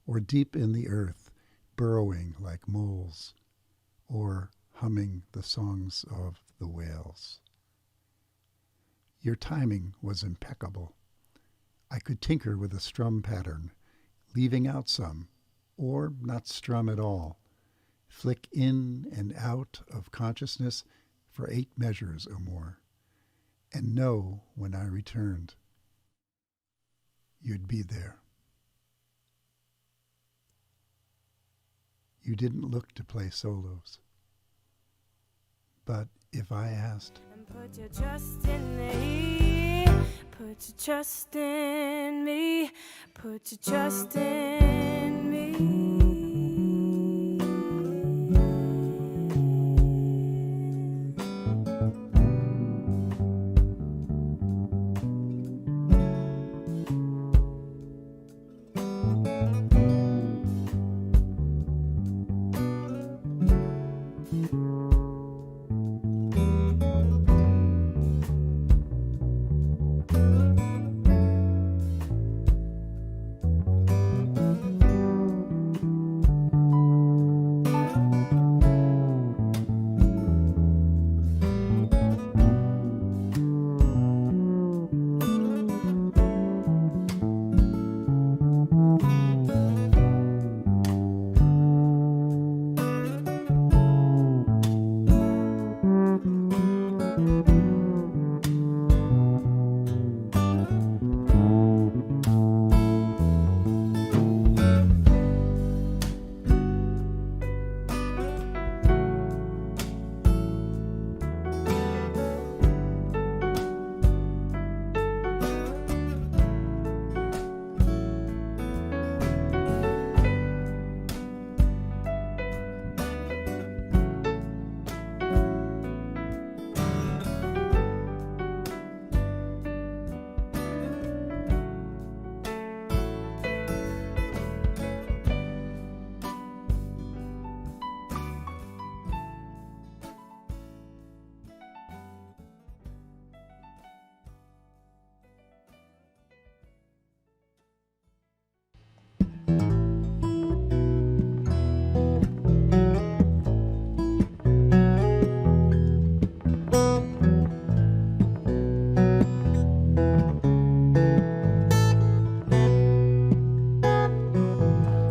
or deep in the earth, burrowing like moles, or humming the songs of the whales. Your timing was impeccable. I could tinker with a strum pattern, leaving out some, or not strum at all, flick in and out of consciousness for 8 measures or more, and know when I returned, you'd be there. You didn't look to play solos. But if I asked, and put your trust in me, put your trust in me, put your trust in me.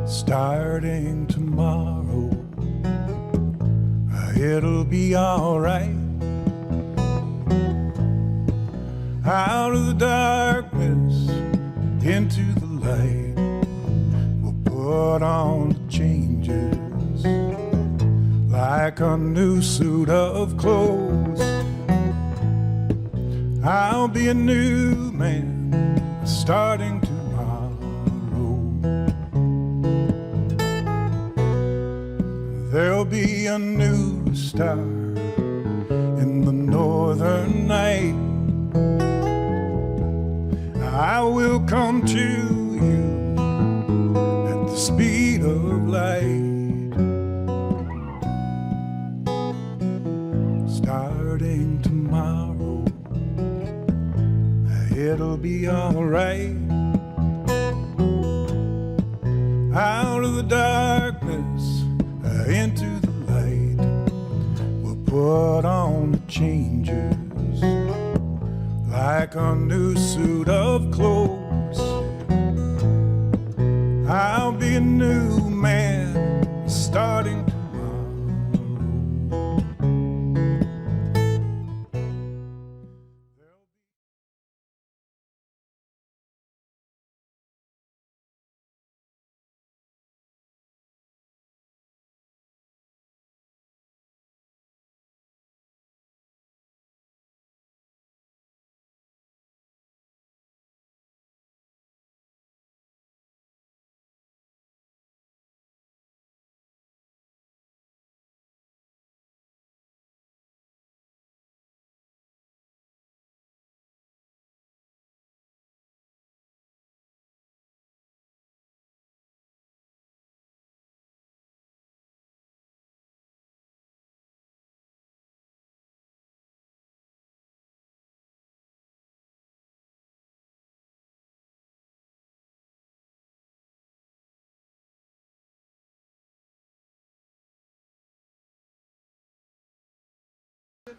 Starting tomorrow, it'll be alright. Out of the darkness, into the light, we'll put on the changes like a new suit of clothes. I'll be a new man starting tomorrow. There'll be a new star in the northern night. I will come to you at the speed of light. Starting tomorrow, it'll be alright. Out of the darkness, into the light, we'll put on the changes like a new suit of clothes. I'll be a new man starting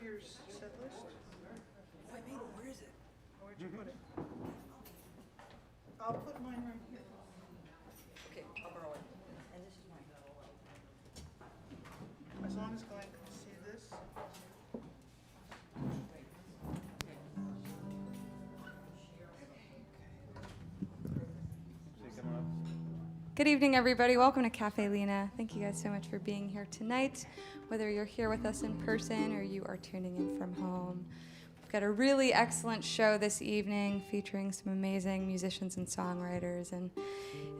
your set list? Wait, where is it? Where'd you put it? I'll put mine right here. Okay, I'll borrow it. And this is mine. As long as Glenn can see this. Good evening, everybody. Welcome to Café Lena. Thank you guys so much for being here tonight. Whether you're here with us in person or you are tuning in from home, we've got a really excellent show this evening featuring some amazing musicians and songwriters, and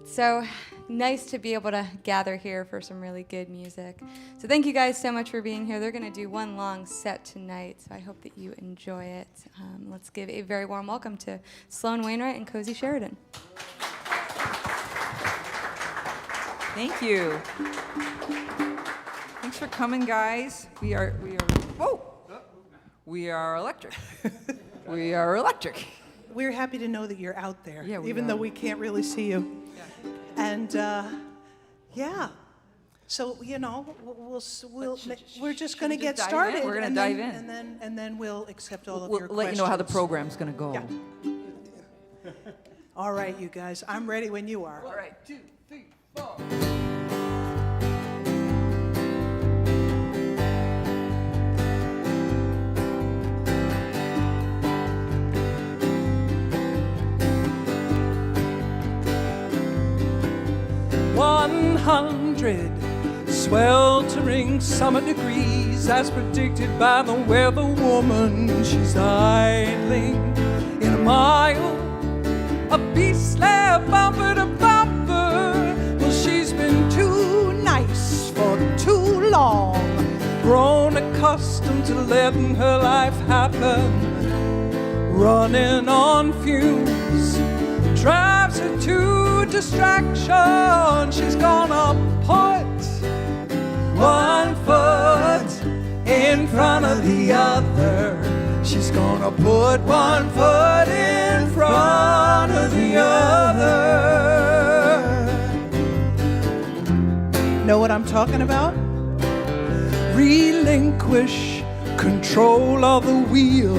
it's so nice to be able to gather here for some really good music. So thank you guys so much for being here. They're going to do one long set tonight, so I hope that you enjoy it. Let's give a very warm welcome to Sloan Wainwright and Cozy Sheridan. Thank you. Thanks for coming, guys. We are electric. We are electric. We're happy to know that you're out there, Yeah, even though we can't really see you. Yeah. And yeah, so we're just going to get started. We're going to dive in, and then we'll accept all of we'll your let questions. you know how the program's going to go. Yeah. All right, you guys. I'm ready when you are. All right. 2, 3, 4. Sweltering summer degrees, as predicted by the weather woman. She's idling in a mile, a beastly bumper to bumper. Well, she's been too nice for too long, grown accustomed to letting her life happen, running on fumes drives her to distraction. She's gonna put one foot in front of the other. She's gonna put one foot in front of the other. Know what I'm talking about? Relinquish control of the wheel.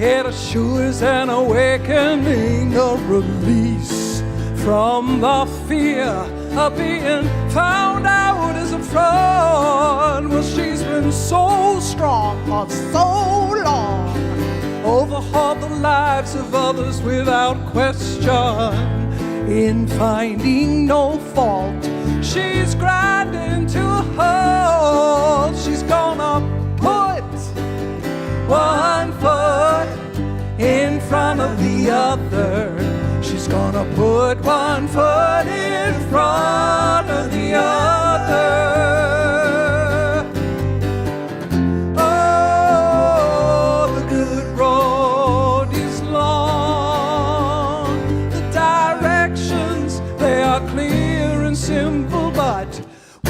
It assures an awakening, a release from the fear of being found out as a fraud. Well, she's been so strong for so long, overhauled the lives of others without question. In finding no fault, she's grinding to a halt. She's gonna put one foot in front of the other. She's gonna put one foot in front of the other. Oh, the good road is long. The directions, they are clear and simple, but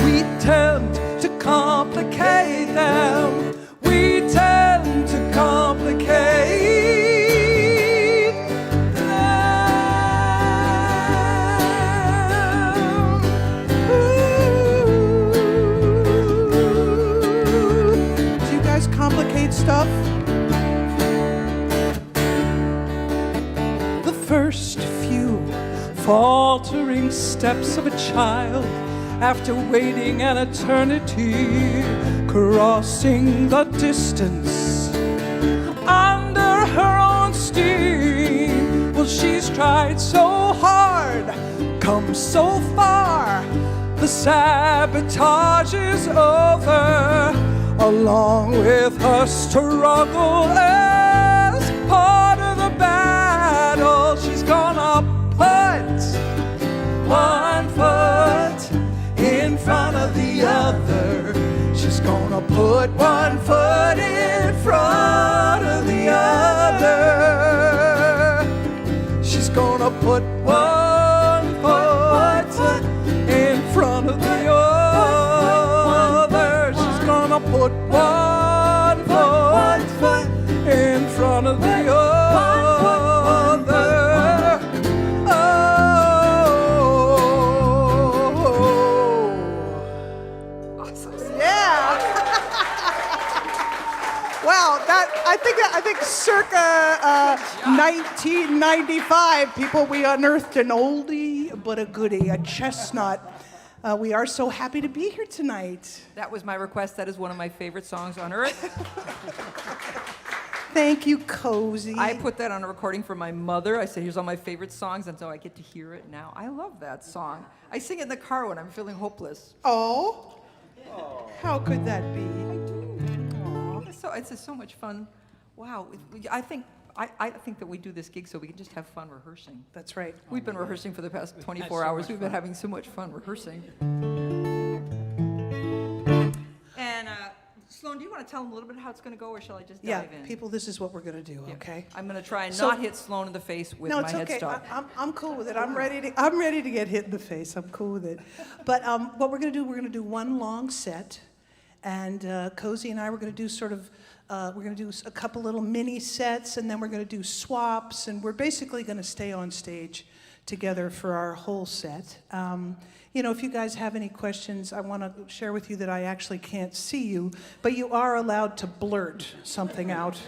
we tend to complicate them. We tend to complicate them. Do you guys complicate stuff? The first few faltering steps of a child after waiting an eternity, crossing the distance under her own steam. Well, she's tried so hard, come so far, the sabotage is over, along with her struggle as part of the battle. She's gonna put one foot in front of the other. She's gonna put one foot in front of the other. She's gonna put one foot in front of the other. She's gonna put one foot in front of the other. Wow, I think circa 1995, people, we unearthed an oldie but a goodie, a chestnut. We are so happy to be here tonight. That was my request. That is one of my favorite songs on earth. Thank you, Cozy. I put that on a recording for my mother. I said, here's all my favorite songs, and so I get to hear it now. I love that song. I sing it in the car when I'm feeling hopeless. Oh? How could that be? I do. It's just so much fun. Wow. I think that we do this gig so we can just have fun rehearsing. That's right. We've been rehearsing for the past 24 hours. We've been having so much fun rehearsing. And Sloan, do you want to tell them a little bit how it's going to go, or shall I just dive in? People, this is what we're going to do, okay? I'm going to try and not hit Sloan in the face with my it's okay. headstock. I'm cool with it. I'm ready to get hit in the face. I'm cool with it. But what we're going to do one long set, and Cozy and I were going to do we're going to do a couple little mini sets, and then we're going to do swaps, and we're basically going to stay on stage together for our whole set. If you guys have any questions, I want to share with you that I actually can't see you, but you are allowed to blurt something out.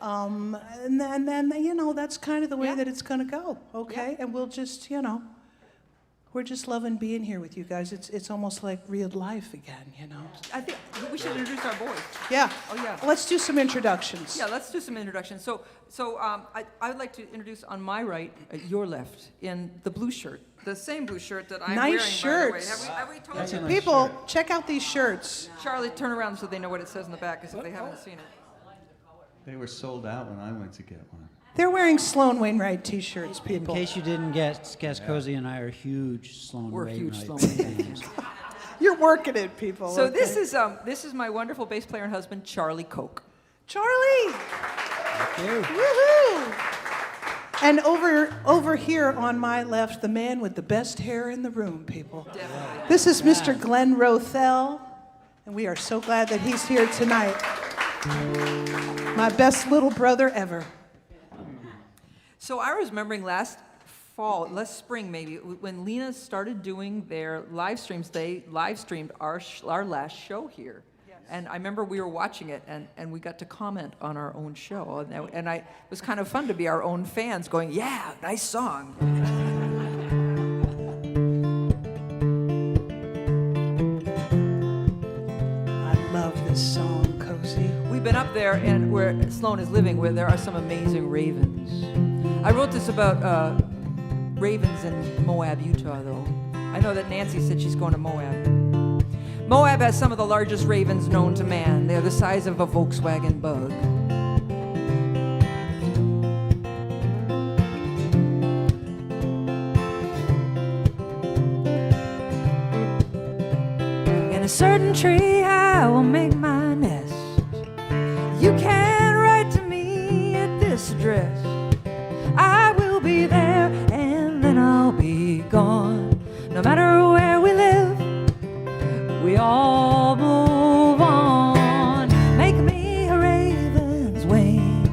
And then that's kind of the way that it's going to go, okay? Yeah. And we'll just, we're just loving being here with you guys. It's almost like real life again, I think we should introduce our boys. Yeah. Oh, yeah. Let's do some introductions. Yeah, let's do some introductions. So I would like to introduce on my right, your left, in the blue shirt. The same blue shirt that I'm wearing, nice shirts. By the way. Have we told you? People, check out these shirts. Charlie, turn around so they know what it says in the back, because if they haven't seen it. They were sold out when I went to get one. They're wearing Sloan Wainwright T-shirts, people. In case you didn't guess, Cozy and I are huge Sloan Wainwright fans. You're working it, people. So this is my wonderful bass player and husband, Charlie Koch. Charlie! Thank you. Woohoo! And over here on my left, the man with the best hair in the room, people. Definitely. This is Mr. Glenn Rothell, and we are so glad that he's here tonight. My best little brother ever. So I was remembering last spring maybe, when Lena started doing their live streams, they live streamed our last show here. Yes. And I remember we were watching it, and we got to comment on our own show. And it was kind of fun to be our own fans going, yeah, nice song. I love this song, Cozy. We've been up there, and where Sloan is living, where there are some amazing ravens. I wrote this about ravens in Moab, Utah, though. I know that Nancy said she's going to Moab. Moab has some of the largest ravens known to man. They're the size of a Volkswagen Bug. In a certain tree I will make my nest. You can write to me at this address. I will be there and then I'll be gone. No matter where we live, we all move on. Make me a raven's wing,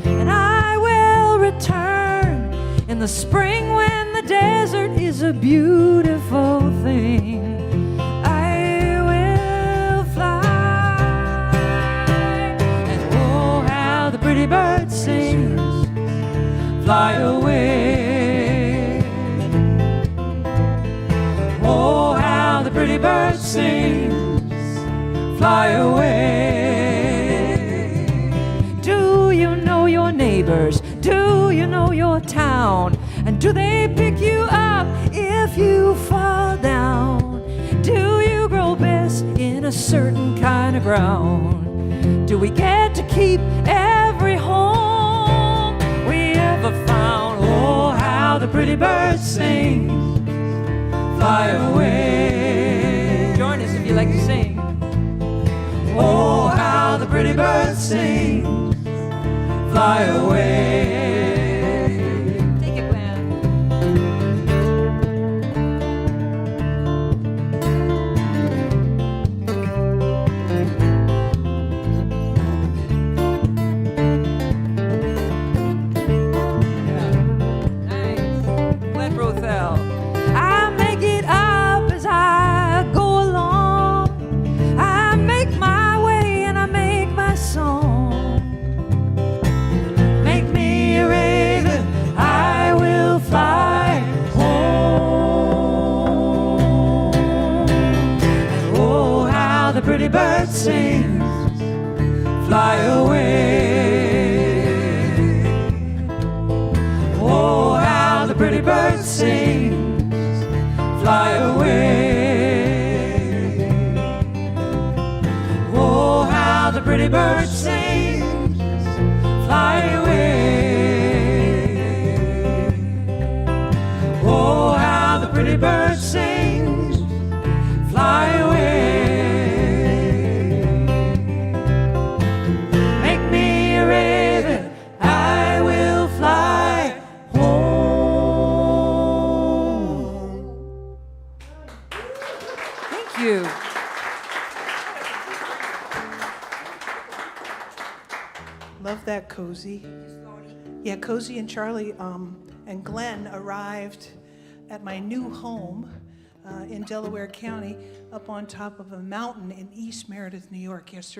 and I will return in the spring when the desert is a beautiful thing. I will fly, and oh, how the pretty bird sings. Fly away. Oh, how the pretty bird sings. Fly away. Do you know your neighbors? Do you know your town? And do they pick you up if you fall down? Do you grow best in a certain kind of ground? Do we get to keep every home we ever found? Oh, how the pretty bird sings. Fly away. Join us if you like to sing. Oh, how the pretty bird sings. Fly away. Take it, Glenn. I make it up as I go along. I make my way and I make fly away. Oh, how the pretty bird sings, fly away. Oh, how the pretty bird sings, fly away. Oh, how the pretty bird sings, fly away. Make me a raven, I will fly home. Thank you. Love that, Cozy. Yeah, Cozy and Charlie and Glenn arrived at my new home in Delaware County up on top of a mountain in East Meredith, New York yesterday.